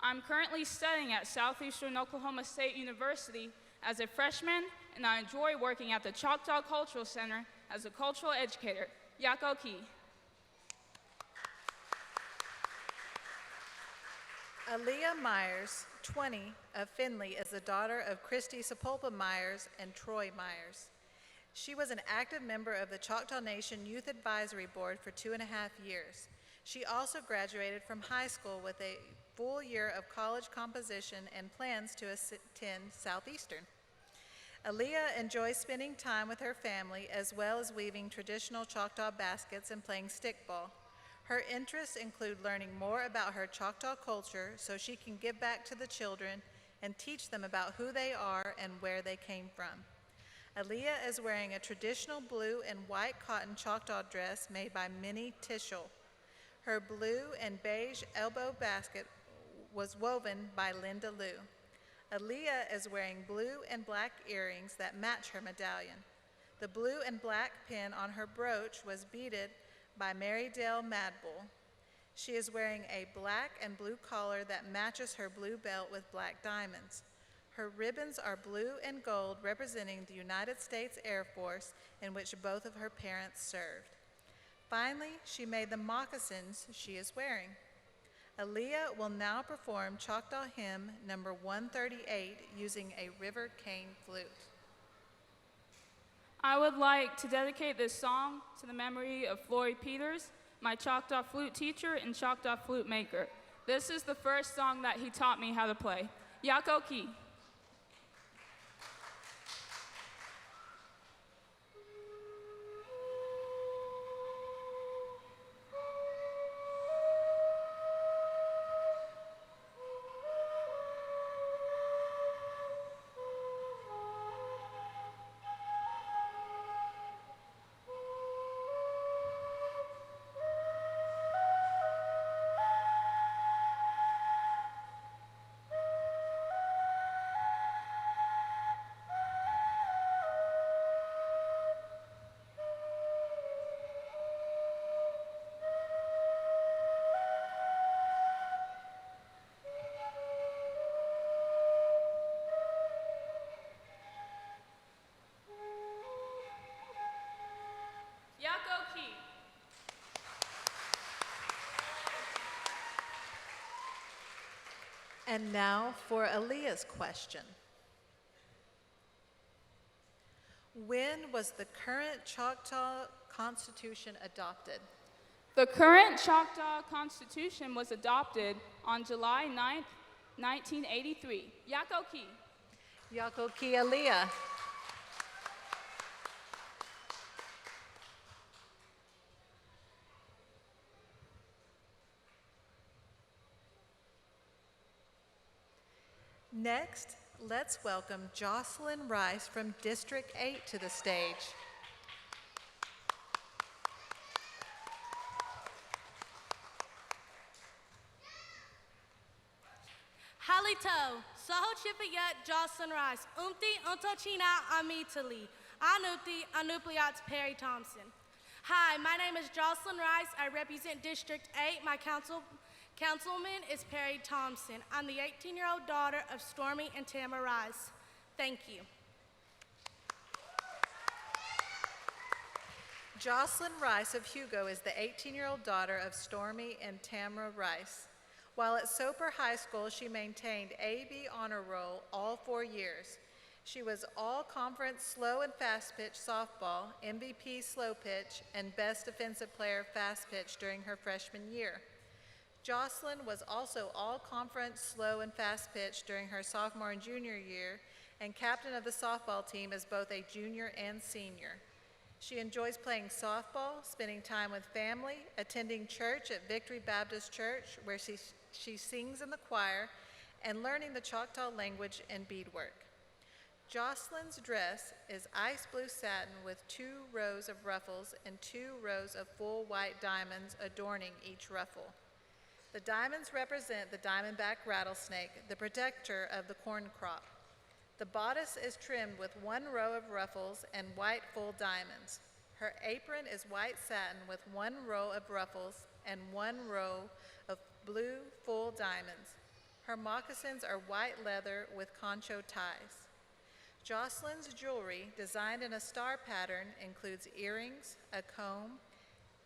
I'm currently studying at Southeastern Oklahoma State University as a freshman and I enjoy working at the Choctaw Cultural Center as a cultural educator. Yakoki. Aaliyah Myers, 20, of Findlay, is the daughter of Christy Sepulpa Myers and Troy Myers. She was an active member of the Choctaw Nation Youth Advisory Board for 2.5 years. She also graduated from high school with a full year of college composition and plans to attend Southeastern. Aaliyah enjoys spending time with her family as well as weaving traditional Choctaw baskets and playing stickball. Her interests include learning more about her Choctaw culture so she can give back to the children and teach them about who they are and where they came from. Aaliyah is wearing a traditional blue and white cotton Choctaw dress made by Minnie Tischel. Her blue and beige elbow basket was woven by Linda Liu. Aaliyah is wearing blue and black earrings that match her medallion. The blue and black pin on her brooch was beaded by Mary Dale Madbull. She is wearing a black and blue collar that matches her blue belt with black diamonds. Her ribbons are blue and gold, representing the United States Air Force, in which both of her parents served. Finally, she made the moccasins she is wearing. Aaliyah will now perform Choctaw Hymn number 138 using a river cane flute. I would like to dedicate this song to the memory of Floyd Peters, my Choctaw flute teacher and Choctaw flute maker. This is the first song that he taught me how to play. Yakoki. And now for Aaliyah's question. When was the current Choctaw Constitution adopted? The current Choctaw Constitution was adopted on July 9th, 1983. Yakoki. Yakoki Aaliyah. Next, let's welcome Jocelyn Rice from District 8 to the stage. Halito, Saho Chipayat, Jocelyn Rice, Untochina Amitali, Anuti Anupliat Perry Thompson. Hi, my name is Jocelyn Rice. I represent District 8. My councilman is Perry Thompson. I'm the 18-year-old daughter of Stormy and Tamara Rice. Thank you. Jocelyn Rice of Hugo is the 18-year-old daughter of Stormy and Tamara Rice. While at Soper High School, she maintained AB honor roll all 4 years. She was all-conference slow and fast pitch softball, MVP slow pitch, and best defensive player fast pitch during her freshman year. Jocelyn was also all-conference slow and fast pitch during her sophomore and junior year, and captain of the softball team as both a junior and senior. She enjoys playing softball, spending time with family, attending church at Victory Baptist Church, where she sings in the choir, and learning the Choctaw language and beadwork. Jocelyn's dress is ice blue satin with 2 rows of ruffles and 2 rows of full white diamonds adorning each ruffle. The diamonds represent the diamondback rattlesnake, the protector of the corn crop. The bodice is trimmed with 1 row of ruffles and white full diamonds. Her apron is white satin with 1 row of ruffles and 1 row of blue full diamonds. Her moccasins are white leather with concho ties. Jocelyn's jewelry, designed in a star pattern, includes earrings, a comb,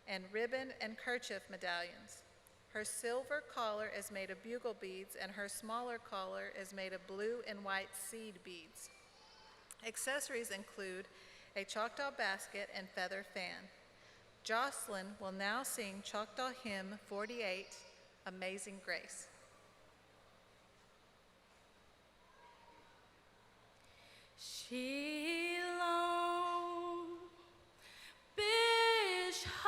and ribbon and kerchief medallions. Her silver collar is made of bugle beads, and her smaller collar is made of blue and white seed beads. Accessories include a Choctaw basket and feather fan. Jocelyn will now sing Choctaw Hymn 48, Amazing Grace. Shalom, Bishop.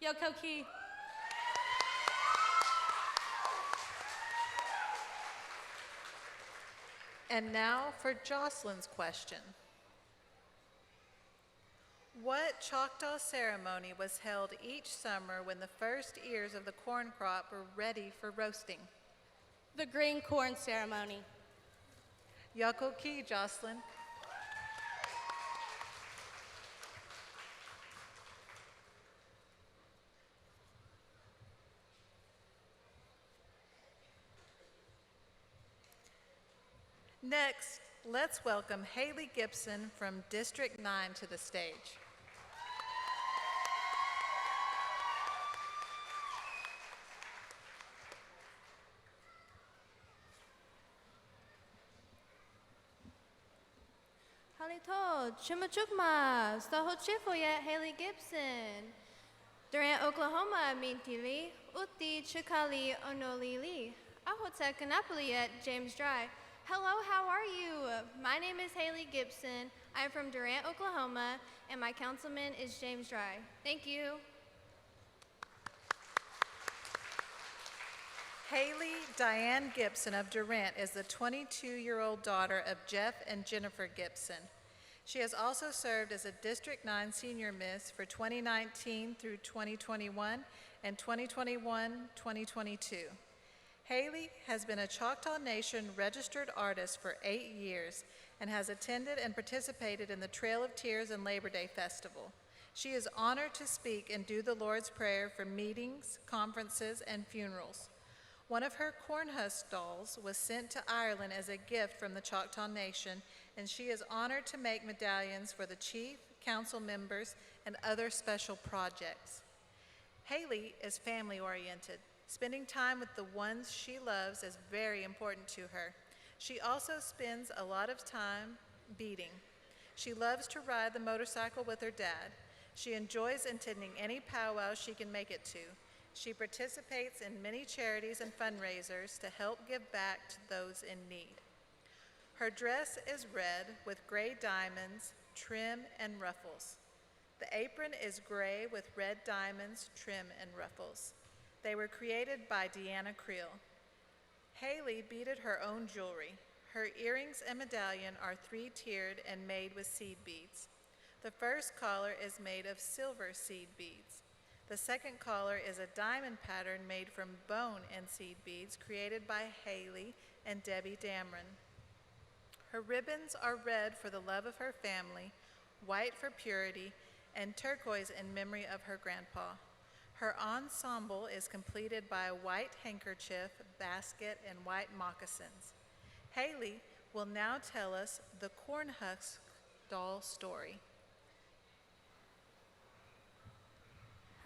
Yokoki. And now for Jocelyn's question. What Choctaw ceremony was held each summer when the first ears of the corn crop were ready for roasting? The green corn ceremony. Yakoki, Jocelyn. Next, let's welcome Hayley Gibson from District 9 to the stage. Halito, Chumachukma, Sahochifoyet, Hayley Gibson, Durant, Oklahoma, Mintili, Uti, Chikali, Onolili, Ahotek, Annapolis, James Dry. Hello, how are you? My name is Hayley Gibson. I'm from Durant, Oklahoma, and my councilman is James Dry. Thank you. Hayley Diane Gibson of Durant is the 22-year-old daughter of Jeff and Jennifer Gibson. She has also served as a District 9 Senior Miss for 2019 through 2021 and 2021-2022. Hayley has been a Choctaw Nation registered artist for 8 years and has attended and participated in the Trail of Tears and Labor Day Festival. She is honored to speak and do the Lord's Prayer for meetings, conferences, and funerals. One of her corn husk dolls was sent to Ireland as a gift from the Choctaw Nation, and she is honored to make medallions for the chief, council members, and other special projects. Hayley is family-oriented. Spending time with the ones she loves is very important to her. She also spends a lot of time beading. She loves to ride the motorcycle with her dad. She enjoys attending any powwow she can make it to. She participates in many charities and fundraisers to help give back to those in need. Her dress is red with gray diamonds, trim, and ruffles. The apron is gray with red diamonds, trim, and ruffles. They were created by Deanna Creel. Hayley beaded her own jewelry. Her earrings and medallion are 3-tiered and made with seed beads. The first collar is made of silver seed beads. The second collar is a diamond pattern made from bone and seed beads created by Hayley and Debbie Dameron. Her ribbons are red for the love of her family, white for purity, and turquoise in memory of her grandpa. Her ensemble is completed by a white handkerchief, basket, and white moccasins. Hayley will now tell us the corn husk doll story.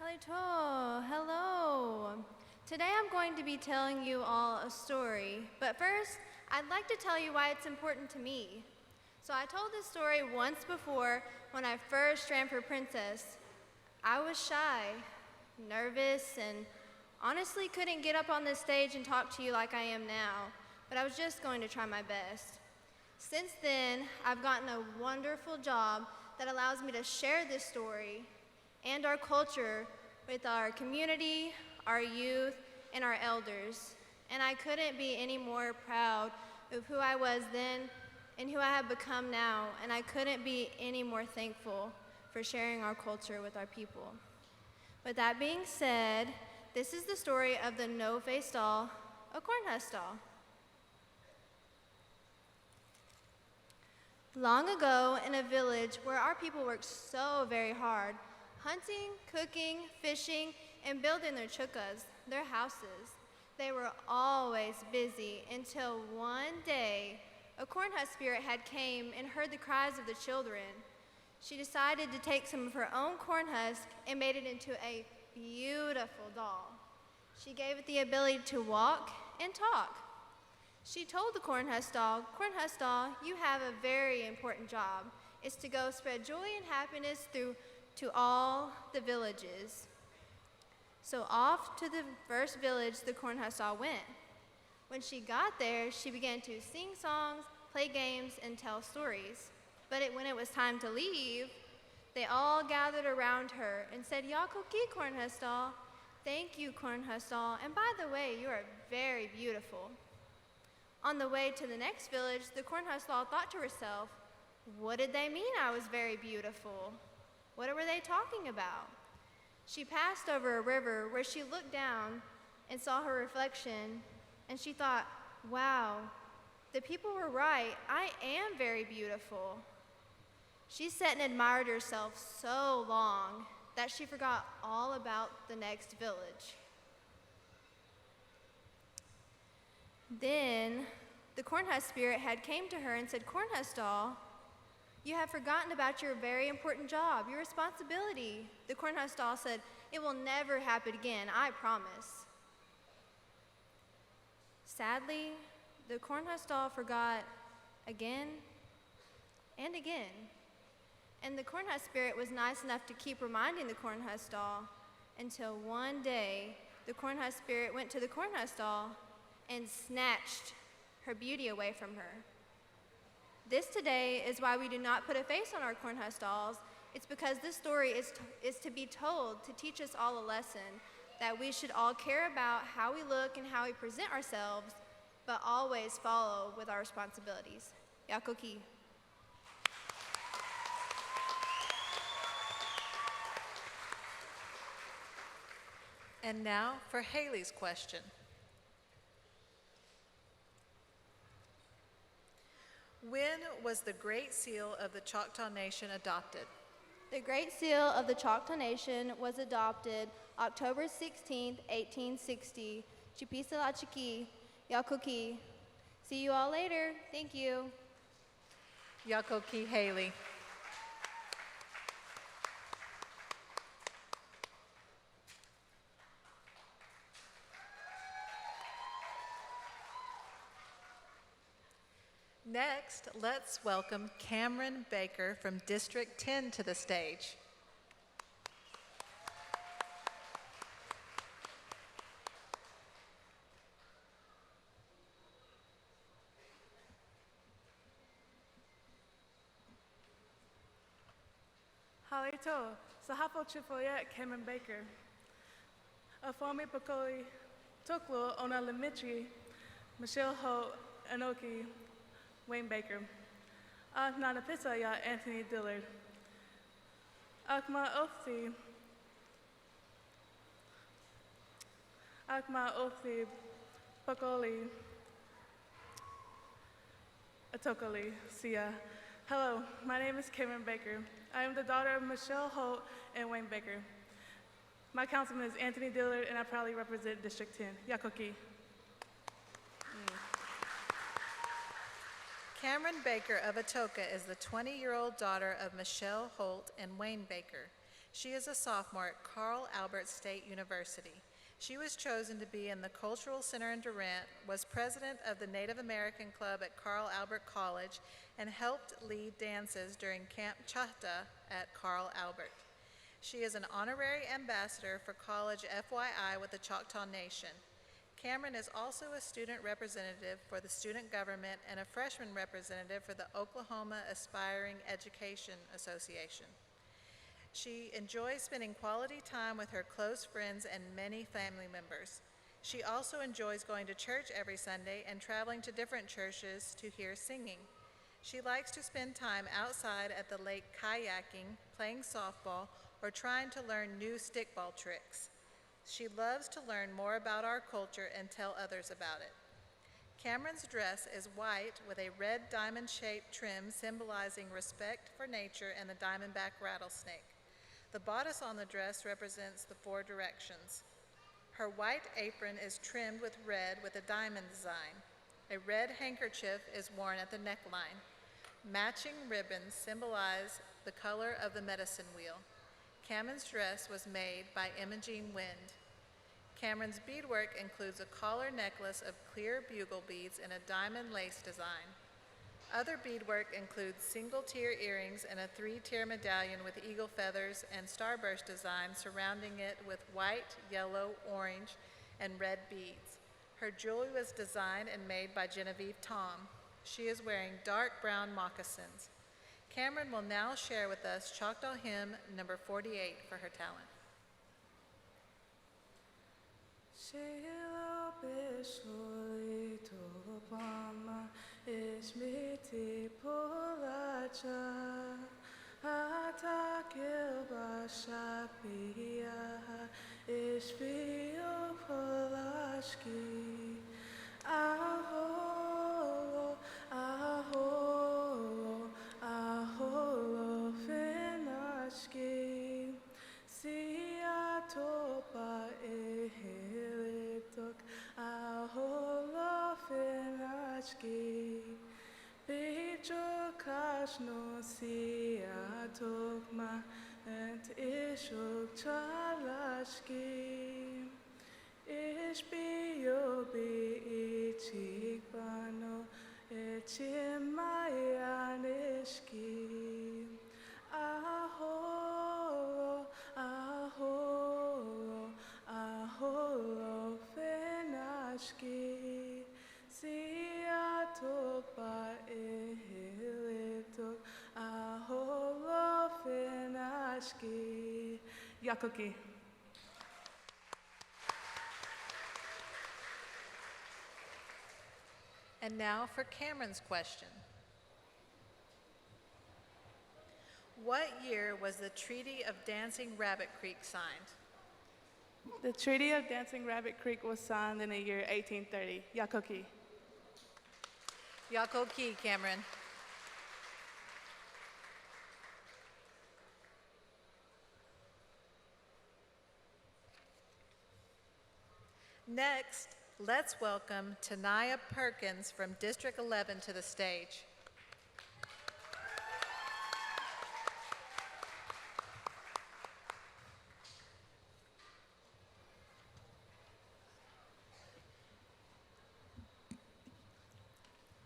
Hello. Today I'm going to be telling you all a story, but first, I'd like to tell you why it's important to me. So I told this story once before when I first ran for princess. I was shy, nervous, and honestly couldn't get up on this stage and talk to you like I am now, but I was just going to try my best. Since then, I've gotten a wonderful job that allows me to share this story and our culture with our community, our youth, and our elders. And I couldn't be any more proud of who I was then and who I have become now, and I couldn't be any more thankful for sharing our culture with our people. With that being said, this is the story of the no-face doll, a corn husk doll. Long ago, in a village where our people worked so very hard, hunting, cooking, fishing, and building their chukas, their houses. They were always busy until one day, a corn husk spirit had came and heard the cries of the children. She decided to take some of her own corn husk and made it into a beautiful doll. She gave it the ability to walk and talk. She told the corn husk doll, you have a very important job. It's to go spread joy and happiness to all the villages. So off to the first village the corn husk doll went. When she got there, she began to sing songs, play games, and tell stories. But when it was time to leave, they all gathered around her and said, "Yakoki, corn husk doll. Thank you, corn husk doll. And by the way, you are very beautiful." On the way to the next village, the corn husk doll thought to herself, what did they mean I was very beautiful? What were they talking about? She passed over a river where she looked down and saw her reflection, and she thought, wow, the people were right. I am very beautiful. She sat and admired herself so long that she forgot all about the next village. Then The cornhusk spirit had came to her and said, "Cornhusk doll, you have forgotten about your very important job, your responsibility." The cornhusk doll said, "It will never happen again, I promise." Sadly, the cornhusk doll forgot again and again. And the cornhusk spirit was nice enough to keep reminding the cornhusk doll until one day the cornhusk spirit went to the cornhusk doll and snatched her beauty away from her. This today is why we do not put a face on our cornhusk dolls. It's because this story is to be told to teach us all a lesson that we should all care about how we look and how we present ourselves, but always follow with our responsibilities. Yakoki. And now for Hayley's question. When was the Great Seal of the Choctaw Nation adopted? The Great Seal of the Choctaw Nation was adopted October 16, 1860. Chipisalachiki, Yakoki. See you all later. Thank you. Yakoki Hayley. Next, let's welcome Cameron Baker from District 10 to the stage. Halito, Sahapo Chifoyet Cameron Baker. Afami Pakoli Toklo Ona Limitri, Michelle Ho Anoki, Wayne Baker. Nana Pitaya Anthony Dillard. Akma Ofthi Pakoli Atokoli Sia. Hello, my name is Cameron Baker. I am the daughter of Michelle Holt and Wayne Baker. My councilman is Anthony Dillard, and I proudly represent District 10. Yakoki. Cameron Baker of Atoka is the 20-year-old daughter of Michelle Holt and Wayne Baker. She is a sophomore at Carl Albert State University. She was chosen to be in the Cultural Center in Durant, was president of the Native American Club at Carl Albert College, and helped lead dances during Camp Choctaw at Carl Albert. She is an honorary ambassador for college FYI with the Choctaw Nation. Cameron is also a student representative for the student government and a freshman representative for the Oklahoma Aspiring Education Association. She enjoys spending quality time with her close friends and many family members. She also enjoys going to church every Sunday and traveling to different churches to hear singing. She likes to spend time outside at the lake kayaking, playing softball, or trying to learn new stickball tricks. She loves to learn more about our culture and tell others about it. Cameron's dress is white with a red diamond-shaped trim symbolizing respect for nature and the diamondback rattlesnake. The bodice on the dress represents the 4 directions. Her white apron is trimmed with red with a diamond design. A red handkerchief is worn at the neckline. Matching ribbons symbolize the color of the medicine wheel. Cameron's dress was made by Imogene Wind. Cameron's beadwork includes a collar necklace of clear bugle beads and a diamond lace design. Other beadwork includes single-tier earrings and a 3-tier medallion with eagle feathers and starburst design surrounding it with white, yellow, orange, and red beads. Her jewelry was designed and made by Genevieve Tom. She is wearing dark brown moccasins. Cameron will now share with us Choctaw hymn number 48 for her talent. Shelo besholi topama ishmiti polacha atakil bashapia ishvio polashki aholo aholo aholo finashki siatopa ehelitok aholo finashki chalashki. Bicho kashno siya tokma and ishuk chalashki. Ish biyo bi ichikbano echimayanishki. Ahoro, ahoro, ahoro fenashki. Siatopa ehilitok ahoro fenashki. Yakoki. And now for Cameron's question. What year was the Treaty of Dancing Rabbit Creek signed? The Treaty of Dancing Rabbit Creek was signed in the year 1830. Yakoki. Yakoki, Cameron. Next, let's welcome Tanaya Perkins from District 11 to the stage.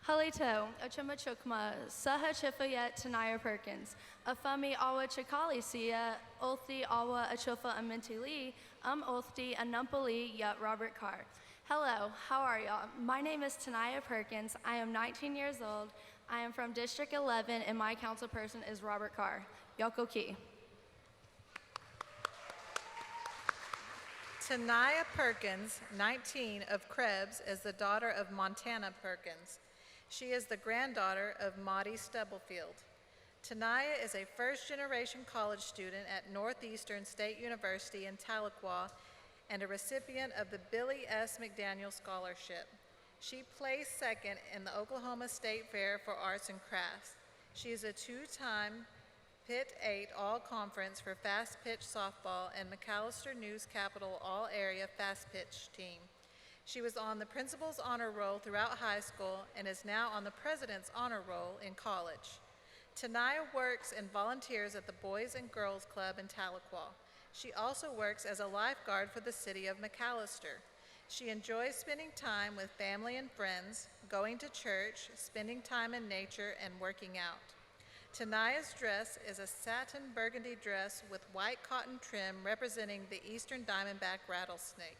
Halito, Ochuma Chukma, Saha Chifayet Tanaya Perkins, Afami Awa Chakali Sia, Olthi Awa Achofa Amintili, Olthi Anumpali Yat Robert Carr. Hello, how are y'all? My name is Tanaya Perkins. I am 19 years old. I am from District 11, and my council person is Robert Carr. Yoko Ki. Tanaya Perkins, 19, of Krebs, is the daughter of Montana Perkins. She is the granddaughter of Maudie Stubblefield. Tanaya is a first-generation college student at Northeastern State University in Tahlequah and a recipient of the Billy S. McDaniel Scholarship. She placed second in the Oklahoma State Fair for Arts and Crafts. She is a two-time Pitt 8 All-Conference for Fast Pitch Softball and McAllister News Capital All-Area Fast Pitch team. She was on the Principal's Honor Roll throughout high school and is now on the President's Honor Roll in college. Tanaya works and volunteers at the Boys and Girls Club in Tahlequah. She also works as a lifeguard for the city of McAllister. She enjoys spending time with family and friends, going to church, spending time in nature, and working out. Tanaya's dress is a satin burgundy dress with white cotton trim representing the Eastern Diamondback rattlesnake.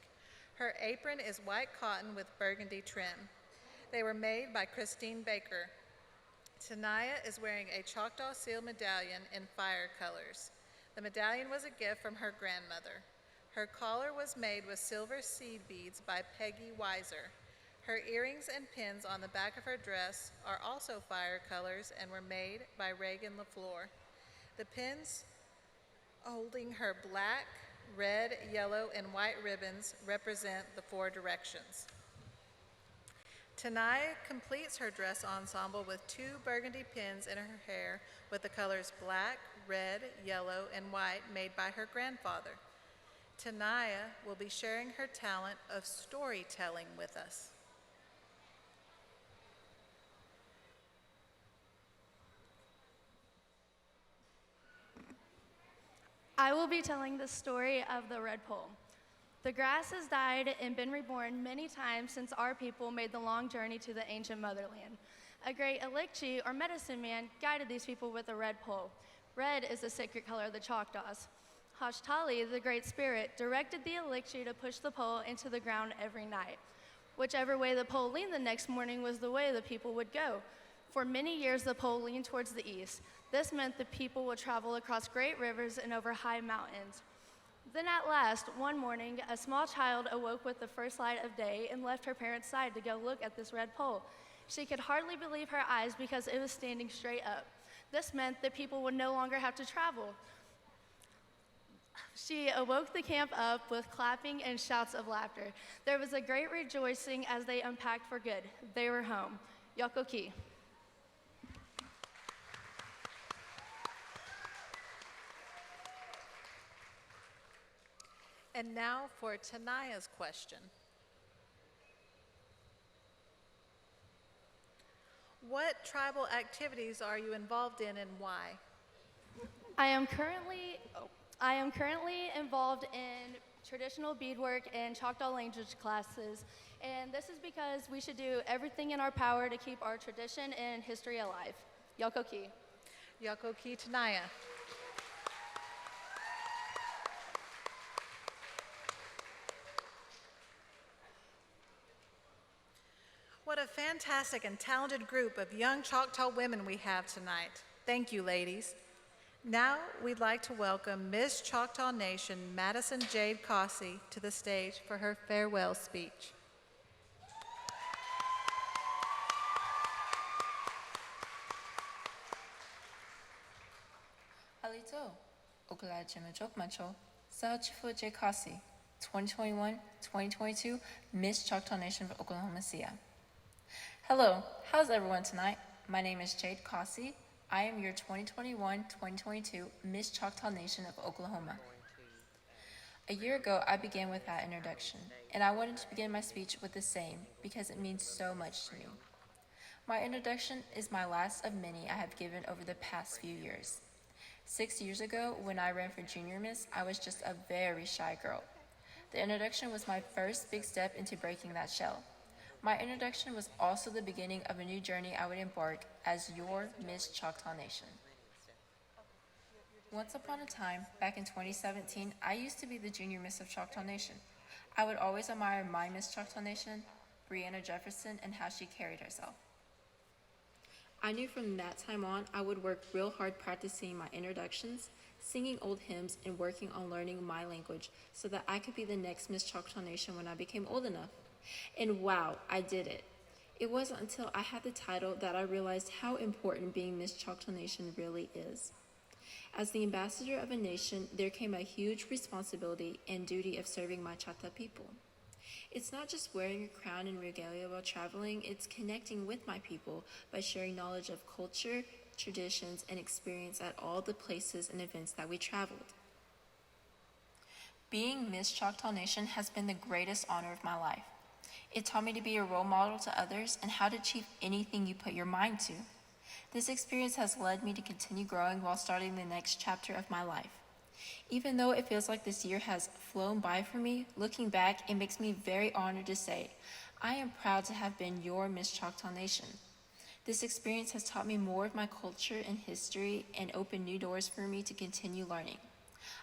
Her apron is white cotton with burgundy trim. They were made by Christine Baker. Tanaya is wearing a Choctaw seal medallion in fire colors. The medallion was a gift from her grandmother. Her collar was made with silver seed beads by Peggy Weiser. Her earrings and pins on the back of her dress are also fire colors and were made by Reagan LaFleur. The pins holding her black, red, yellow, and white ribbons represent the 4 directions. Tanaya completes her dress ensemble with 2 burgundy pins in her hair with the colors black, red, yellow, and white made by her grandfather. Tanaya will be sharing her talent of storytelling with us. I will be telling the story of the Red Pole. The grass has died and been reborn many times since our people made the long journey to the ancient motherland. A great Alikchi, or medicine man, guided these people with a red pole. Red is the sacred color of the Choctaws. Hashtali, the great spirit, directed the Alikchi to push the pole into the ground every night. Whichever way the pole leaned the next morning was the way the people would go. For many years, the pole leaned towards the east. This meant the people would travel across great rivers and over high mountains. Then at last, one morning, a small child awoke with the first light of day and left her parents' side to go look at this red pole. She could hardly believe her eyes because it was standing straight up. This meant that people would no longer have to travel. She awoke the camp up with clapping and shouts of laughter. There was a great rejoicing as they unpacked for good. They were home. Yoko Ki. And now for Tanaya's question. What tribal activities are you involved in and why? I am currently involved in traditional beadwork and Choctaw language classes, and this is because we should do everything in our power to keep our tradition and history alive. Yako Ki. Yako Ki Tanaya. What a fantastic and talented group of young Choctaw women we have tonight. Thank you, ladies. Now we'd like to welcome Miss Choctaw Nation, Madison Jade Cossey, to the stage for her farewell speech. Halito, Okala Jimajok Macho, Sachifu J. Cossey, 2021-2022 Miss Choctaw Nation of Oklahoma Sia. Hello, how's everyone tonight? My name is Jade Cossey. I am your 2021-2022 Miss Choctaw Nation of Oklahoma. A year ago, I began with that introduction, and I wanted to begin my speech with the same because it means so much to me. My introduction is my last of many I have given over the past few years. 6 years ago, when I ran for Junior Miss, I was just a very shy girl. The introduction was my first big step into breaking that shell. My introduction was also the beginning of a new journey I would embark as your Miss Choctaw Nation. Once upon a time, back in 2017, I used to be the Junior Miss of Choctaw Nation. I would always admire my Miss Choctaw Nation, Brianna Jefferson, and how she carried herself. I knew from that time on I would work real hard practicing my introductions, singing old hymns, and working on learning my language so that I could be the next Miss Choctaw Nation when I became old enough. And wow, I did it. It wasn't until I had the title that I realized how important being Miss Choctaw Nation really is. As the ambassador of a nation, there came a huge responsibility and duty of serving my Choctaw people. It's not just wearing a crown and regalia while traveling, it's connecting with my people by sharing knowledge of culture, traditions, and experience at all the places and events that we traveled. Being Miss Choctaw Nation has been the greatest honor of my life. It taught me to be a role model to others and how to achieve anything you put your mind to. This experience has led me to continue growing while starting the next chapter of my life. Even though it feels like this year has flown by for me, looking back, it makes me very honored to say, I am proud to have been your Miss Choctaw Nation. This experience has taught me more of my culture and history and opened new doors for me to continue learning.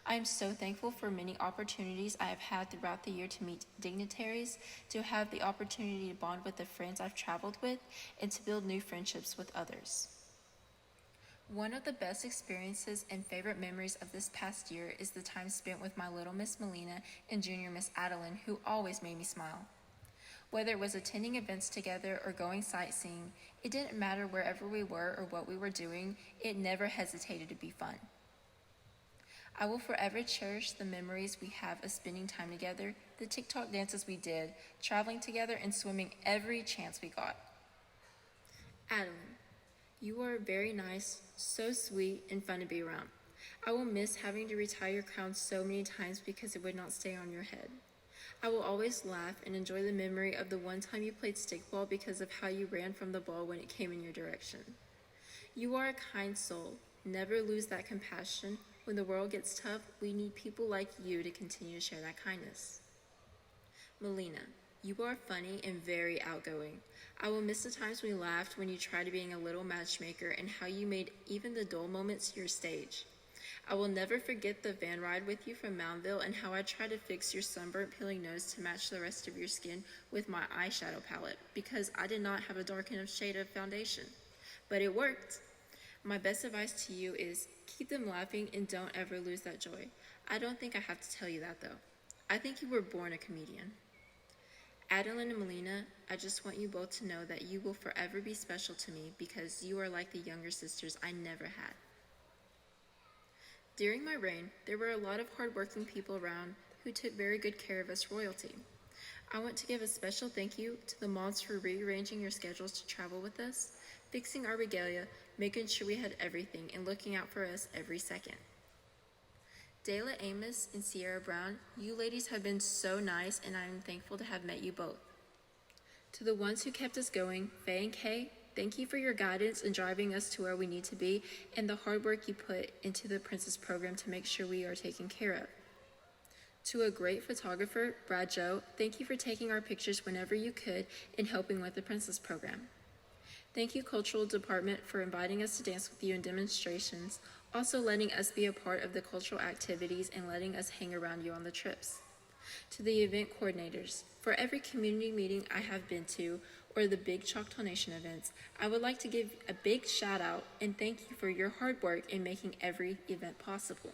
I am so thankful for many opportunities I have had throughout the year to meet dignitaries, to have the opportunity to bond with the friends I've traveled with, and to build new friendships with others. One of the best experiences and favorite memories of this past year is the time spent with my little Miss Melina and Junior Miss Adeline, who always made me smile. Whether it was attending events together or going sightseeing, it didn't matter wherever we were or what we were doing, it never hesitated to be fun. I will forever cherish the memories we have of spending time together, the TikTok dances we did, traveling together, and swimming every chance we got. Adeline, you are very nice, so sweet, and fun to be around. I will miss having to retie your crown so many times because it would not stay on your head. I will always laugh and enjoy the memory of the one time you played stickball because of how you ran from the ball when it came in your direction. You are a kind soul. Never lose that compassion. When the world gets tough, we need people like you to continue to share that kindness. Melina, you are funny and very outgoing. I will miss the times we laughed when you tried being a little matchmaker and how you made even the dull moments your stage. I will never forget the van ride with you from Moundville and how I tried to fix your sunburnt peeling nose to match the rest of your skin with my eyeshadow palette because I did not have a dark enough shade of foundation. But it worked. My best advice to you is keep them laughing and don't ever lose that joy. I don't think I have to tell you that though. I think you were born a comedian. Adeline and Melina, I just want you both to know that you will forever be special to me because you are like the younger sisters I never had. During my reign, there were a lot of hardworking people around who took very good care of us royalty. I want to give a special thank you to the moms for rearranging your schedules to travel with us, fixing our regalia, making sure we had everything, and looking out for us every second. Dayla Amos and Sierra Brown, you ladies have been so nice, and I am thankful to have met you both. To the ones who kept us going, Faye and Kay, Thank you for your guidance in driving us to where we need to be and the hard work you put into the Princess program to make sure we are taken care of. To a great photographer, Brad Joe, thank you for taking our pictures whenever you could and helping with the Princess program. Thank you, Cultural Department, for inviting us to dance with you in demonstrations, also letting us be a part of the cultural activities and letting us hang around you on the trips. To the event coordinators, for every community meeting I have been to or the big Choctaw Nation events, I would like to give a big shout out and thank you for your hard work in making every event possible.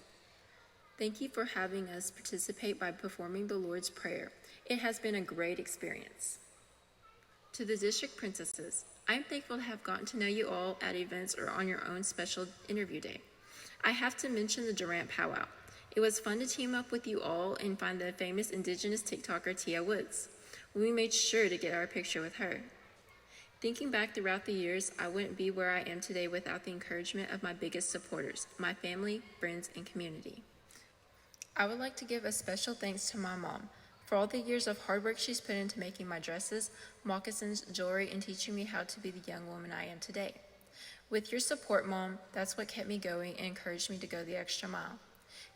Thank you for having us participate by performing the Lord's Prayer. It has been a great experience. To the district princesses, I'm thankful to have gotten to know you all at events or on your own special interview day. I have to mention the Durant powwow. It was fun to team up with you all and find the famous indigenous TikToker Tia Woods. We made sure to get our picture with her. Thinking back throughout the years, I wouldn't be where I am today without the encouragement of my biggest supporters, my family, friends, and community. I would like to give a special thanks to my mom for all the years of hard work she's put into making my dresses, moccasins, jewelry, and teaching me how to be the young woman I am today. With your support, Mom, that's what kept me going and encouraged me to go the extra mile.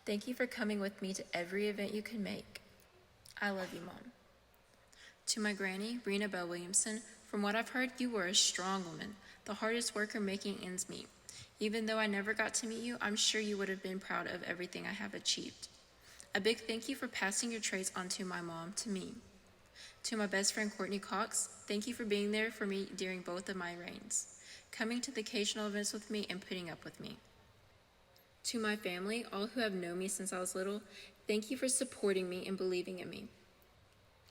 Thank you for coming with me to every event you can make. I love you, Mom. To my granny, Raina Bell Williamson, from what I've heard, you were a strong woman, the hardest worker making ends meet. Even though I never got to meet you, I'm sure you would have been proud of everything I have achieved. A big thank you for passing your traits on to my mom, to me. To my best friend Courtney Cox, thank you for being there for me during both of my reigns, coming to the occasional events with me and putting up with me. To my family, all who have known me since I was little, thank you for supporting me and believing in me.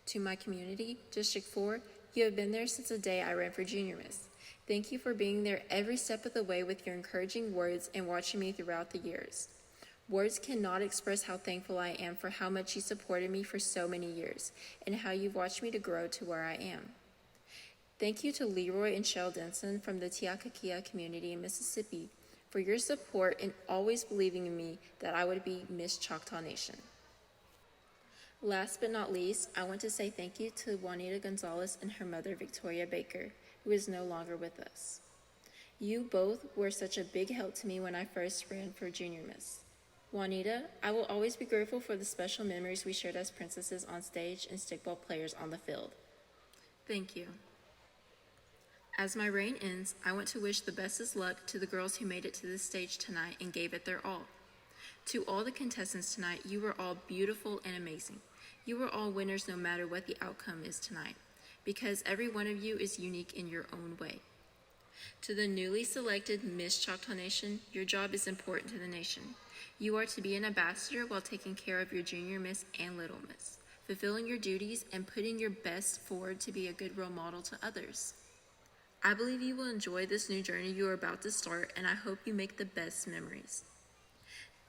To my community, District 4, you have been there since the day I ran for Junior Miss. Thank you for being there every step of the way with your encouraging words and watching me throughout the years. Words cannot express how thankful I am for how much you supported me for so many years and how you've watched me to grow to where I am. Thank you to Leroy and Shell Denson from the Tiakakia community in Mississippi for your support and always believing in me that I would be Miss Choctaw Nation. Last but not least, I want to say thank you to Juanita Gonzalez and her mother, Victoria Baker, who is no longer with us. You both were such a big help to me when I first ran for Junior Miss. Juanita, I will always be grateful for the special memories we shared as princesses on stage and stickball players on the field. Thank you. As my reign ends, I want to wish the bestest luck to the girls who made it to this stage tonight and gave it their all. To all the contestants tonight, you were all beautiful and amazing. You were all winners no matter what the outcome is tonight, because every one of you is unique in your own way. To the newly selected Miss Choctaw Nation, your job is important to the nation. You are to be an ambassador while taking care of your Junior Miss and Little Miss, fulfilling your duties and putting your best forward to be a good role model to others. I believe you will enjoy this new journey you are about to start, and I hope you make the best memories.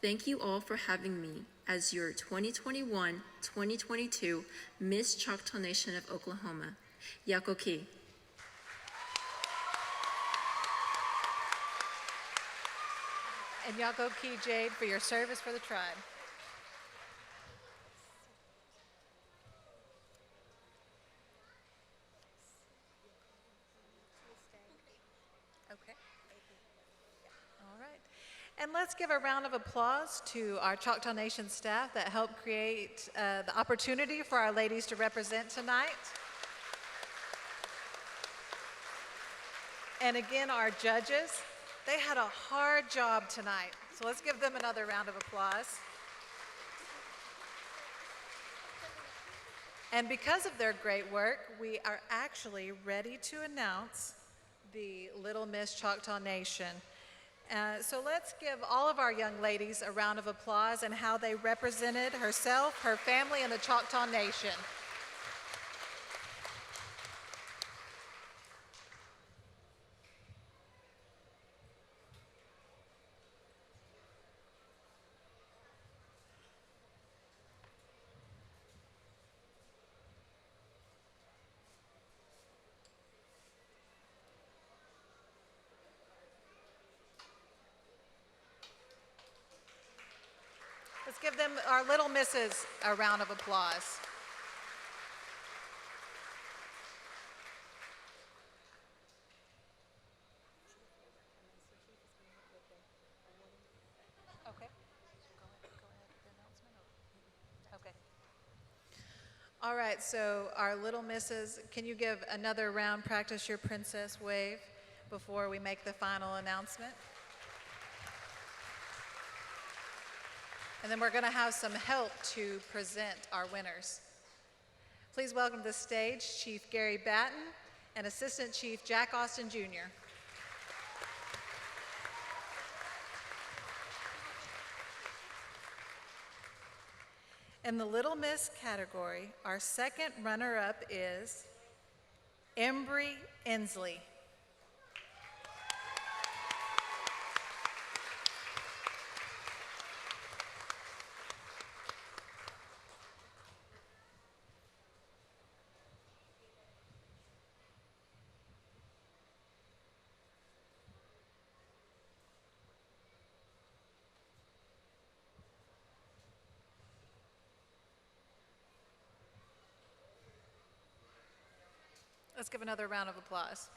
Thank you all for having me as your 2021-2022 Miss Choctaw Nation of Oklahoma. Yakoki. And Yakoki Jade for your service for the tribe. Okay. All right. And let's give a round of applause to our Choctaw Nation staff that helped create the opportunity for our ladies to represent tonight. And again, our judges. They had a hard job tonight, so let's give them another round of applause. And because of their great work, we are actually ready to announce the Little Miss Choctaw Nation. So let's give all of our young ladies a round of applause and how they represented herself, her family, and the Choctaw Nation. Let's give them, our little misses, a round of applause. All right, so our little misses, can you give another round, practice your princess wave before we make the final announcement? And then we're going to have some help to present our winners. Please welcome to the stage Chief Gary Batten and Assistant Chief Jack Austin Jr. In the Little Miss category, our second runner-up is Embry Inslee. Let's give another round of applause.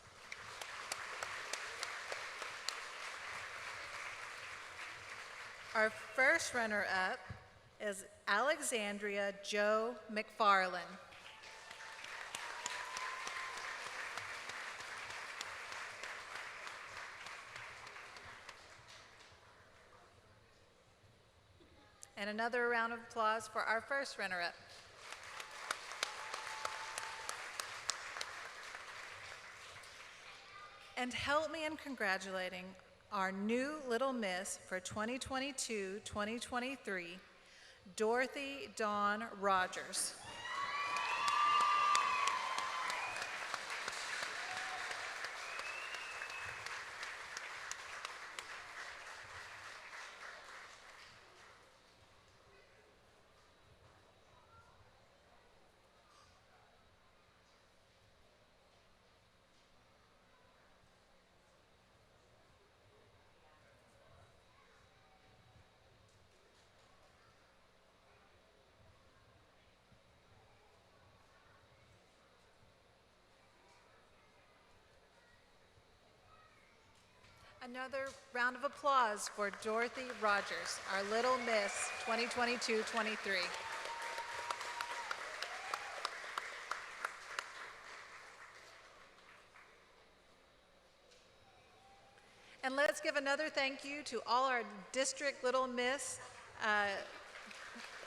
Our first runner-up is Alexandria Joe McFarland. And another round of applause for our first runner-up. And help me in congratulating our new Little Miss for 2022-2023, Dorothy Dawn Rogers. Another round of applause for Dorothy Rogers, our Little Miss 2022-23. And let's give another thank you to all our District Little Miss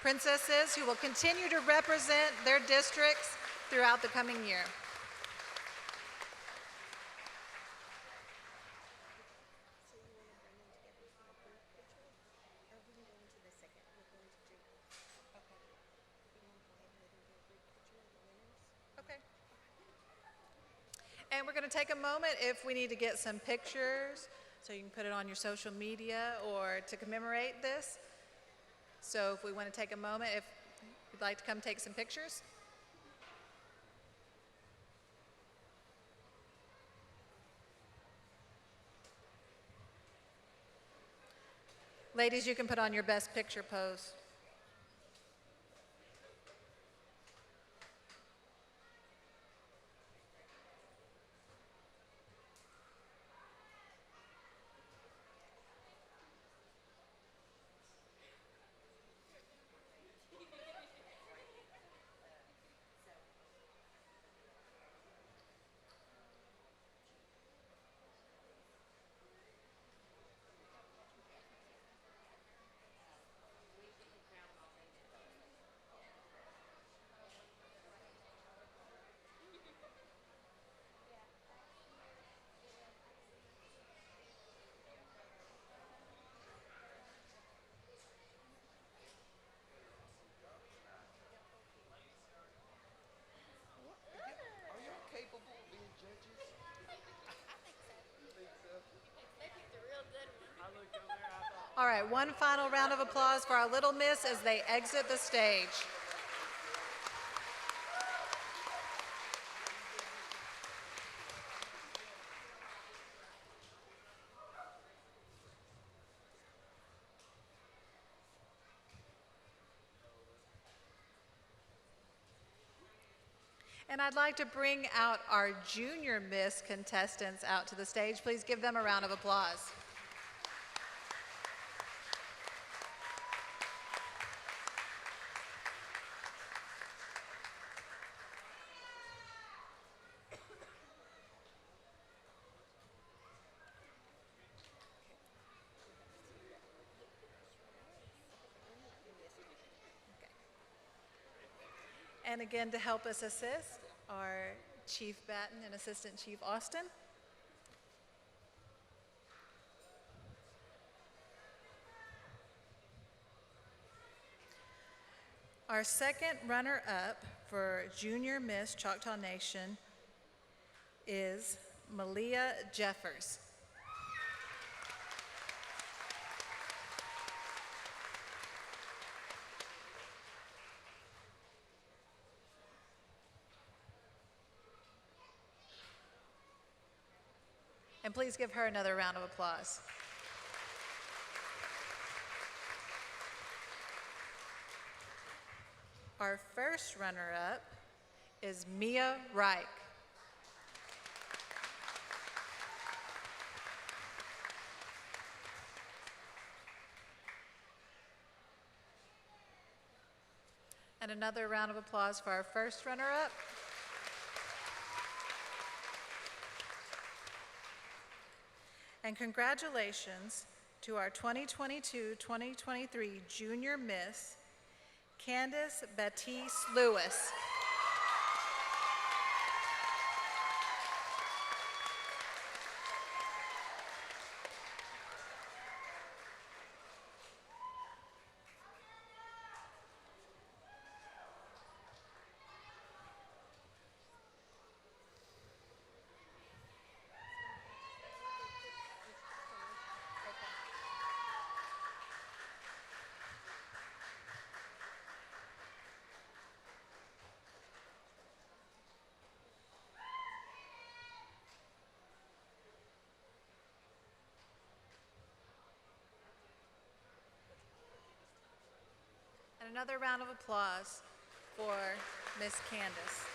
princesses who will continue to represent their districts throughout the coming year. And we're going to take a moment if we need to get some pictures, so you can put it on your social media or to commemorate this. So if we want to take a moment, if you'd like to come take some pictures. Ladies, you can put on your best picture pose. All right, one final round of applause for our Little Miss as they exit the stage. And I'd like to bring out our Junior Miss contestants out to the stage. Please give them a round of applause. And again, to help us assist, are Chief Batten and Assistant Chief Austin. Our second runner-up for Junior Miss Choctaw Nation is Malia Jeffers. And please give her another round of applause. Our first runner-up is Mia Reich. And another round of applause for our first runner-up. And congratulations to our 2022-2023 Junior Miss, Candace Batiste Lewis. And another round of applause for Miss Candace.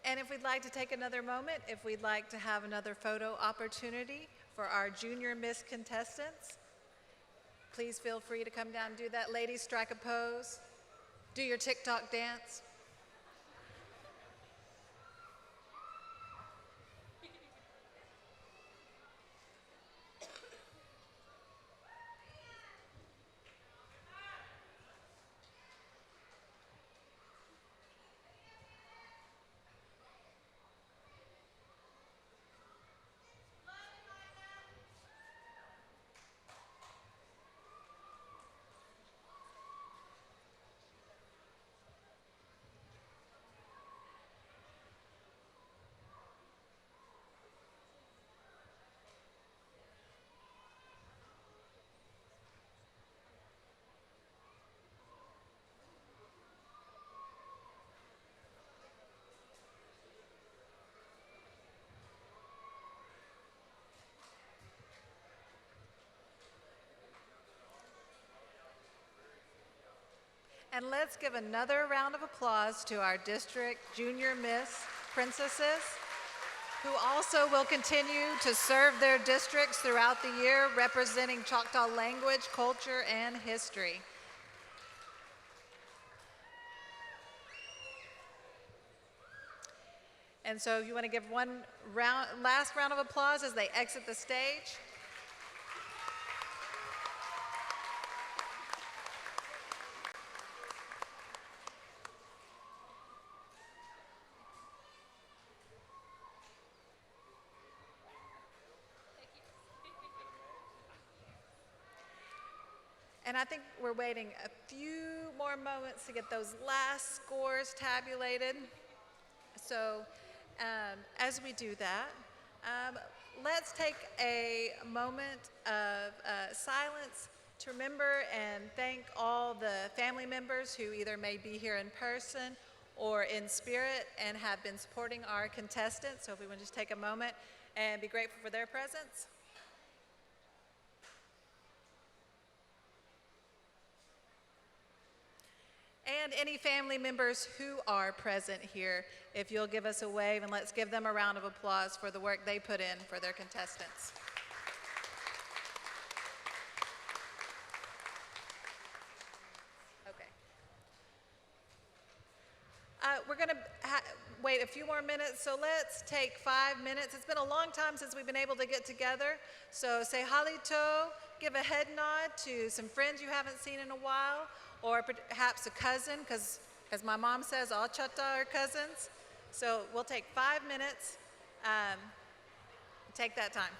And if we'd like to take another moment, if we'd like to have another photo opportunity for our Junior Miss contestants, please feel free to come down and do that. Ladies, strike a pose. Do your TikTok dance. And let's give another round of applause to our district Junior Miss Princesses, who also will continue to serve their districts throughout the year, representing Choctaw language, culture, and history. And so if you want to give one last round of applause as they exit the stage. And I think we're waiting a few more moments to get those last scores tabulated. So as we do that, let's take a moment of silence to remember and thank all the family members who either may be here in person or in spirit and have been supporting our contestants. So if we want to just take a moment and be grateful for their presence. And any family members who are present here, if you'll give us a wave, and let's give them a round of applause for the work they put in for their contestants. Okay. We're going to wait a few more minutes, so let's take 5 minutes. It's been a long time since we've been able to get together, so say halito, give a head nod to some friends you haven't seen in a while, or perhaps a cousin, because as my mom says, all Choctaw are cousins. So we'll take 5 minutes, take that time.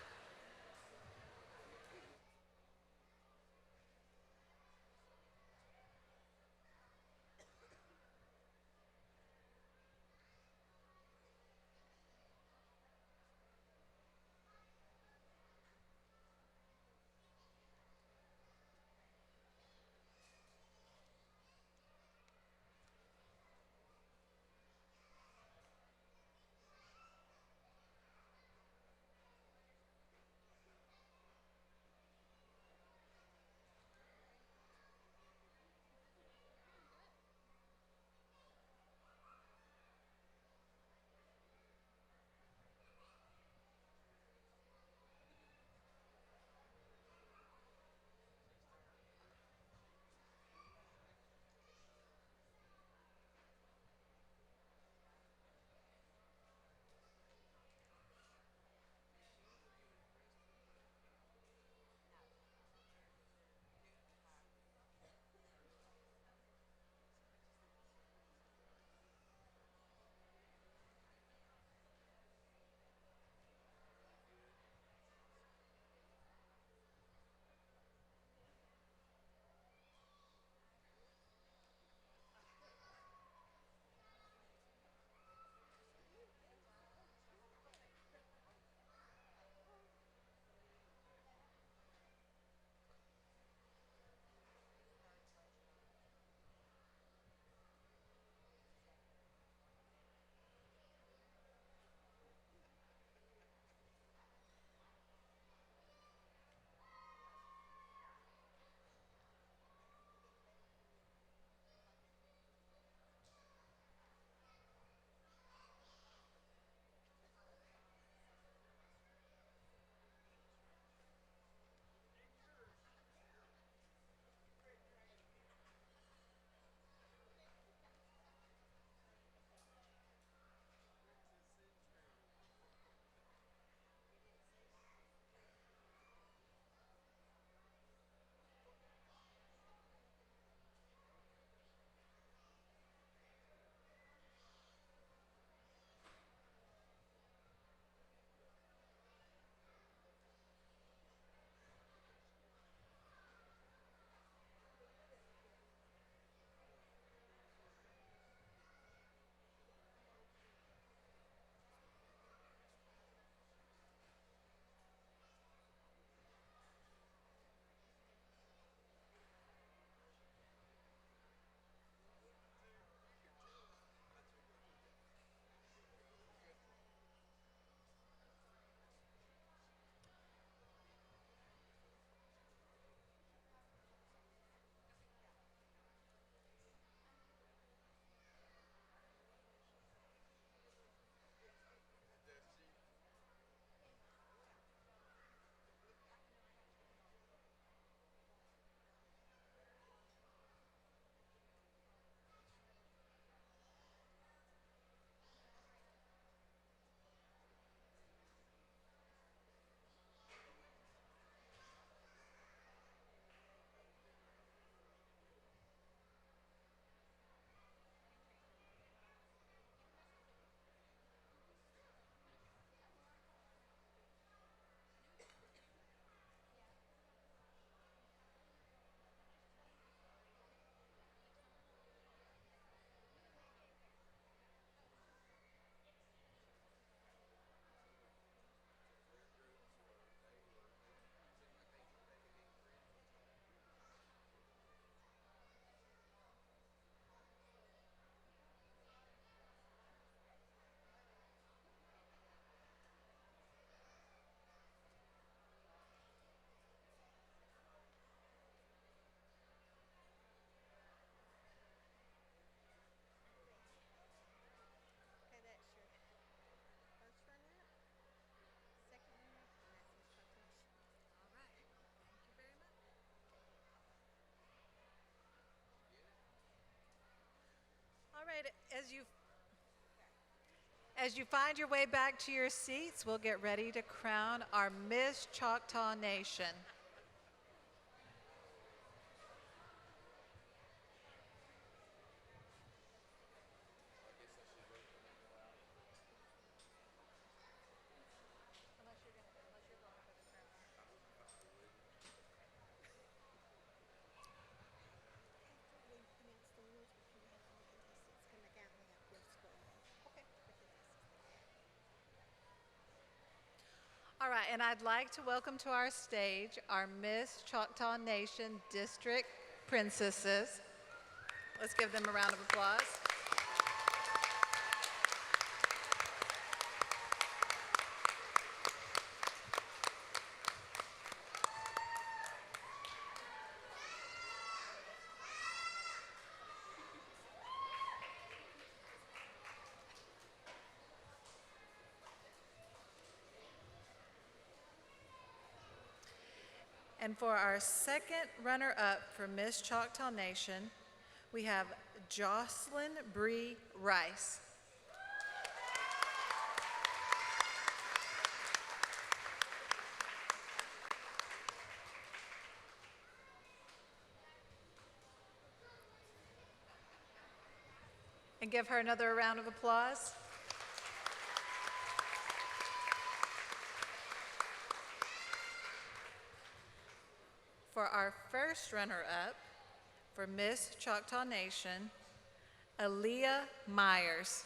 All right, as you've As you find your way back to your seats, we'll get ready to crown our Miss Choctaw Nation. All right, and I'd like to welcome to our stage our Miss Choctaw Nation District Princesses. Let's give them a round of applause. And for our second runner-up for Miss Choctaw Nation, we have Jocelyn Bree Rice. And give her another round of applause. For our first runner-up for Miss Choctaw Nation, Aaliyah Myers.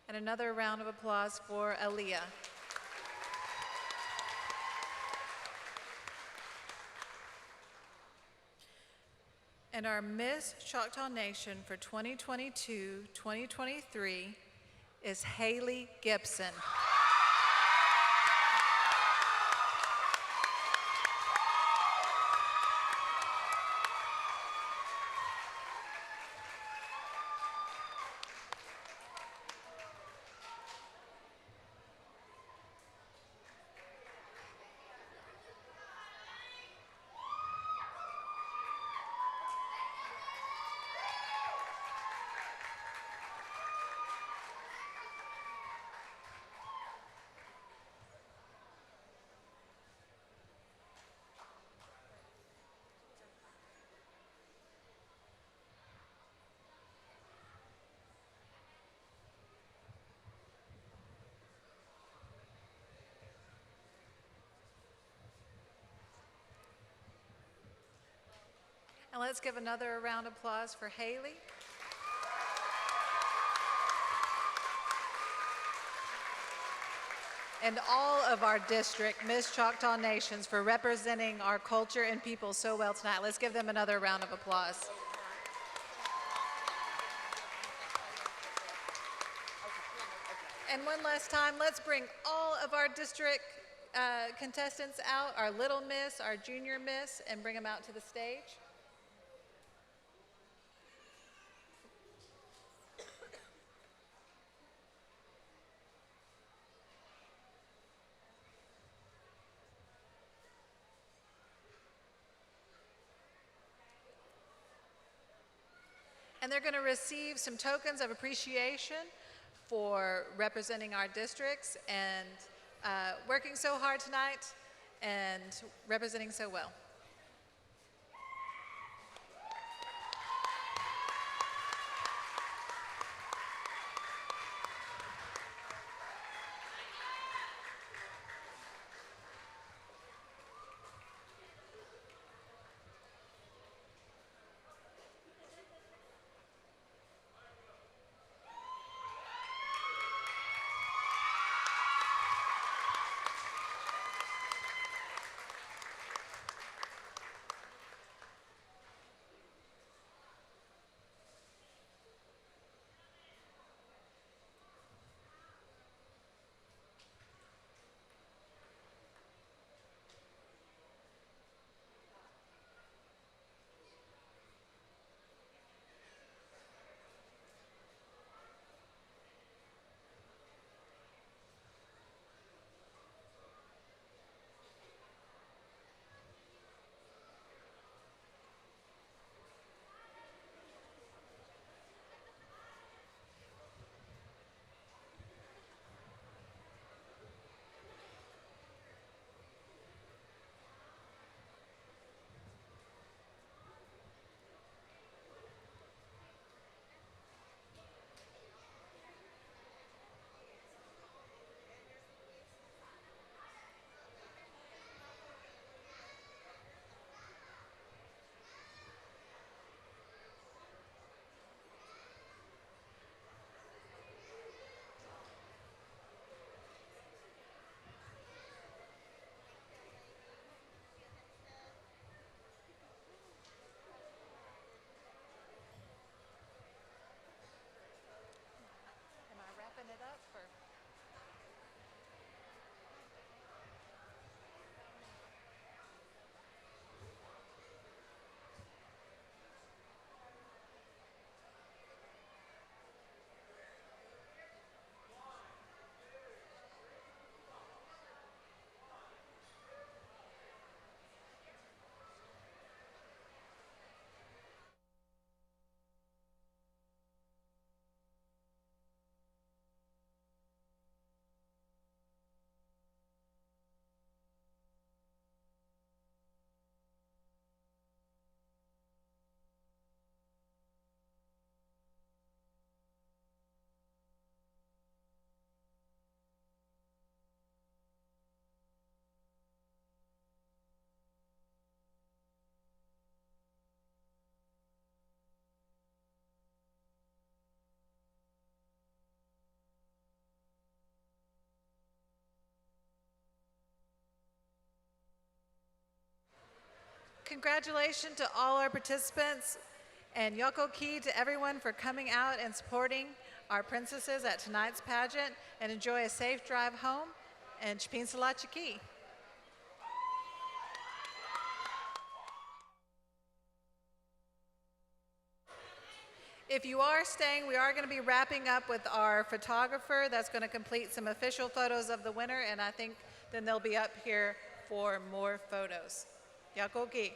And another round of applause for Aaliyah. And our Miss Choctaw Nation for 2022-2023 is Hayley Gibson. And let's give another round of applause for Hayley. And all of our district Miss Choctaw Nations for representing our culture and people so well tonight. Let's give them another round of applause. And one last time, let's bring all of our district contestants out, our Little Miss, our Junior Miss, and bring them out to the stage. And they're going to receive some tokens of appreciation for representing our districts and working so hard tonight and representing so well. Congratulations to all our participants, and Yoko Ki to everyone for coming out and supporting our princesses at tonight's pageant, and enjoy a safe drive home, and Chpin Salachiki. If you are staying, we are going to be wrapping up with our photographer that's going to complete some official photos of the winner, and I think then they'll be up here for more photos. Yakoki.